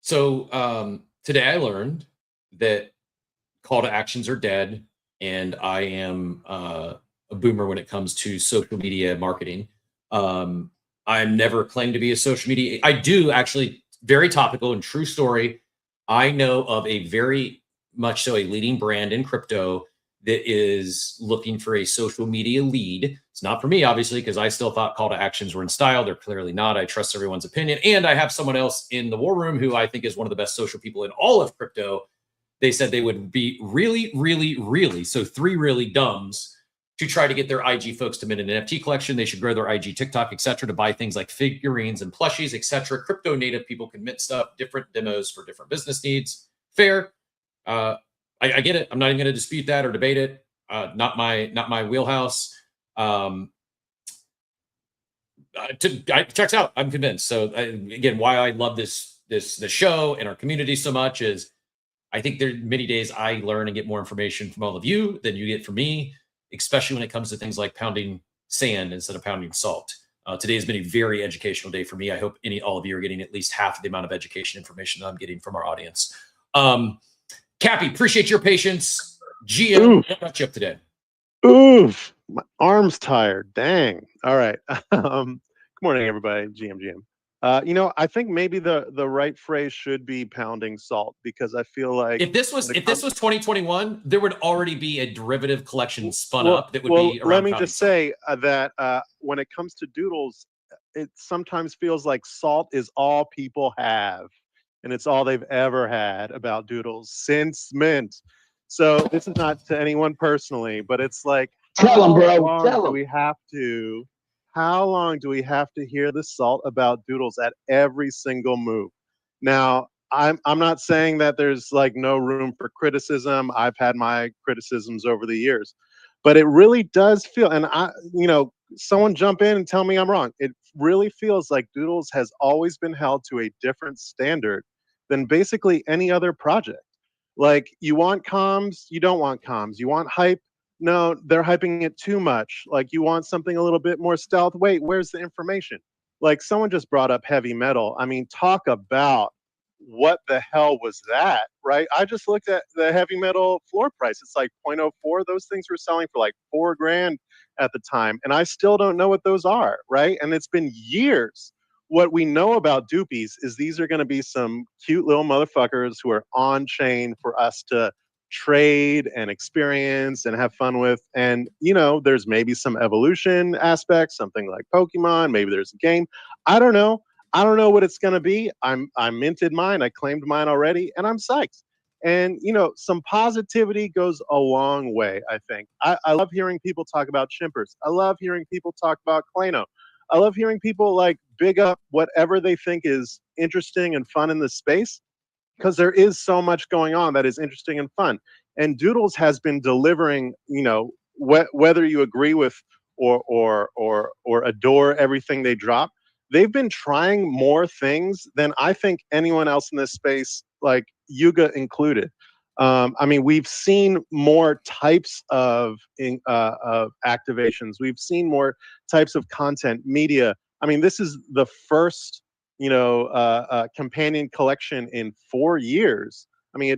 Speaker 7: So today I learned that call to actions are dead, and I am a boomer when it comes to social media marketing. I'm never claimed to be a social media. I do actually, very topical and true story. I know of a very much so a leading brand in crypto that is looking for a social media lead. It's not for me, obviously, because I still thought call to actions were in style. They're clearly not. I trust everyone's opinion. And I have someone else in the war room who I think is one of the best social people in all of crypto. They said they would be really, really, really, so 3 really dumbs to try to get their IG folks to mint an NFT collection. They should grow their IG, TikTok, etc., to buy things like figurines and plushies, etc. Crypto native people can mint stuff, different demos for different business needs. Fair. I get it. I'm not even going to dispute that or debate it. Not my wheelhouse. Checks out. I'm convinced. So again, why I love the show and our community so much is I think there are many days I learn and get more information from all of you than you get from me, especially when it comes to things like pounding sand instead of pounding salt. Today has been a very educational day for me. I hope all of you are getting at least half of the amount of education information that I'm getting from our audience. Cappy, appreciate your patience. GM, what got you up today?
Speaker 16: Oof, my arm's tired. Dang. All right. Good morning, everybody. GM. I think maybe the right phrase should be pounding salt, because I feel like
Speaker 7: if this was 2021, there would already be a derivative collection spun up that would be around.
Speaker 16: Let me just say that when it comes to Doodles, it sometimes feels like salt is all people have, and it's all they've ever had about Doodles since mint. So this is not to anyone personally, but it's like,
Speaker 8: tell them, bro.
Speaker 16: How long do we have to hear the salt about Doodles at every single move? Now, I'm not saying that there's like no room for criticism. I've had my criticisms over the years, but it really does feel, and someone jump in and tell me I'm wrong. It really feels like Doodles has always been held to a different standard than basically any other project. Like, you want comms, you don't want comms. You want hype, no, they're hyping it too much. Like, you want something a little bit more stealth. Wait, where's the information? Like, someone just brought up heavy metal. I mean, talk about what the hell was that, right? I just looked at the heavy metal floor price. It's like 0.04. Those things were selling for like $4,000 at the time. And I still don't know what those are, right? And it's been years. What we know about Doopies is these are going to be some cute little motherfuckers who are on chain for us to trade and experience and have fun with. And, there's maybe some evolution aspects, something like Pokemon. Maybe there's a game. I don't know. I don't know what it's going to be. I minted mine. I claimed mine already, and I'm psyched. And some positivity goes a long way. I think I love hearing people talk about chimpers. I love hearing people talk about Klano. I love hearing people like big up whatever they think is interesting and fun in the space, because there is so much going on that is interesting and fun. And Doodles has been delivering, whether you agree with or adore everything they drop, they've been trying more things than I think anyone else in this space, like Yuga included. I mean, we've seen more types of activations. We've seen more types of content, media. I mean, this is the first companion collection in 4 years. I mean,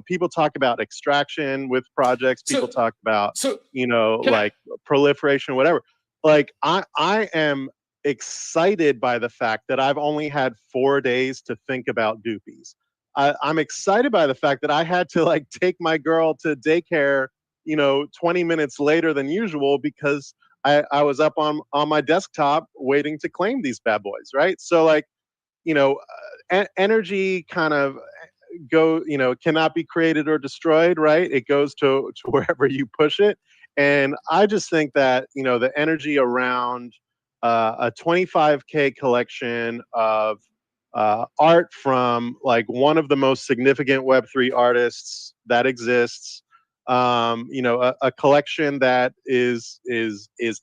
Speaker 16: people talk about extraction with projects. People talk about, like proliferation, whatever. Like, I am excited by the fact that I've only had 4 days to think about Doopies. I'm excited by the fact that I had to like take my girl to daycare, 20 minutes later than usual because I was up on my desktop waiting to claim these bad boys, right? So like, energy kind of cannot be created or destroyed, right? It goes to wherever you push it. And I just think that, the energy around a 25K collection of art from like one of the most significant Web3 artists that exists, a collection that is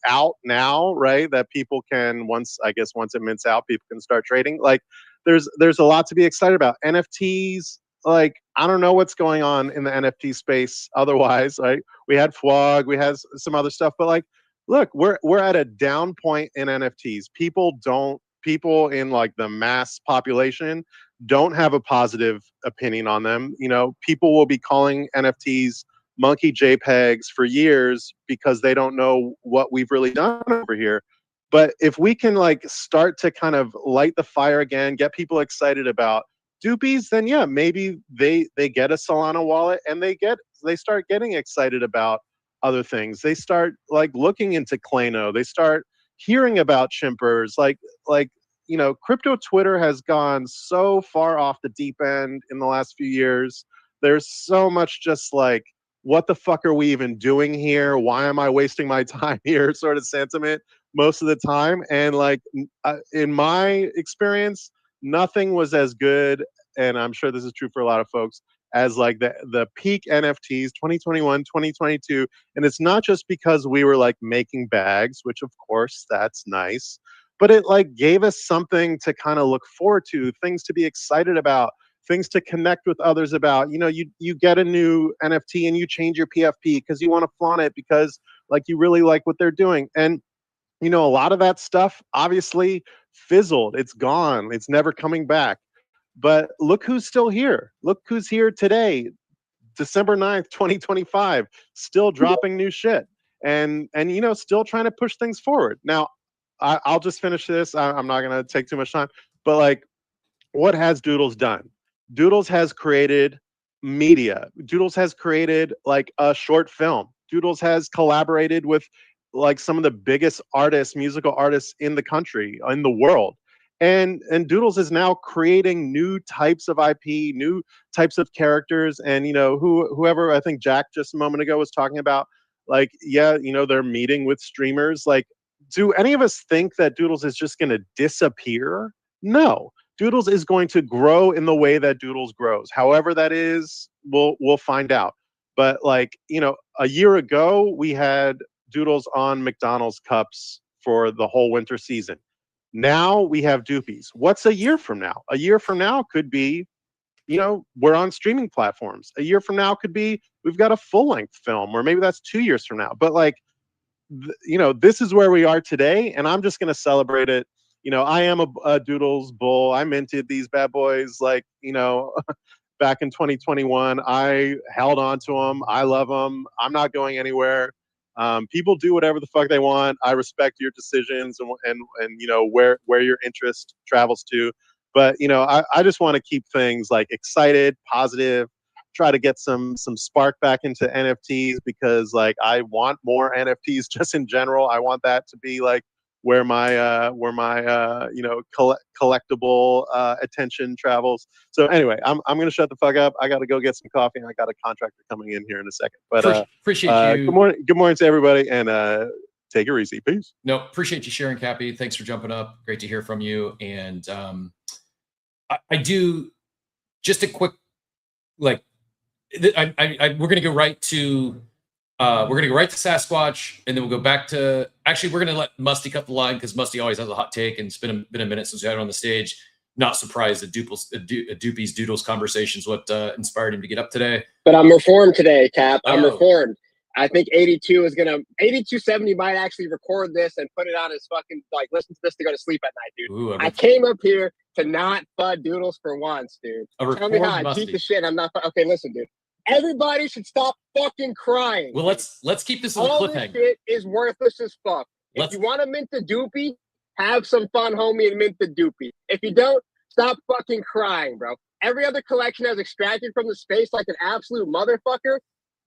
Speaker 16: out now, right? That people can once it mints out, people can start trading. Like, there's a lot to be excited about. NFTs, like, I don't know what's going on in the NFT space otherwise. Right? We had FWOG, we had some other stuff, but like, look, we're at a down point in NFTs. People in like the mass population don't have a positive opinion on them. People will be calling NFTs monkey JPEGs for years because they don't know what we've really done over here. But if we can like start to kind of light the fire again, get people excited about Doopies, then yeah, maybe they get a Solana wallet and they start getting excited about other things. They start like looking into Klano. They start hearing about chimpers. Like crypto Twitter has gone so far off the deep end in the last few years. There's so much just like, what the fuck are we even doing here? Why am I wasting my time here? Sort of sentiment most of the time. And like, in my experience, nothing was as good, and I'm sure this is true for a lot of folks, as like the peak NFTs 2021, 2022. And it's not just because we were like making bags, which of course that's nice, but it like gave us something to kind of look forward to, things to be excited about, things to connect with others about. You get a new NFT and you change your PFP because you want to flaunt it because like you really like what they're doing. And a lot of that stuff obviously fizzled. It's gone. It's never coming back. But look who's still here. Look who's here today, December 9th, 2025, still dropping new shit and still trying to push things forward. Now, I'll just finish this. I'm not going to take too much time, but like, what has Doodles done? Doodles has created media. Doodles has created like a short film. Doodles has collaborated with like some of the biggest artists, musical artists in the country, in the world. And Doodles is now creating new types of IP, new types of characters. And whoever, I think Jack just a moment ago was talking about, like, yeah, they're meeting with streamers. Like, do any of us think that Doodles is just going to disappear? No. Doodles is going to grow in the way that Doodles grows. However that is, we'll find out. But like, a year ago, we had Doodles on McDonald's cups for the whole winter season. Now we have Doopies. What's a year from now? A year from now could be, we're on streaming platforms. A year from now could be we've got a full-length film, or maybe that's 2 years from now. But like, this is where we are today, and I'm just going to celebrate it. I am a Doodles bull. I minted these bad boys like, back in 2021. I held on to them. I love them. I'm not going anywhere. People do whatever the fuck they want. I respect your decisions and where your interest travels to. But I just want to keep things like excited, positive. Try to get some spark back into NFTs because like I want more NFTs just in general. I want that to be like where my collectible attention travels. So anyway, I'm gonna shut the fuck up. I got to go get some coffee, and I got a contractor coming in here in a second. But
Speaker 7: appreciate you.
Speaker 16: Good morning to everybody, and take it easy. Peace.
Speaker 7: No, appreciate you sharing, Cappy. Thanks for jumping up. Great to hear from you. And I do just a quick we're gonna go right to Sasquatch, and then we'll go back to, actually, we're going to let Musty cut the line because Musty always has a hot take, and it's been a minute since we had it on the stage. Not surprised that Doopies Doodles conversation is what inspired him to get up today.
Speaker 17: But I'm reformed today, Cap. I'm reformed. I think 8270 might actually record this and put it on his fucking, like, listen to this to go to sleep at night, dude.
Speaker 7: Ooh,
Speaker 17: I came up here to not FUD Doodles for once, dude. Tell me how I cheat the shit. I'm not, okay, listen, dude. Everybody should stop fucking crying.
Speaker 7: Well, let's keep this as a
Speaker 17: All
Speaker 7: cliffhanger.
Speaker 17: this shit is worthless as fuck. If you want to mint the Doopie, have some fun, homie, and mint the Doopie. If you don't, stop fucking crying, bro. Every other collection has extracted from the space like an absolute motherfucker.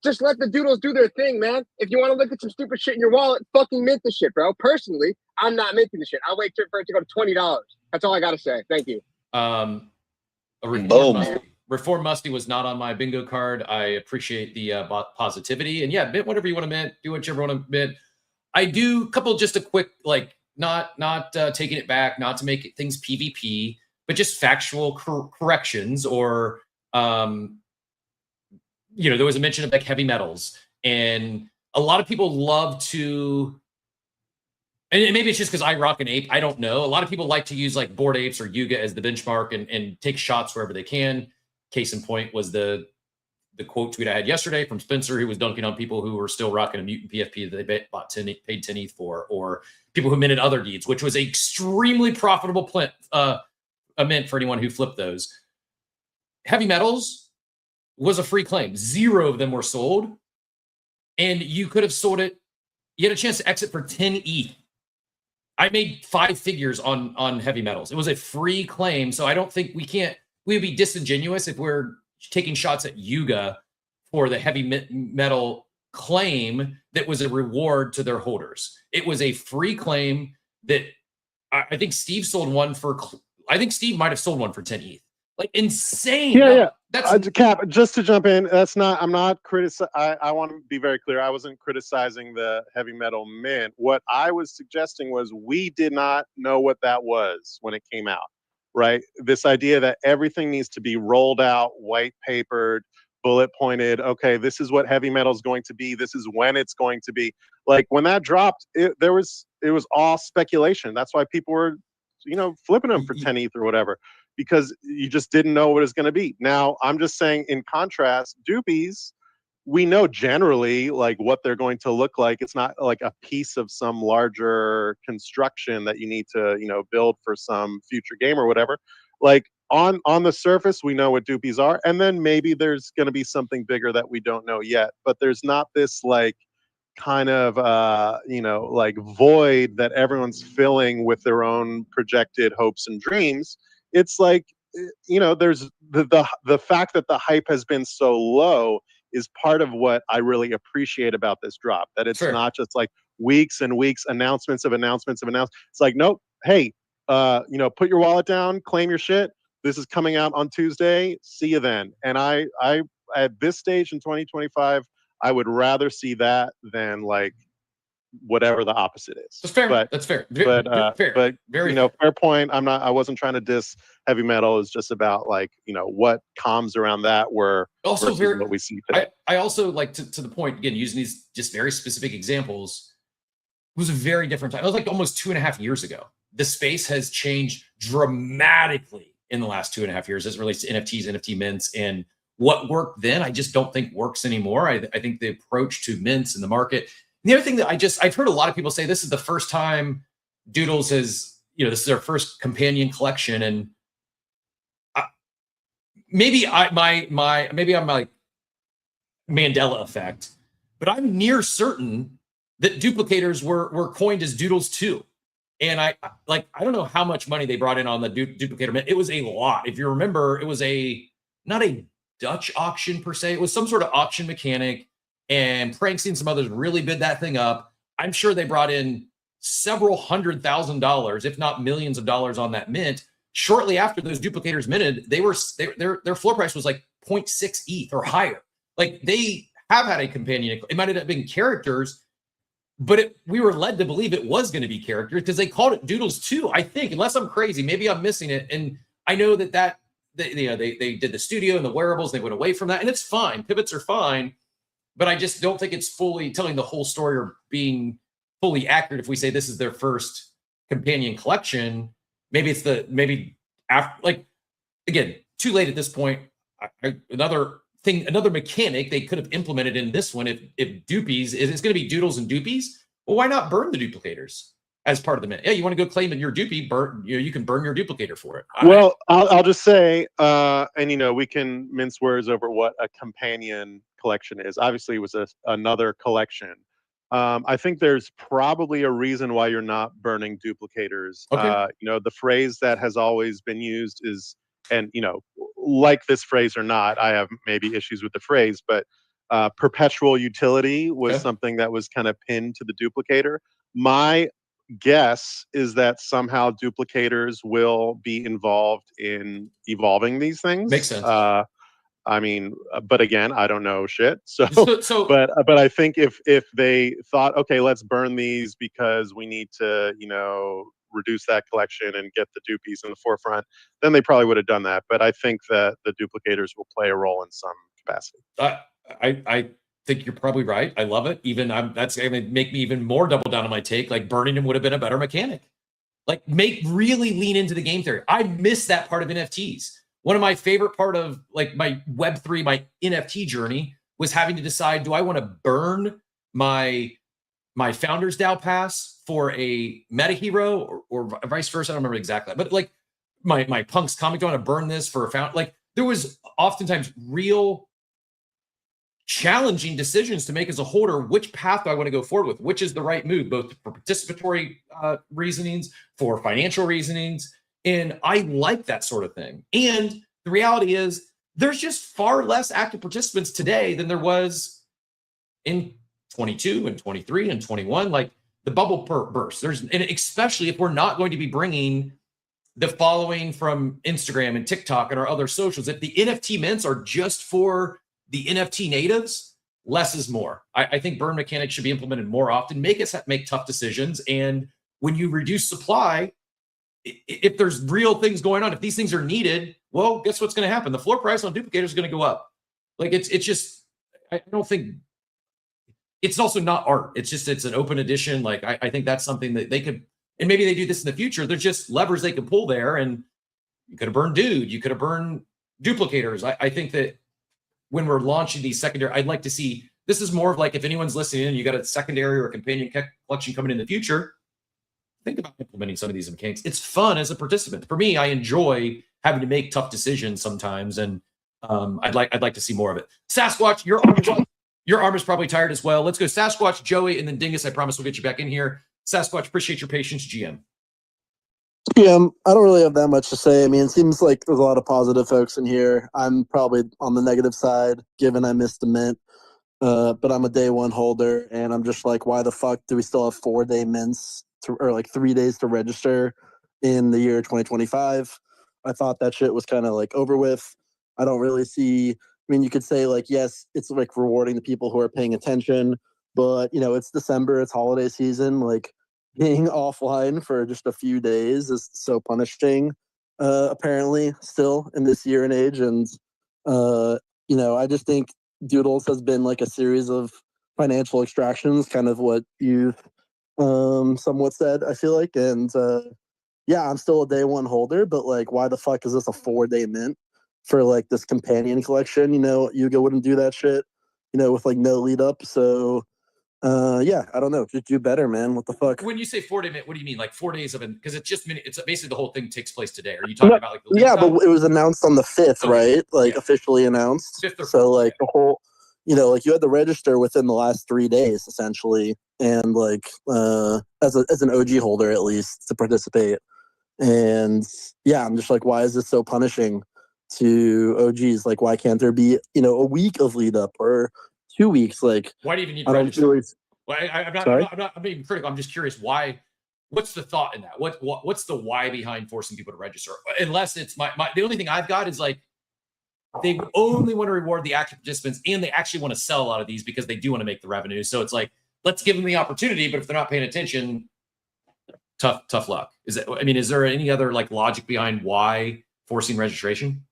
Speaker 17: Just let the Doodles do their thing, man. If you want to look at some stupid shit in your wallet, fucking mint the shit, bro. Personally, I'm not minting the shit. I'll wait for it to go to $20. That's all I gotta say. Thank you.
Speaker 7: Reform Musty was not on my bingo card. I appreciate the positivity. And yeah, mint whatever you want to mint. Do whatever you want to mint. I do a couple, just a quick, like, not taking it back, not to make things PvP, but just factual corrections. Or, there was a mention of like heavy metals. And a lot of people love to, and maybe it's just because I rock an ape. I don't know. A lot of people like to use like Bored Apes or Yuga as the benchmark and take shots wherever they can. Case in point was the quote tweet I had yesterday from Spencer, who was dunking on people who were still rocking a mutant PFP that they paid 10 ETH for, or people who minted other deeds, which was an extremely profitable a mint for anyone who flipped those. Heavy metals was a free claim. 0 of them were sold, and you could have sold it. You had a chance to exit for 10 ETH. I made 5 figures on heavy metals. It was a free claim, so I don't think we would be disingenuous if we're taking shots at Yuga for the heavy metal claim that was a reward to their holders. It was a free claim that I think Steve sold one for. I think Steve might have sold one for 10 ETH. Like, insane.
Speaker 16: Yeah.
Speaker 7: That's
Speaker 16: Cap. Just to jump in, I'm not criticizing. I want to be very clear. I wasn't criticizing the heavy metal mint. What I was suggesting was we did not know what that was when it came out. Right? This idea that everything needs to be rolled out, white papered, bullet pointed. Okay, this is what heavy metal is going to be. This is when it's going to be. Like, when that dropped, it was all speculation. That's why people were, flipping them for 10 ETH or whatever, because you just didn't know what it's going to be. Now, I'm just saying, in contrast, Doopies, we know generally like what they're going to look like. It's not like a piece of some larger construction that you need to, build for some future game or whatever. Like, on the surface, we know what Doopies are, and then maybe there's going to be something bigger that we don't know yet. But there's not this like kind of like void that everyone's filling with their own projected hopes and dreams. It's like, there's the fact that the hype has been so low is part of what I really appreciate about this drop. That it's not just like weeks and weeks announcements of announcements. It's like, nope, hey, put your wallet down, claim your shit. This is coming out on Tuesday. See you then. And I at this stage in 2025, I would rather see that than like whatever the opposite is.
Speaker 7: That's fair.
Speaker 16: But,
Speaker 7: that's fair.
Speaker 16: Fair.
Speaker 7: Very
Speaker 16: fair point. I wasn't trying to diss heavy metal. It's just about like, what comms around that were
Speaker 7: also very
Speaker 16: what we see today.
Speaker 7: I also like to the point, again, using these just very specific examples, it was a very different time. It was like almost 2.5 years ago. The space has changed dramatically in the last 2.5 years as it relates to NFTs, NFT mints, and what worked then, I just don't think works anymore. I think the approach to mints in the market. And the other thing that I've heard a lot of people say, this is the first time Doodles has, this is their first companion collection, and maybe I'm like Mandela effect, but I'm near certain that Dooplicators were coined as Doodles too. And I don't know how much money they brought in on the Duplicator mint. It was a lot. If you remember, it was not a Dutch auction per se. It was some sort of auction mechanic, and Pranksy and some others really bid that thing up. I'm sure they brought in several $100,000, if not millions of dollars on that mint. Shortly after those duplicators minted, their floor price was like 0.6 ETH or higher. Like they have had a companion. It might have been characters, but we were led to believe it was going to be characters because they called it Doodles too. I think, unless I'm crazy, maybe I'm missing it. And I know that they did the studio and the wearables. They went away from that, and it's fine. Pivots are fine, but I just don't think it's fully telling the whole story or being fully accurate. If we say this is their first companion collection, maybe after, like, again, too late at this point. Another mechanic they could have implemented in this one, if Doopies is going to be Doodles and Doopies, well, why not burn the duplicators as part of the mint? Yeah, you want to go claim your Doopie, you can burn your duplicator for it.
Speaker 16: Well, I'll just say, and we can mince words over what a companion collection is. Obviously, it was another collection. I think there's probably a reason why you're not burning duplicators.
Speaker 7: Okay.
Speaker 16: The phrase that has always been used is, and like this phrase or not, I have maybe issues with the phrase, but perpetual utility was something that was kind of pinned to the duplicator. My guess is that somehow duplicators will be involved in evolving these things.
Speaker 7: Makes sense.
Speaker 16: But again, I don't know shit. But I think if they thought, okay, let's burn these because we need to, reduce that collection and get the Doopies in the forefront, then they probably would have done that. But I think that the duplicators will play a role in some capacity.
Speaker 7: I think you're probably right. I love it. That's going to make me even more double down on my take. Like burning them would have been a better mechanic. Like really lean into the game theory. I miss that part of NFTs. One of my favorite part of like my Web3, my NFT journey was having to decide, do I want to burn my Founders DAO pass for a meta hero or vice versa? I don't remember exactly. But like my Punks comic, do I want to burn this for a found? Like there was oftentimes real challenging decisions to make as a holder. Which path do I want to go forward with? Which is the right move, both for participatory reasonings, for financial reasonings. And I like that sort of thing. And the reality is there's just far less active participants today than there was in 22 and 23 and 21. Like the bubble burst. And especially if we're not going to be bringing the following from Instagram and TikTok and our other socials, if the NFT mints are just for the NFT natives, less is more. I think burn mechanics should be implemented more often. Make us make tough decisions. And when you reduce supply, if there's real things going on, if these things are needed, well, guess what's going to happen? The floor price on duplicators is going to go up. Like it's just, I don't think, it's also not art. It's an open edition. Like I think that's something that they could, and maybe they do this in the future. There's just levers they can pull there, and you could have burned Dude, you could have burned duplicators. I think that when we're launching these secondary, I'd like to see, this is more of like, if anyone's listening and you got a secondary or a companion collection coming in the future, think about implementing some of these mechanics. It's fun as a participant. For me, I enjoy having to make tough decisions sometimes, and I'd like to see more of it. Sasquatch, your arm is probably tired as well. Let's go Sasquatch, Joey, and then Dingus. I promise we'll get you back in here. Sasquatch, appreciate your patience, GM.
Speaker 18: Yeah, I don't really have that much to say. I mean, it seems like there's a lot of positive folks in here. I'm probably on the negative side, given I missed the mint. But I'm a day one holder, and I'm just like, why the fuck do we still have 4-day mints or like 3 days to register in the year 2025? I thought that shit was kind of like over with. I don't really see. I mean, you could say like, yes, it's like rewarding the people who are paying attention, but it's December, it's holiday season. Like being offline for just a few days is so punishing, apparently still in this year and age. And, I just think Doodles has been like a series of financial extractions, kind of what you've somewhat said, I feel like. And yeah, I'm still a day one holder, but like, why the fuck is this a 4-day mint for like this companion collection? Yuga wouldn't do that shit, with like no lead up. So yeah, I don't know. Just do better, man. What the fuck?
Speaker 7: When you say 4-day mint, what do you mean? Like 4 days of it? Because it's basically the whole thing takes place today. Are you talking about like the
Speaker 18: yeah, but it was announced on the 5th, right? Like officially announced.
Speaker 7: 5th or 4th,
Speaker 18: so like the whole, like you had to register within the last 3 days essentially, and like as an OG holder at least to participate. And yeah, I'm just like, why is this so punishing to OGs? Like, why can't there be a week of lead up or 2 weeks? Like,
Speaker 7: why do you even need to register? I'm not being critical. I'm just curious why. what's the thought in that? What's the why behind forcing people to register? Unless it's the only thing I've got is like they only want to reward the active participants, and they actually want to sell a lot of these because they do want to make the revenue. So it's like, let's give them the opportunity, but if they're not paying attention, tough luck. Is there any other like logic behind why forcing registration?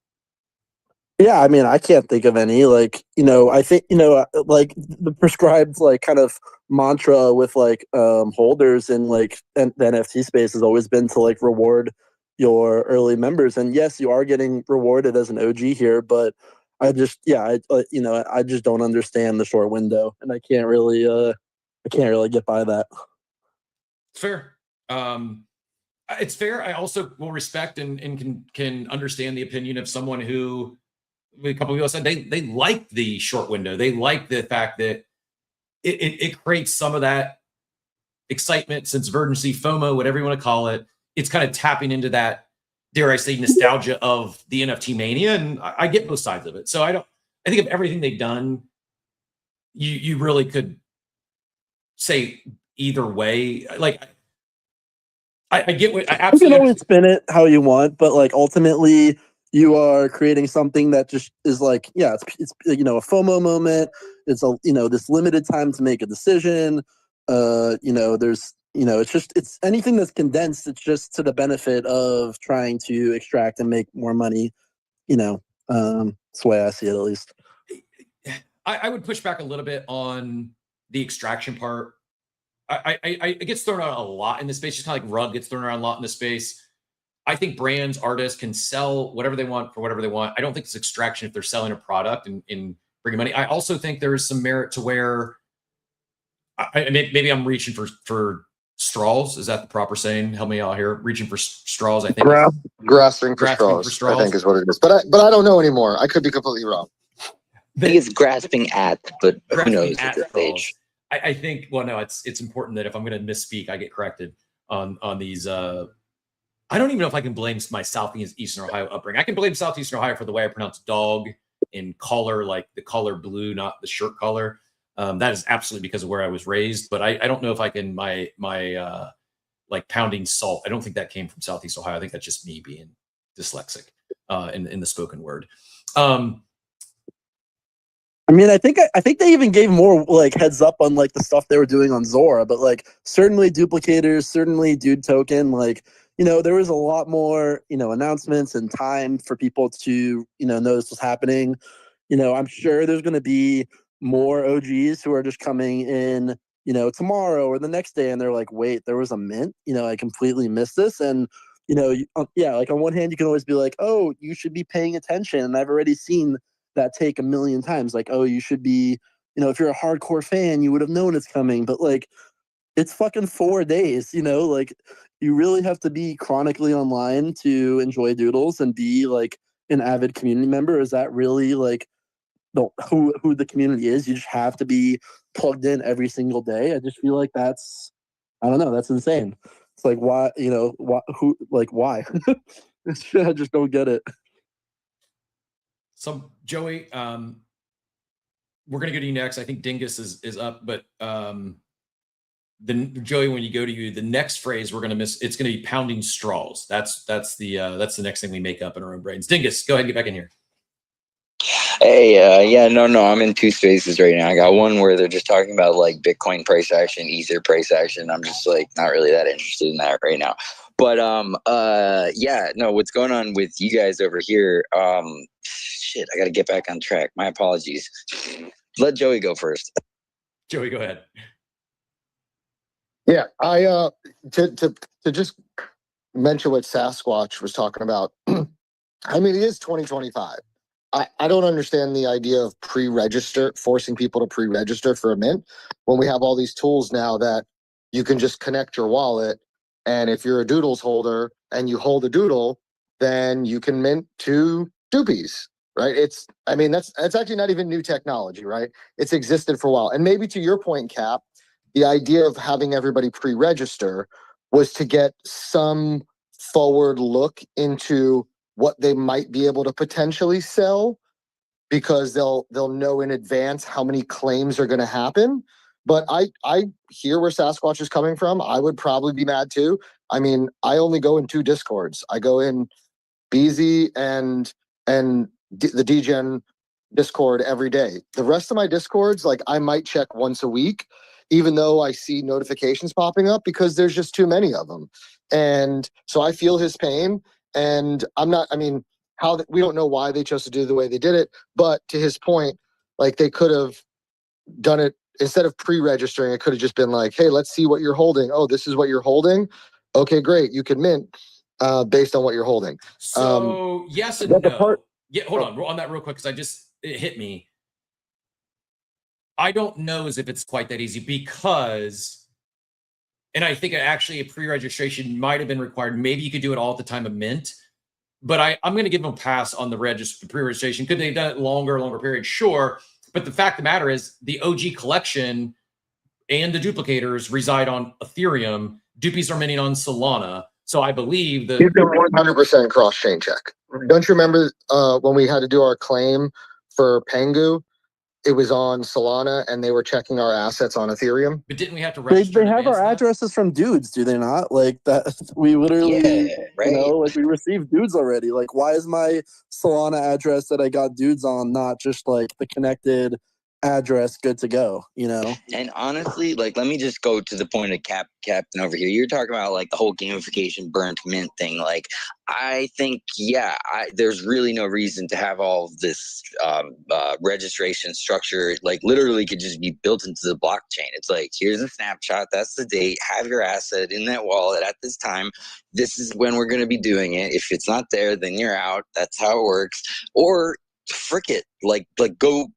Speaker 18: Yeah, I mean, I can't think of any. Like, I think, like the prescribed like kind of mantra with like holders in like the NFT space has always been to like reward your early members. And yes, you are getting rewarded as an OG here, but I just I just don't understand the short window, and I can't really get by that.
Speaker 7: It's fair. It's fair. I also will respect and can understand the opinion of someone who, a couple of people said they like the short window. They like the fact that it creates some of that excitement, sense of urgency, FOMO, whatever you want to call it. It's kind of tapping into that, dare I say, nostalgia of the NFT mania, and I get both sides of it. So I think of everything they've done, you really could say either way. Like I get what I absolutely.
Speaker 18: You can always spin it how you want, but like ultimately, you are creating something that just is like, yeah, it's a FOMO moment. It's this limited time to make a decision. There's it's anything that's condensed. It's just to the benefit of trying to extract and make more money. That's the way I see it, at least.
Speaker 7: I would push back a little bit on the extraction part. It gets thrown out a lot in this space, just kind of like rug gets thrown around a lot in this space. I think brands, artists can sell whatever they want for whatever they want. I don't think it's extraction if they're selling a product and bringing money. I also think there is some merit to where maybe I'm reaching for straws. Is that the proper saying? Help me out here. Reaching for straws, I think.
Speaker 9: Grasping for straws, I think is what it is. But I don't know anymore. I could be completely wrong.
Speaker 11: I think it's grasping at, but who knows at this stage.
Speaker 7: I think, well, no, it's important that if I'm going to misspeak, I get corrected on these. I don't even know if I can blame my Southeastern Ohio upbringing. I can blame Southeastern Ohio for the way I pronounce dog in color, like the color blue, not the shirt color. That is absolutely because of where I was raised. But I don't know if I can my like pounding salt. I don't think that came from Southeast Ohio. I think that's just me being dyslexic in the spoken word.
Speaker 18: I mean, I think they even gave more like heads up on like the stuff they were doing on Zora, but like certainly Dooplicators, certainly Dude Token, like. There was a lot more, announcements and time for people to, notice what's happening. I'm sure there's going to be more OGs who are just coming in, tomorrow or the next day. And they're like, wait, there was a mint, I completely missed this. And, like on one hand, you can always be like, oh, you should be paying attention. And I've already seen that take a million times. Like, oh, you should be, if you're a hardcore fan, you would have known it's coming. But like, it's fucking 4 days, like you really have to be chronically online to enjoy Doodles and be like an avid community member. Is that really like who the community is? You just have to be plugged in every single day. I just feel like that's insane. It's like, why, why? I just don't get it.
Speaker 7: So Joey, we're going to go to you next. I think Dingus is up, but Joey, when you go to you, the next phrase we're going to miss, it's going to be pounding straws. That's the next thing we make up in our own brains. Dingus, go ahead and get back in here.
Speaker 11: Hey, no, I'm in two spaces right now. I got one where they're just talking about like Bitcoin price action, Ether price action. I'm just like not really that interested in that right now. But what's going on with you guys over here? Shit, I got to get back on track. My apologies. Let Joey go first.
Speaker 7: Joey, go ahead.
Speaker 9: Yeah, I to just mention what Sasquatch was talking about. I mean, it is 2025. I don't understand the idea of forcing people to pre-register for a mint when we have all these tools now that you can just connect your wallet, and if you're a Doodles holder and you hold a Doodle, then you can mint 2 Doopies, right? That's actually not even new technology, right? It's existed for a while. And maybe to your point, Cap, the idea of having everybody pre-register was to get some forward look into what they might be able to potentially sell, because they'll know in advance how many claims are going to happen. But I hear where Sasquatch is coming from. I would probably be mad too. I mean, I only go in 2 Discords. I go in BZ and the DGen Discord every day. The rest of my Discords, like I might check once a week, even though I see notifications popping up because there's just too many of them. And so I feel his pain. And I'm not, I mean, we don't know why they chose to do the way they did it, but to his point, like they could have done it instead of pre-registering. It could have just been like, hey, let's see what you're holding. Oh, this is what you're holding. Okay, great. You can mint based on what you're holding.
Speaker 7: So yes and no. Hold on that real quick because it hit me. I don't know as if it's quite that easy because, and I think actually a pre-registration might have been required. Maybe you could do it all at the time of mint, but I'm going to give them a pass on the pre-registration. Could they have done it longer period? Sure. But the fact of the matter is the OG collection and the duplicators reside on Ethereum. Doopies are minting on Solana. So I believe that...
Speaker 9: You can 100% cross-chain check. Don't you remember when we had to do our claim for Pengu? It was on Solana, and they were checking our assets on Ethereum.
Speaker 7: But didn't we have to register?
Speaker 18: They have our addresses from dudes, do they not? Like that, we literally,
Speaker 11: right.
Speaker 18: like we received dudes already. Like, why is my Solana address that I got dudes on not just like the connected address good to go?
Speaker 11: And honestly, like, let me just go to the point of Captain over here. You're talking about like the whole gamification burnt mint thing. Like, I think, there's really no reason to have all of this registration structure. Like, literally could just be built into the blockchain. It's like, here's a snapshot. That's the date. Have your asset in that wallet at this time. This is when we're going to be doing it. If it's not there, then you're out. That's how it works. Or frick it. Like go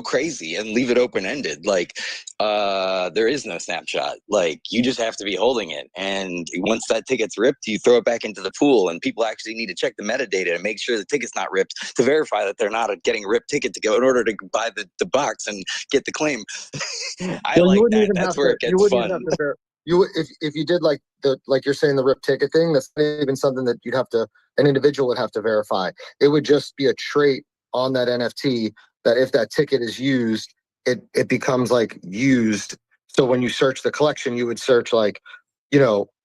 Speaker 11: crazy and leave it open-ended. Like there is no snapshot. Like, you just have to be holding it, and once that ticket's ripped, you throw it back into the pool, and people actually need to check the metadata and make sure the ticket's not ripped to verify that they're not getting a ripped ticket to go in order to buy the box and get the claim. I like that. That's where it gets fun.
Speaker 9: If you did like you're saying, the rip ticket thing, that's not even something that an individual would have to verify. It would just be a trait on that NFT that if that ticket is used, it becomes like used. So when you search the collection, you would search like,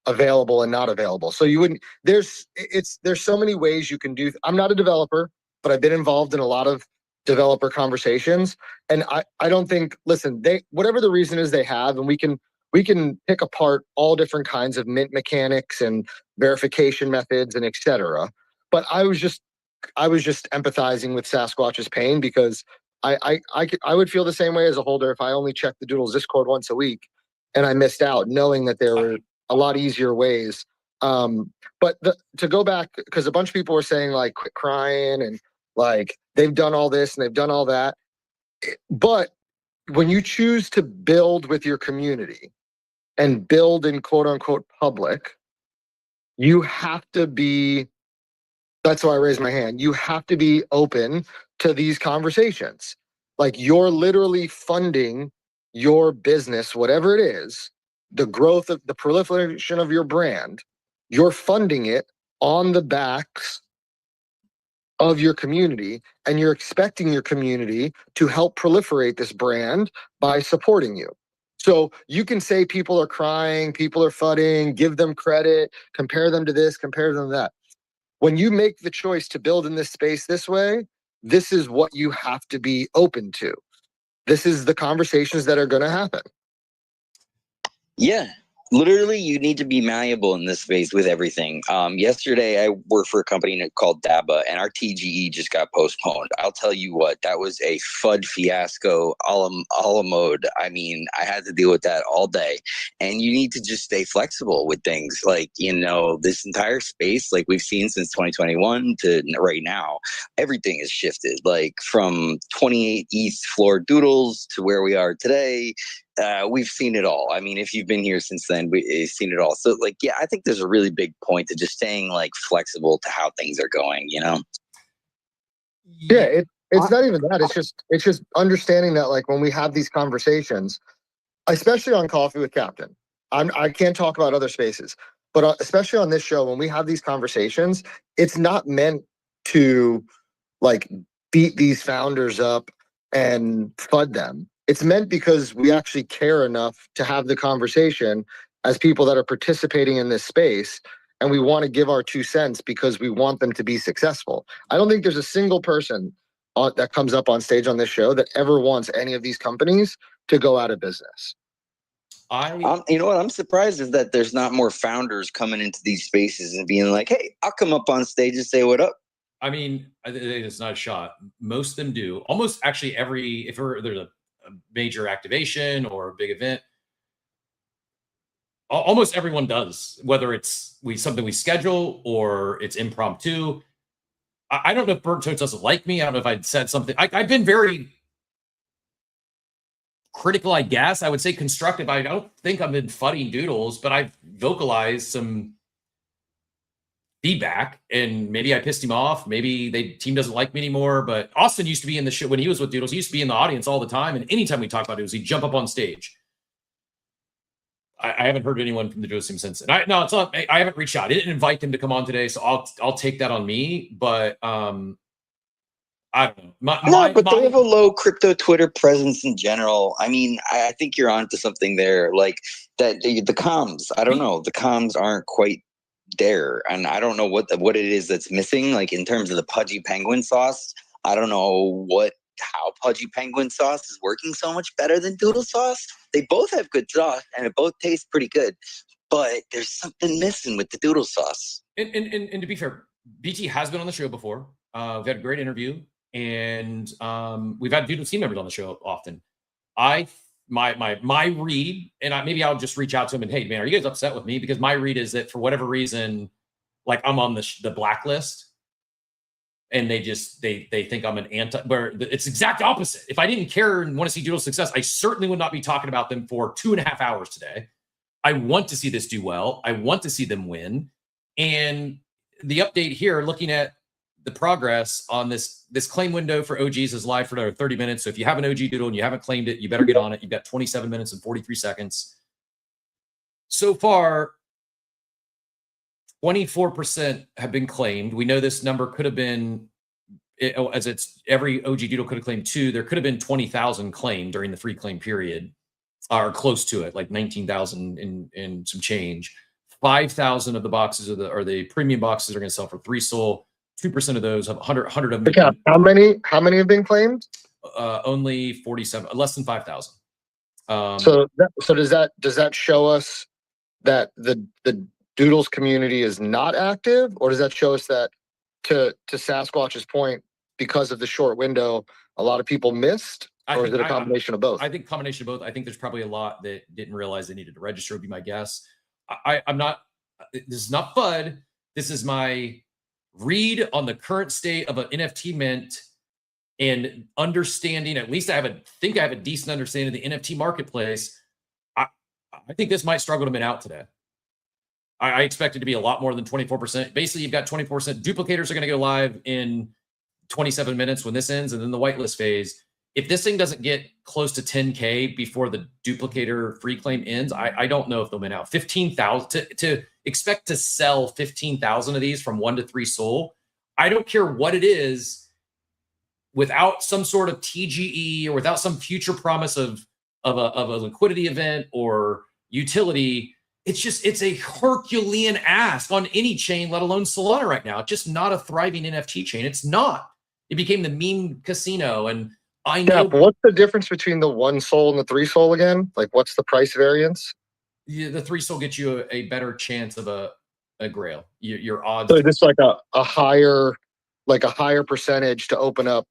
Speaker 9: available and not available. So you wouldn't, there's so many ways you can do. I'm not a developer, but I've been involved in a lot of developer conversations. And I don't think, listen, whatever the reason is they have, and we can pick apart all different kinds of mint mechanics and verification methods and etc. But I was just empathizing with Sasquatch's pain because I would feel the same way as a holder if I only checked the Doodles Discord once a week and I missed out, knowing that there were a lot easier ways. But to go back, because a bunch of people were saying like, quit crying and like they've done all this and they've done all that. But when you choose to build with your community and build in quote unquote public, you have to be, that's why I raised my hand. You have to be open to these conversations. Like, you're literally funding your business, whatever it is, the growth of the proliferation of your brand. You're funding it on the backs of your community, and you're expecting your community to help proliferate this brand by supporting you. So you can say people are crying, people are fudding, give them credit, compare them to this, compare them to that. When you make the choice to build in this space this way, this is what you have to be open to. This is the conversations that are going to happen.
Speaker 11: Yeah. Literally, you need to be malleable in this space with everything. Yesterday, I worked for a company called Daba, and our TGE just got postponed. I'll tell you what, that was a FUD fiasco a la mode. I mean, I had to deal with that all day. And you need to just stay flexible with things. Like, this entire space, like we've seen since 2021 to right now, everything has shifted. Like, from 28 ETH floor Doodles to where we are today. We've seen it all. I mean, if you've been here since then, we've seen it all. So, like, yeah, I think there's a really big point to just staying like flexible to how things are going.
Speaker 9: Yeah, it's not even that. It's just understanding that, like, when we have these conversations, especially on Coffee with Captain, I can't talk about other spaces, but especially on this show, when we have these conversations, it's not meant to like beat these founders up and FUD them. It's meant because we actually care enough to have the conversation as people that are participating in this space. And we want to give our 2 cents because we want them to be successful. I don't think there's a single person that comes up on stage on this show that ever wants any of these companies to go out of business.
Speaker 11: You know what? I'm surprised is that there's not more founders coming into these spaces and being like, "Hey, I'll come up on stage and say what up."
Speaker 7: I mean, it's not a shot. Most of them do. Almost actually if there's a major activation or a big event, almost everyone does. Whether it's something we schedule or it's impromptu. I don't know if Burnt Toast doesn't like me. I don't know if I'd said something. I've been very critical, I guess. I would say constructive. I don't think I've been fudding Doodles, but I've vocalized some feedback, and maybe I pissed him off. Maybe the team doesn't like me anymore. But Austin used to be in the show when he was with Doodles. He used to be in the audience all the time, and anytime we talk about Doodles, he'd jump up on stage. I haven't heard anyone from the Doodles team since. And I haven't reached out. I didn't invite them to come on today, so I'll take that on me. But I don't know.
Speaker 11: They have a low crypto Twitter presence in general. I mean, I think you're onto something there. Like that, the comms. I don't know. The comms aren't quite there, and I don't know what it is that's missing. Like in terms of the Pudgy Penguin sauce, I don't know how Pudgy Penguin sauce is working so much better than Doodle sauce. They both have good sauce, and it both tastes pretty good. But there's something missing with the Doodle sauce.
Speaker 7: And to be fair, BT has been on the show before. We've had a great interview. And we've had Doodles team members on the show often. My read, and maybe I'll just reach out to him and, hey, man, are you guys upset with me? Because my read is that for whatever reason, like I'm on the blacklist, and they think I'm an anti. Where it's exact opposite. If I didn't care and want to see Doodles' success, I certainly would not be talking about them for 2.5 hours today. I want to see this do well. I want to see them win. And the update here, looking at the progress on this claim window for OGs is live for another 30 minutes. So if you have an OG Doodle and you haven't claimed it, you better get on it. You've got 27 minutes and 43 seconds. So far, 24% have been claimed. We know this number could have been, as it's every OG Doodle could have claimed 2. There could have been 20,000 claimed during the free claim period, or close to it, like 19,000 and some change. 5,000 of the boxes or the premium boxes are going to sell for 3 SOL. 2% of those, 100 of them.
Speaker 9: Yeah. How many have been claimed?
Speaker 7: Only 47, less than 5,000.
Speaker 9: So does that show us that the Doodles community is not active, or does that show us that, to Sasquatch's point, because of the short window, a lot of people missed, or is it a combination of both?
Speaker 7: I think combination of both. I think there's probably a lot that didn't realize they needed to register, would be my guess. I'm not. This is not FUD. This is my read on the current state of an NFT mint and understanding. At least I think I have a decent understanding of the NFT marketplace. I think this might struggle to mint out today. I expect it to be a lot more than 24%. Basically, you've got 24%. Duplicators are going to go live in 27 minutes when this ends, and then the whitelist phase. If this thing doesn't get close to 10K before the duplicator free claim ends, I don't know if they'll mint out. 15,000 to expect to sell 15,000 of these from 1 to 3 SOL. I don't care what it is, without some sort of TGE or without some future promise of a liquidity event or utility. It's a Herculean ask on any chain, let alone Solana right now. It's just not a thriving NFT chain. It's not. It became the meme casino, and I know.
Speaker 9: Yeah, but what's the difference between the 1 SOL and the 3 SOL again? Like, what's the price variance?
Speaker 7: Yeah, the 3 SOL gets you a better chance of a grail. Your odds.
Speaker 9: So just like a higher percentage to open up.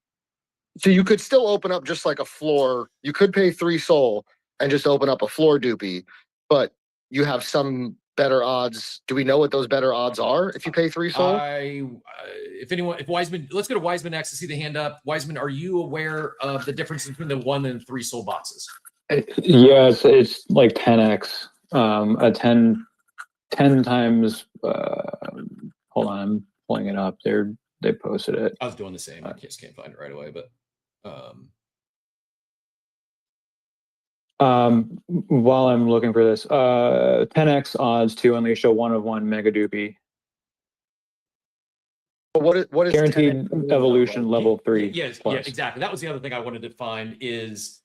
Speaker 9: So you could still open up just like a floor. You could pay 3 SOL and just open up a floor doopie, but you have some better odds. Do we know what those better odds are if you pay 3 SOL?
Speaker 7: If Wiseman, let's go to Wiseman next to see the hand up. Wiseman, are you aware of the difference between the 1 and 3 SOL boxes?
Speaker 10: Yes, it's like 10x. A 10 times. Hold on, I'm pulling it up. They posted it.
Speaker 7: I was doing the same. I just can't find it right away, but.
Speaker 10: While I'm looking for this, 10x odds to unleash a 1/1 mega doopie.
Speaker 9: What is
Speaker 10: guaranteed evolution level 3?
Speaker 7: Yes,
Speaker 10: plus.
Speaker 7: yeah, exactly. That was the other thing I wanted to find is,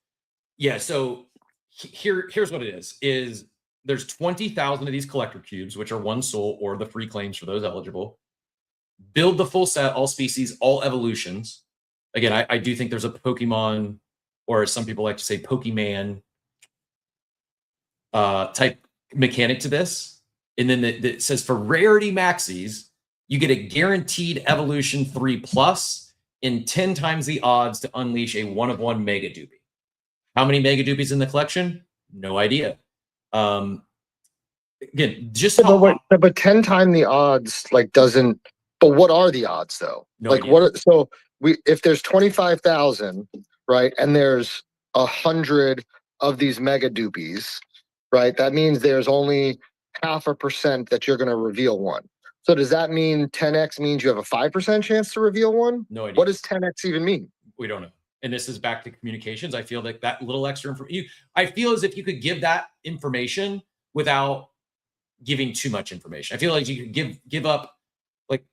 Speaker 7: Yeah, so here's what it is there's 20,000 of these collector cubes, which are 1 soul or the free claims for those eligible. Build the full set, all species, all evolutions. Again, I do think there's a Pokemon, or as some people like to say, Pokemon type mechanic to this. And then it says for rarity maxis, you get a guaranteed evolution 3+ in 10 times the odds to unleash a 1-of-1 Mega Doopie. How many Mega Doopies in the collection? No idea. Again, just
Speaker 9: but 10 times the odds like doesn't. But what are the odds though?
Speaker 7: No
Speaker 9: like
Speaker 7: idea.
Speaker 9: what? So if there's 25,000, right, and there's 100 of these Mega Doopies, right? That means there's only 0.5% that you're going to reveal one. So does that mean 10x means you have a 5% chance to reveal one?
Speaker 7: No idea.
Speaker 9: What does 10x even mean?
Speaker 7: We don't know. And this is back to communications. I feel like that little extra information. I feel as if you could give that information without giving too much information. I feel like you could give up like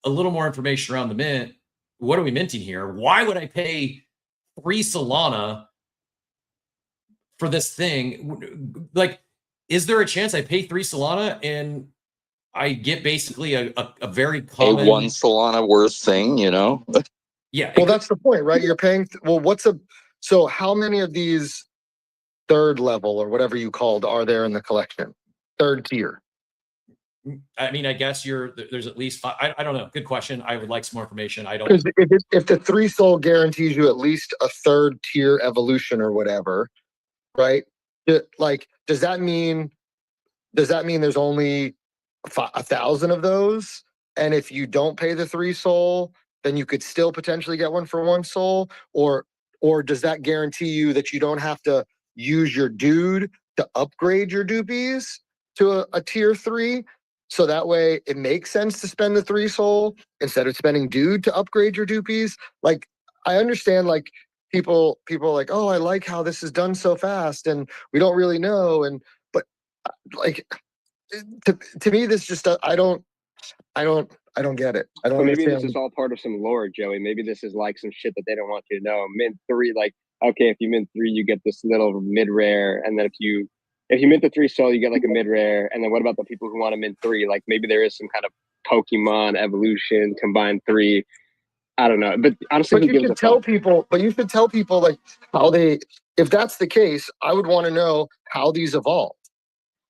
Speaker 7: a little more information around the mint. What are we minting here? Why would I pay 3 Solana for this thing? Like, is there a chance I pay 3 Solana and I get basically a very common
Speaker 11: 1 Solana worth thing, you know?
Speaker 7: Yeah.
Speaker 9: Well, that's the point, right? You're paying. So how many of these 3rd level or whatever you called are there in the collection? 3rd tier.
Speaker 7: I mean, I guess there's at least 5. I don't know. Good question. I would like some more information. I don't.
Speaker 9: Because if the 3 soul guarantees you at least a 3rd tier evolution or whatever, right? Like, does that mean there's only 1,000 of those? And if you don't pay the 3 soul, then you could still potentially get one for 1 soul? Or does that guarantee you that you don't have to use your dude to upgrade your Doopies to a tier 3? So that way it makes sense to spend the 3 soul instead of spending dude to upgrade your Doopies. Like, I understand, like, people are like, oh, I like how this is done so fast and we don't really know. But like, to me, this just, I don't get it. I don't
Speaker 17: Well, maybe
Speaker 9: understand.
Speaker 17: this is all part of some lore, Joey. Maybe this is like some shit that they don't want you to know. Mint 3, like, okay, if you mint 3, you get this little mid rare, and then if you mint the 3 soul, you get like a mid rare. And then what about the people who want to mint 3? Like, maybe there is some kind of Pokemon evolution combined 3. I don't know, but honestly,
Speaker 9: you should tell people. But you should tell people like how they. If that's the case, I would want to know how these evolved.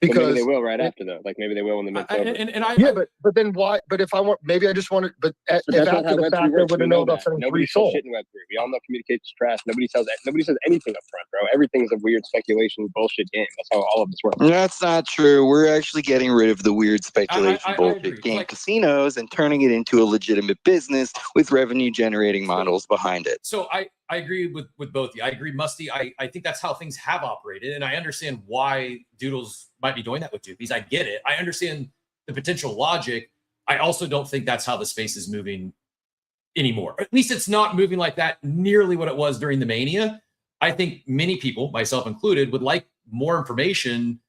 Speaker 17: Because maybe they will right after though. Like maybe they will when the mint's over.
Speaker 9: But then why? But if I want, maybe I just want to. But if after the fact, I wouldn't know about something
Speaker 17: Nobody
Speaker 9: 3
Speaker 17: says
Speaker 9: soul.
Speaker 17: shit in Web3. We all know communication's trash. Nobody says anything up front, bro. Everything's a weird speculation bullshit game. That's how all of this works.
Speaker 11: That's not true. We're actually getting rid of the weird speculation bullshit game casinos and turning it into a legitimate business with revenue generating models behind it.
Speaker 7: So I agree with both of you. I agree, Musty. I think that's how things have operated. And I understand why Doodles might be doing that with Doopies. I get it. I understand the potential logic. I also don't think that's how the space is moving anymore. At least it's not moving like that nearly what it was during the mania. I think many people, myself included, would like more information.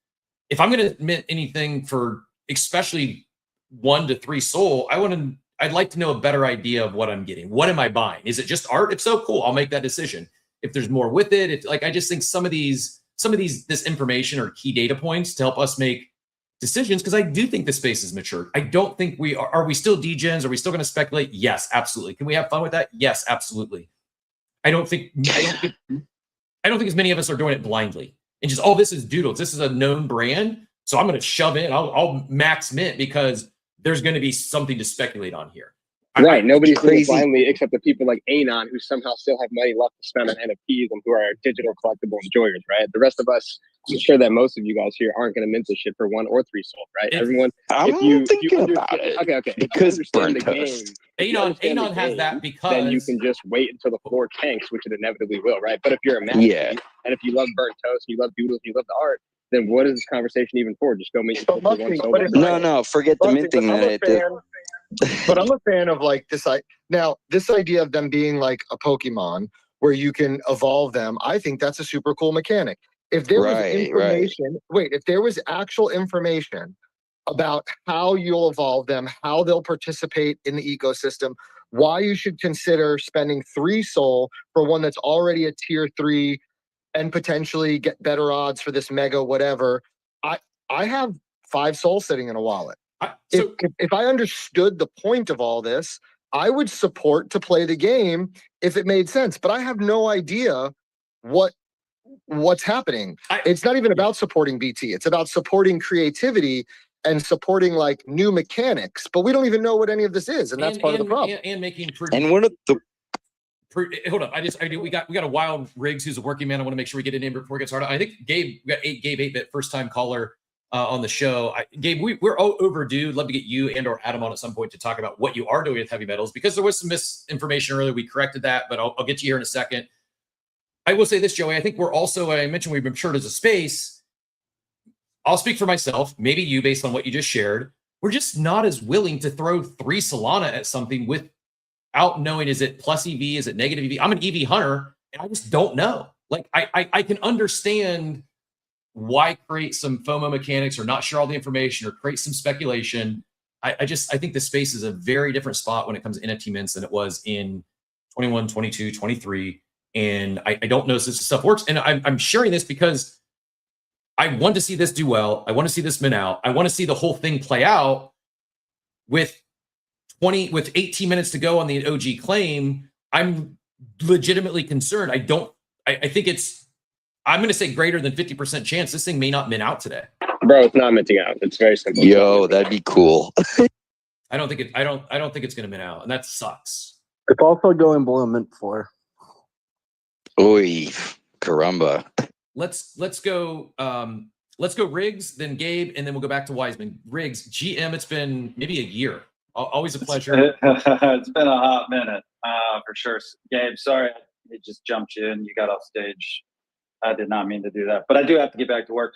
Speaker 7: If I'm going to mint anything for especially 1 to 3 soul, I'd like to know a better idea of what I'm getting. What am I buying? Is it just art? If so, cool. I'll make that decision. If there's more with it, it's like, I just think some of this information are key data points to help us make decisions. Cause I do think the space is mature. I don't think are we still degens? Are we still going to speculate? Yes, absolutely. Can we have fun with that? Yes, absolutely. I don't think as many of us are doing it blindly and just, oh, this is Doodles. This is a known brand. So I'm going to shove in, I'll max mint because there's going to be something to speculate on here.
Speaker 17: Right. Nobody's doing it blindly except the people like Anon who somehow still have money left to spend on NFTs and who are digital collectible enjoyers, right? The rest of us, I'm sure that most of you guys here aren't going to mint this shit for 1 or 3 soul, right? Everyone,
Speaker 11: I'm thinking about it.
Speaker 17: Okay.
Speaker 11: Because
Speaker 17: if you understand the game,
Speaker 7: Anon has that because
Speaker 17: then you can just wait until the floor tanks, which it inevitably will, right? But if you're a man, and if you love burnt toast, you love Doodles, you love the art, then what is this conversation even for? Just go mint your 1 soul.
Speaker 11: No, forget the minting.
Speaker 9: But I'm a fan of like this. This idea of them being like a Pokemon where you can evolve them, I think that's a super cool mechanic. If there was information, if there was actual information about how you'll evolve them, how they'll participate in the ecosystem, why you should consider spending 3 soul for one that's already a tier 3 and potentially get better odds for this mega whatever. I have 5 souls sitting in a wallet. If I understood the point of all this, I would support to play the game if it made sense. But I have no idea what's happening. It's not even about supporting BT. It's about supporting creativity and supporting like new mechanics. But we don't even know what any of this is, and that's part of the problem.
Speaker 7: And making
Speaker 11: and one of the
Speaker 7: hold on, we got a wild Riggs who's a working man. I want to make sure we get in name before it gets started. I think Gabe, we got Gabe 8-bit, first time caller on the show. Gabe, we're overdue. Love to get you and or Adam on at some point to talk about what you are doing with heavy metals, because there was some misinformation earlier. We corrected that, but I'll get you here in a second. I will say this, Joey. I think we're also, I mentioned we've matured as a space. I'll speak for myself, maybe you, based on what you just shared. We're just not as willing to throw 3 Solana at something without knowing, is it plus EV, is it negative EV? I'm an EV hunter, and I just don't know. Like, I can understand why create some FOMO mechanics or not share all the information or create some speculation. I think the space is a very different spot when it comes to NFT mints than it was in 21, 22, 23. And I don't know if this stuff works. And I'm sharing this because I want to see this do well. I want to see this mint out. I want to see the whole thing play out with 18 minutes to go on the OG claim. I'm legitimately concerned. I think I'm going to say greater than 50% chance this thing may not mint out today.
Speaker 17: Bro, it's not minting out. It's very simple.
Speaker 11: Yo, that'd be cool.
Speaker 7: I don't think it's going to mint out, and that sucks.
Speaker 18: It's also going below mint 4.
Speaker 11: Oy, caramba.
Speaker 7: Let's go Riggs, then Gabe, and then we'll go back to Wiseman. Riggs, GM, it's been maybe a year. Always a pleasure.
Speaker 19: It's been a hot minute, for sure. Gabe, sorry, it just jumped you and you got off stage. I did not mean to do that, but I do have to get back to work.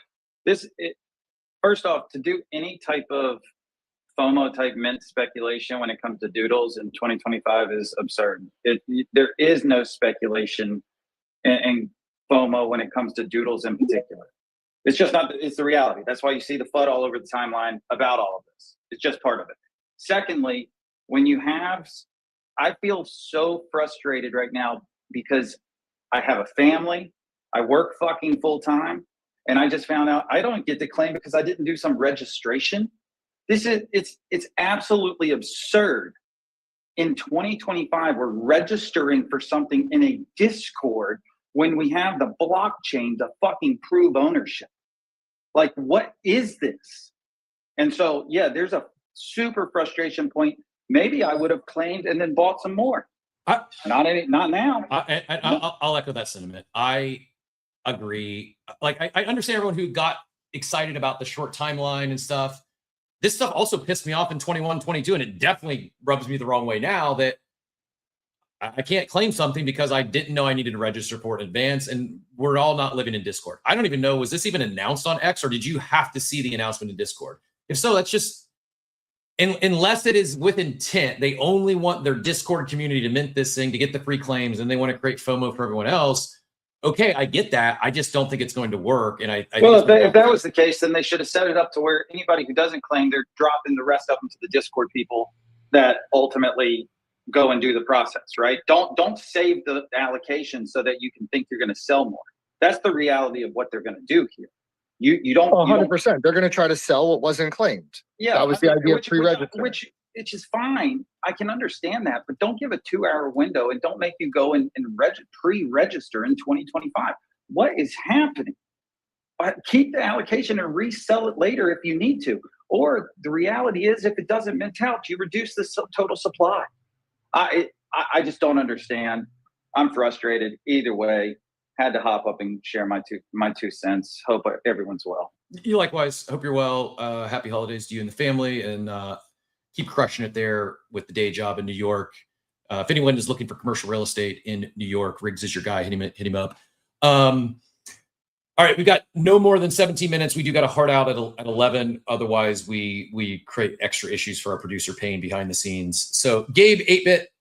Speaker 19: First off, to do any type of FOMO type mint speculation when it comes to Doodles in 2025 is absurd. There is no speculation and FOMO when it comes to Doodles in particular. It's just not, it's the reality. That's why you see the FUD all over the timeline about all of this. It's just part of it. Secondly, I feel so frustrated right now because I have a family, I work fucking full time, and I just found out I don't get to claim because I didn't do some registration. It's absolutely absurd. In 2025, we're registering for something in a Discord when we have the blockchain to fucking prove ownership. Like, what is this? And so, yeah, there's a super frustration point. Maybe I would have claimed and then bought some more. Not now.
Speaker 7: I'll echo that sentiment. I agree. Like, I understand everyone who got excited about the short timeline and stuff. This stuff also pissed me off in 21, 22, and it definitely rubs me the wrong way now that I can't claim something because I didn't know I needed to register for it in advance, and we're all not living in Discord. I don't even know, was this even announced on X, or did you have to see the announcement in Discord? If so, that's just, unless it is with intent, they only want their Discord community to mint this thing to get the free claims, and they want to create FOMO for everyone else. Okay, I get that. I just don't think it's going to work. And
Speaker 19: if that was the case, then they should have set it up to where anybody who doesn't claim, they're dropping the rest of them to the Discord people that ultimately go and do the process, right? Don't save the allocation so that you can think you're going to sell more. That's the reality of what they're going to do here. You don't.
Speaker 9: 100%. They're going to try to sell what wasn't claimed.
Speaker 19: Yeah,
Speaker 9: that was the idea of pre-register.
Speaker 19: Which is fine. I can understand that, but don't give a 2-hour window and don't make you go and pre-register in 2025. What is happening? Keep the allocation and resell it later if you need to. Or the reality is, if it doesn't mint out, you reduce the total supply. I just don't understand. I'm frustrated. Either way, had to hop up and share my 2 cents. Hope everyone's well.
Speaker 7: You likewise. Hope you're well. Happy holidays to you and the family, and keep crushing it there with the day job in New York. If anyone is looking for commercial real estate in New York, Riggs is your guy. Hit him up. All right, we've got no more than 17 minutes. We do got a hard out at 11. Otherwise, we create extra issues for our producer Payne behind the scenes. So Gabe 8-bit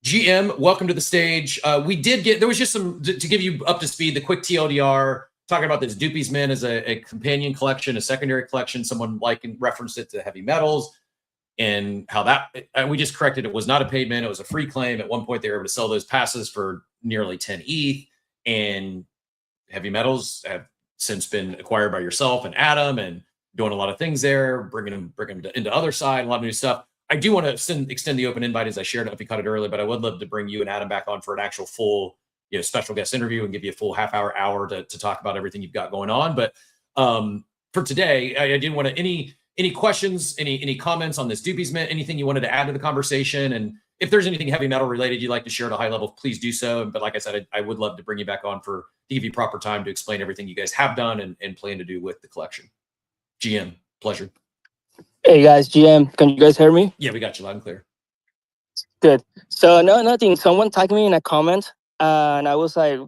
Speaker 7: GM, welcome to the stage. There was just some, to give you up to speed, the quick TLDR, talking about this Doopies mint as a companion collection, a secondary collection. Someone referenced it to heavy metals. And how we just corrected, it was not a paid mint, it was a free claim. At one point, they were able to sell those passes for nearly 10 ETH. And Heavy Metals have since been acquired by yourself and Adam, and doing a lot of things there, bringing them into other side, a lot of new stuff. I do want to extend the open invite, as I shared. I don't know if you caught it earlier, but I would love to bring you and Adam back on for an actual full, special guest interview and give you a full hour to talk about everything you've got going on. But for today, I didn't want to any questions, any comments on this Doopies mint, anything you wanted to add to the conversation. And if there's anything heavy metal related you'd like to share at a high level, please do so. But like I said, I would love to bring you back on to give you proper time to explain everything you guys have done and plan to do with the collection. GM, pleasure.
Speaker 20: Hey guys, GM, can you guys hear me?
Speaker 7: Yeah, we got you loud and clear.
Speaker 20: Good. So no, nothing. Someone tagged me in a comment, and I was like,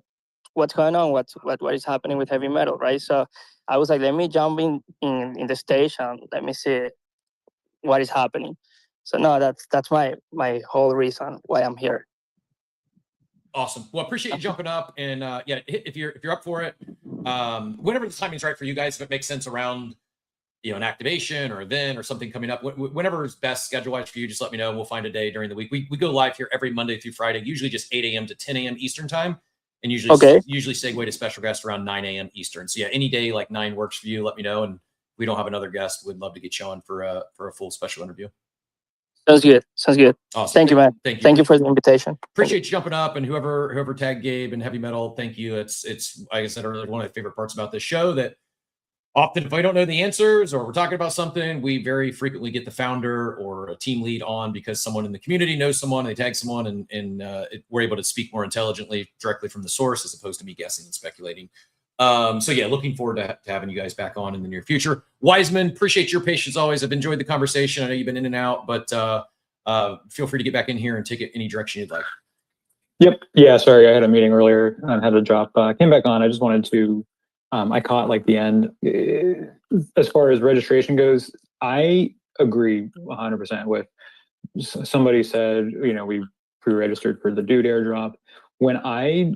Speaker 20: "What's going on? What is happening with heavy metal?" Right? So I was like, "Let me jump in the stage and let me see what is happening." So no, that's my whole reason why I'm here.
Speaker 7: Awesome. Well, appreciate you jumping up, and yeah, if you're up for it, whenever the timing's right for you guys, if it makes sense around an activation or event or something coming up, whenever is best schedule-wise for you, just let me know. We'll find a day during the week. We go live here every Monday through Friday, usually just 8 a.m. to 10 a.m. Eastern time, and usually segue to special guests around 9 a.m. Eastern. So yeah, any day like 9 works for you, let me know. And if we don't have another guest, we'd love to get you on for a full special interview.
Speaker 20: Sounds good.
Speaker 7: Awesome.
Speaker 20: Thank you, man. Thank you for the invitation.
Speaker 7: Appreciate you jumping up, and whoever tagged Gabe and Heavy Metal, thank you. It's like I said earlier, one of my favorite parts about this show, that often if I don't know the answers or we're talking about something, we very frequently get the founder or a team lead on because someone in the community knows someone, they tag someone, and we're able to speak more intelligently directly from the source as opposed to me guessing and speculating. So yeah, looking forward to having you guys back on in the near future. Wiseman, appreciate your patience always. I've enjoyed the conversation. I know you've been in and out, but feel free to get back in here and take it any direction you'd like.
Speaker 10: Yep. Yeah. Sorry, I had a meeting earlier. I had to drop. Came back on. I just wanted to. I caught like the end. As far as registration goes, I agree 100% with. Somebody said, we pre-registered for the Dude airdrop. When I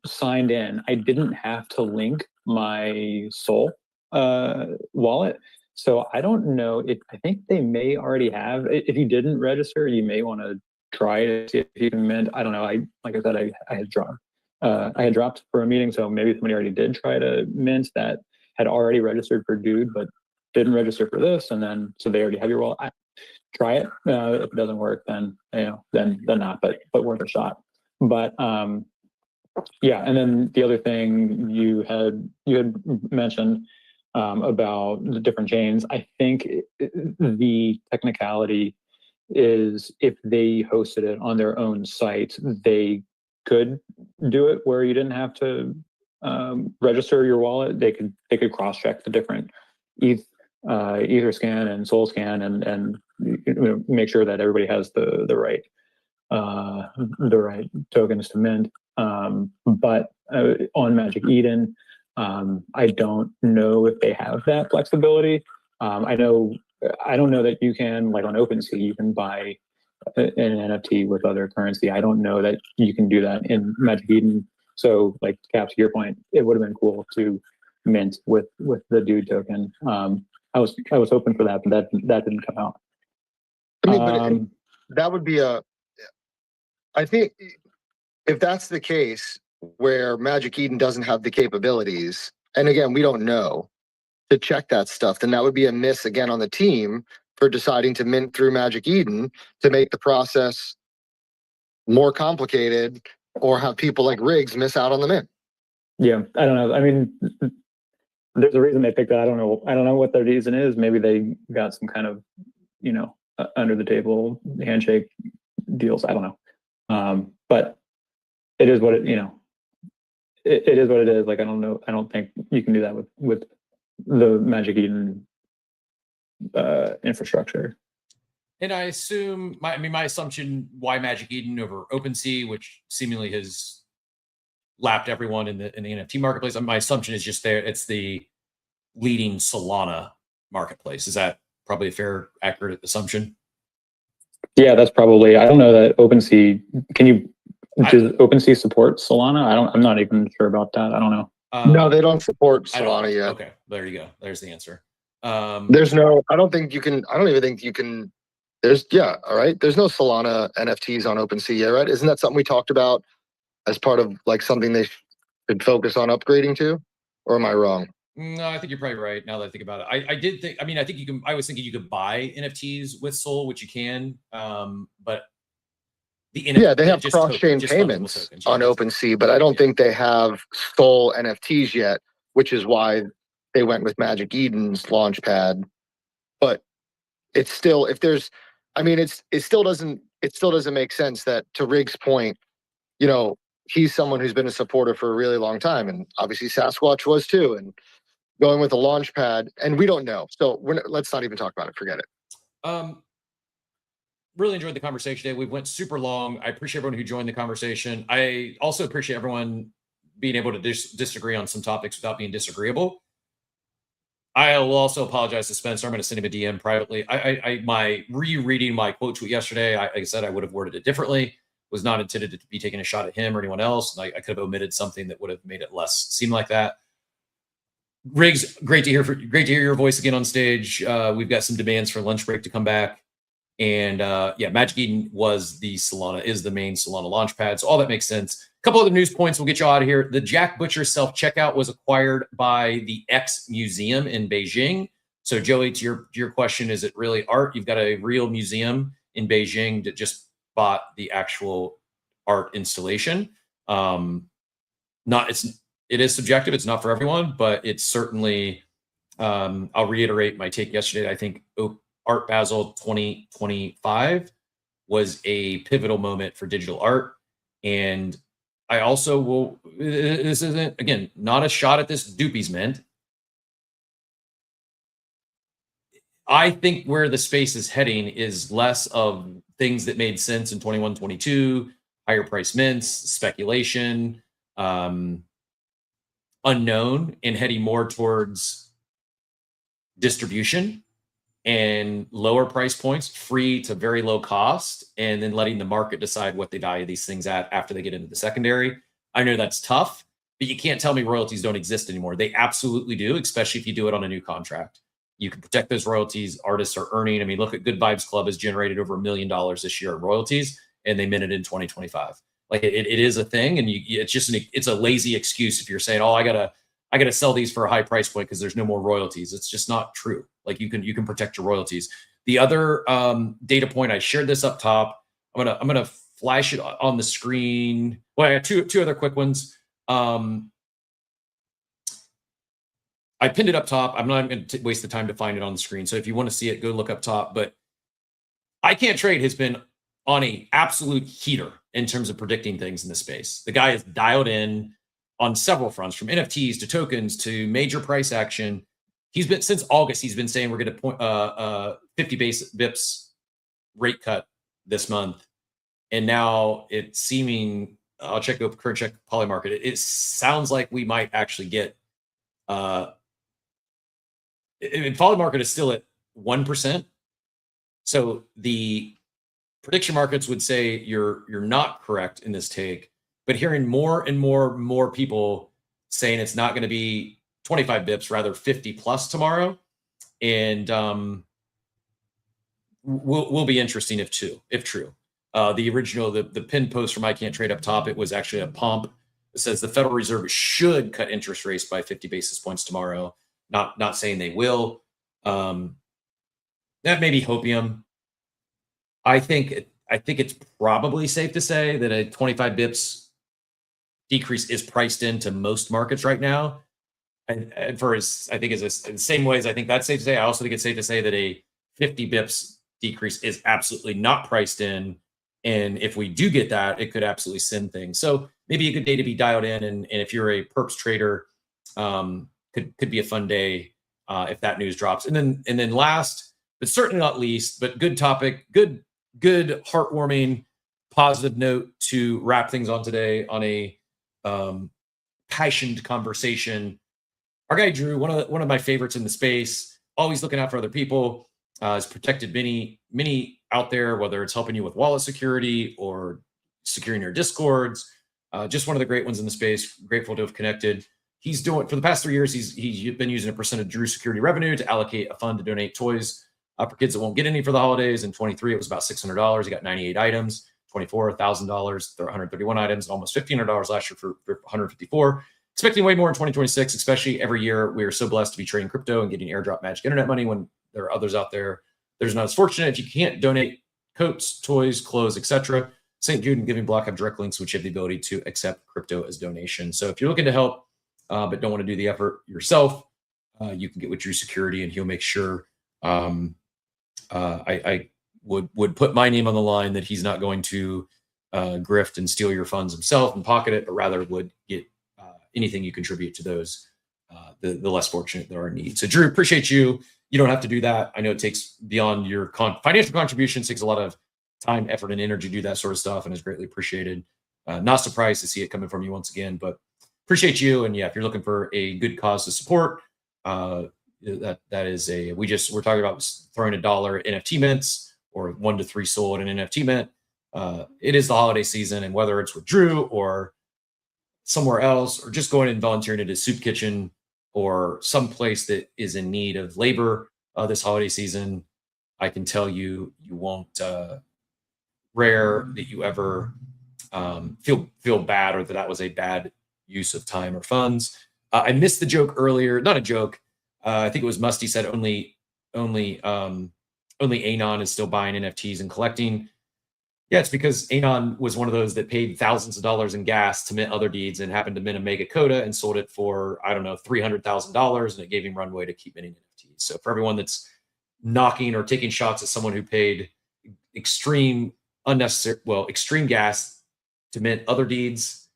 Speaker 10: signed in, I didn't have to link my Sol wallet. So I don't know if I think they may already have. If you didn't register, you may want to try to see if you can mint. I don't know. Like I said, I had dropped. I had dropped for a meeting, so maybe somebody already did try to mint that had already registered for Dude, but didn't register for this, and then so they already have your wallet. Try it. If it doesn't work, then then not. But worth a shot. But yeah, and then the other thing you had mentioned about the different chains. I think the technicality is if they hosted it on their own site, they could do it where you didn't have to register your wallet. They could cross-check the different Etherscan and Solscan and make sure that everybody has the right tokens to mint. But on Magic Eden, I don't know if they have that flexibility. I don't know that you can, like on OpenSea, you can buy an NFT with other currency. I don't know that you can do that in Magic Eden. So, like Cap, to your point, it would have been cool to mint with the Dude token. I was hoping for that, but that didn't come out.
Speaker 9: I mean, but that would be I think if that's the case, where Magic Eden doesn't have the capabilities, and again, we don't know to check that stuff, then that would be a miss again on the team for deciding to mint through Magic Eden to make the process more complicated or have people like Riggs miss out on the mint.
Speaker 10: Yeah, I don't know. I mean, there's a reason they picked that. I don't know what their reason is. Maybe they got some kind of, under the table handshake deals. I don't know. But it is what it is what it is. Like, I don't know. I don't think you can do that with the Magic Eden infrastructure.
Speaker 7: And I assume, my assumption, why Magic Eden over OpenSea, which seemingly has lapped everyone in the NFT marketplace. My assumption is just it's the leading Solana marketplace. Is that probably a fair, accurate assumption?
Speaker 10: Yeah, that's probably. I don't know that OpenSea. Does OpenSea support Solana? I'm not even sure about that. I don't know.
Speaker 9: No, they don't support Solana yet.
Speaker 7: Okay, there you go. There's the answer.
Speaker 9: There's no. I don't think you can. I don't even think you can. There's all right. There's no Solana NFTs on OpenSea yet, right? Isn't that something we talked about as part of like something they could focus on upgrading to, or am I wrong?
Speaker 7: No, I think you're probably right. Now that I think about it, I did think. I mean, I think you can. I was thinking you could buy NFTs with Sol, which you can. But the
Speaker 9: Yeah, they have cross-chain payments on OpenSea, but I don't think they have Sol NFTs yet, which is why they went with Magic Eden's Launchpad. But it's still, if there's, I mean, it still doesn't make sense that, to Rig's point, you know, he's someone who's been a supporter for a really long time, and obviously Sasquatch was too, and going with a Launchpad, and we don't know. So let's not even talk about it. Forget it.
Speaker 7: Really enjoyed the conversation today. We went super long. I appreciate everyone who joined the conversation. I also appreciate everyone being able to disagree on some topics without being disagreeable. I will also apologize to Spencer. I'm going to send him a DM privately. My rereading my quote tweet yesterday, like I said, I would have worded it differently. Was not intended to be taking a shot at him or anyone else. I could have omitted something that would have made it less seem like that. Riggs, great to hear your voice again on stage. We've got some demands for lunch break to come back. And yeah, Magic Eden is the main Solana launchpad. So all that makes sense. A couple other news points. We'll get you out of here. The Jack Butcher self-checkout was acquired by the X Museum in Beijing. So Joey, to your question, is it really art? You've got a real museum in Beijing that just bought the actual art installation. It is subjective. It's not for everyone, but it's certainly, I'll reiterate my take yesterday. I think Art Basel 2025 was a pivotal moment for digital art. And I also this isn't, again, not a shot at this Doopies mint. I think where the space is heading is less of things that made sense in 21, 22, higher price mints, speculation, unknown, and heading more towards distribution and lower price points, free to very low cost, and then letting the market decide what they value these things at after they get into the secondary. I know that's tough, but you can't tell me royalties don't exist anymore. They absolutely do, especially if you do it on a new contract. You can protect those royalties. Artists are earning. I mean, look at Good Vibes Club has generated over $1 million this year in royalties, and they minted in 2025. Like it is a thing, and it's a lazy excuse if you're saying, oh, I gotta sell these for a high price point because there's no more royalties. It's just not true. Like you can protect your royalties. The other data point, I shared this up top. I'm gonna flash it on the screen. Well, I got two other quick ones. I pinned it up top. I'm not going to waste the time to find it on the screen. So if you want to see it, go look up top. But I Can't Trade has been on a absolute heater in terms of predicting things in this space. The guy is dialed in on several fronts, from NFTs to tokens to major price action. He's been, since August, he's been saying we're going to 50 bips rate cut this month. And now it's seeming, I'll check Poly Market. It sounds like we might actually get, Poly Market is still at 1%. So the prediction markets would say you're not correct in this take. But hearing more and more people saying it's not going to be 25 bips, rather 50 plus tomorrow, and will be interesting if true. The original, the pinned post from I Can't Trade up top, it was actually a pump. It says the Federal Reserve should cut interest rates by 50 basis points tomorrow. Not saying they will. That may be hopium. I think it's probably safe to say that a 25 bips decrease is priced into most markets right now. And in the same ways, I think that's safe to say. I also think it's safe to say that a 50 bips decrease is absolutely not priced in. And if we do get that, it could absolutely send things. So maybe a good day to be dialed in. And if you're a perps trader, could be a fun day if that news drops. And then last, but certainly not least, but good topic, good heartwarming, positive note to wrap things on today on a passionate conversation. Our guy Drew, one of my favorites in the space, always looking out for other people, has protected many out there, whether it's helping you with wallet security or securing your discords. Just one of the great ones in the space. Grateful to have connected. He's doing, for the past 3 years, he's been using a percent of Drew security revenue to allocate a fund to donate toys for kids that won't get any for the holidays. In 23, it was about $600. He got 98 items. 24, $1,000, 131 items, almost $1,500 last year for 154. expecting way more in 2026, especially every year. We are so blessed to be trading crypto and getting airdrop magic internet money when there are others out there that are not as fortunate. If you can't donate coats, toys, clothes, etc., St. Jude and Giving Block have direct links which have the ability to accept crypto as donation. So if you're looking to help but don't want to do the effort yourself, you can get with Drew Security and he'll make sure I would put my name on the line that he's not going to grift and steal your funds himself and pocket it, but rather would get anything you contribute to those the less fortunate that are in need. So Drew, appreciate you. You don't have to do that. I know it takes beyond your financial contributions, takes a lot of time, effort, and energy to do that sort of stuff, and is greatly appreciated. Not surprised to see it coming from you once again, but appreciate you. And yeah, if you're looking for a good cause to support, that is we're talking about throwing $1 NFT mints or 1 to 3 sold in an NFT mint. It is the holiday season, and whether it's with Drew or somewhere else, or just going and volunteering at a soup kitchen or some place that is in need of labor this holiday season, I can tell you, you won't rare that you ever feel bad or that was a bad use of time or funds. I missed the joke earlier. Not a joke. I think it was Musty said only Anon is still buying NFTs and collecting. Yeah, it's because Anon was one of those that paid thousands of dollars in gas to mint other deeds and happened to mint a mega coda and sold it for, I don't know, $300,000, and it gave him runway to keep minting NFTs. So for everyone that's knocking or taking shots at someone who paid extreme gas to mint other deeds,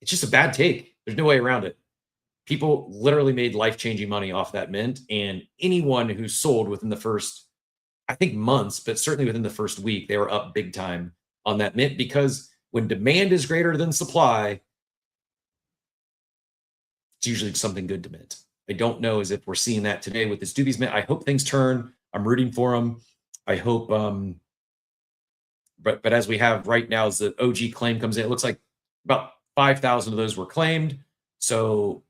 Speaker 7: it's just a bad take. There's no way around it. People literally made life-changing money off that mint, and anyone who sold within the first, I think, months, but certainly within the first week, they were up big time on that mint, because when demand is greater than supply, it's usually something good to mint. I don't know as if we're seeing that today with this Doopies mint. I hope things turn. I'm rooting for them. I hope, but as we have right now, as the OG claim comes in, it looks like about 5,000 of those were claimed. So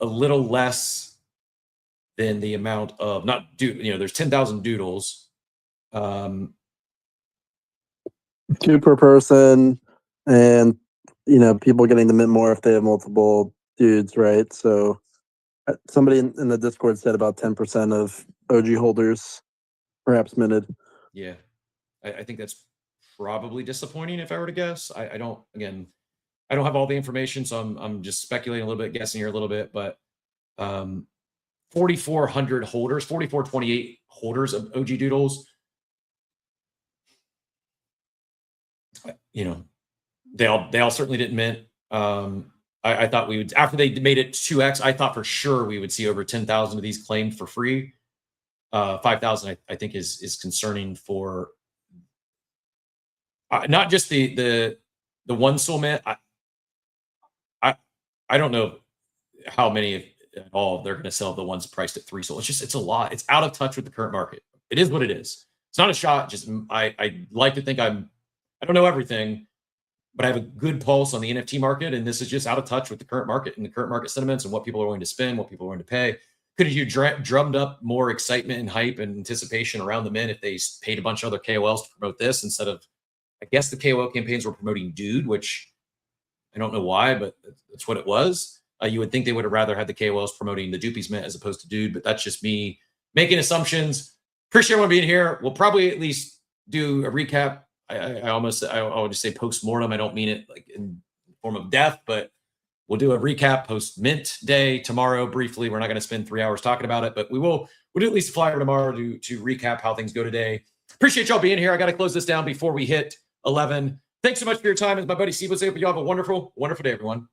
Speaker 7: a little less than the amount of there's 10,000 Doodles.
Speaker 18: 2 per person, and people getting to mint more if they have multiple dudes, right? So somebody in the Discord said about 10% of OG holders perhaps minted.
Speaker 7: Yeah, I think that's probably disappointing if I were to guess. I don't have all the information, so I'm just speculating a little bit, guessing here a little bit, but 4,400 holders, 4,428 holders of OG Doodles. They all certainly didn't mint. I thought we would, after they made it 2x, I thought for sure we would see over 10,000 of these claimed for free. 5,000 I think is concerning for not just the one soul mint. I don't know how many at all they're going to sell the ones priced at 3 soul. It's a lot. It's out of touch with the current market. It is what it is. It's not a shot. Just I like to think I don't know everything, but I have a good pulse on the NFT market, and this is just out of touch with the current market and the current market sentiments and what people are willing to spend, what people are willing to pay. Could you drummed up more excitement and hype and anticipation around the mint if they paid a bunch of other KOLs to promote this instead of, I guess the KOL campaigns were promoting Dude, which I don't know why, but that's what it was. You would think they would have rather had the KOLs promoting the Doopies mint as opposed to Dude, but that's just me making assumptions. Appreciate everyone being here. We'll probably at least do a recap. I would just say post-mortem. I don't mean it like in form of death, but we'll do a recap post-mint day tomorrow briefly. We're not going to spend 3 hours talking about it, but we'll do at least a flyer tomorrow to recap how things go today. Appreciate y'all being here. I got to close this down before we hit 11. Thanks so much for your time. As my buddy Steve would say, but y'all have a wonderful, wonderful day, everyone.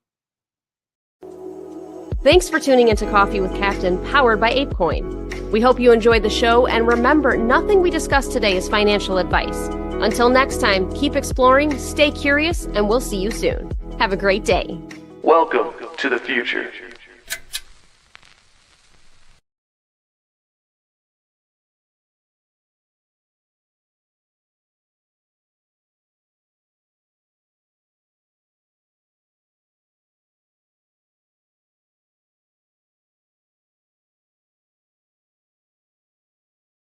Speaker 5: Thanks for tuning into Coffee with Captain, powered by ApeCoin. We hope you enjoyed the show, and remember, nothing we discussed today is financial advice. Until next time, keep exploring, stay curious, and we'll see you soon. Have a great day.
Speaker 6: Welcome to the future.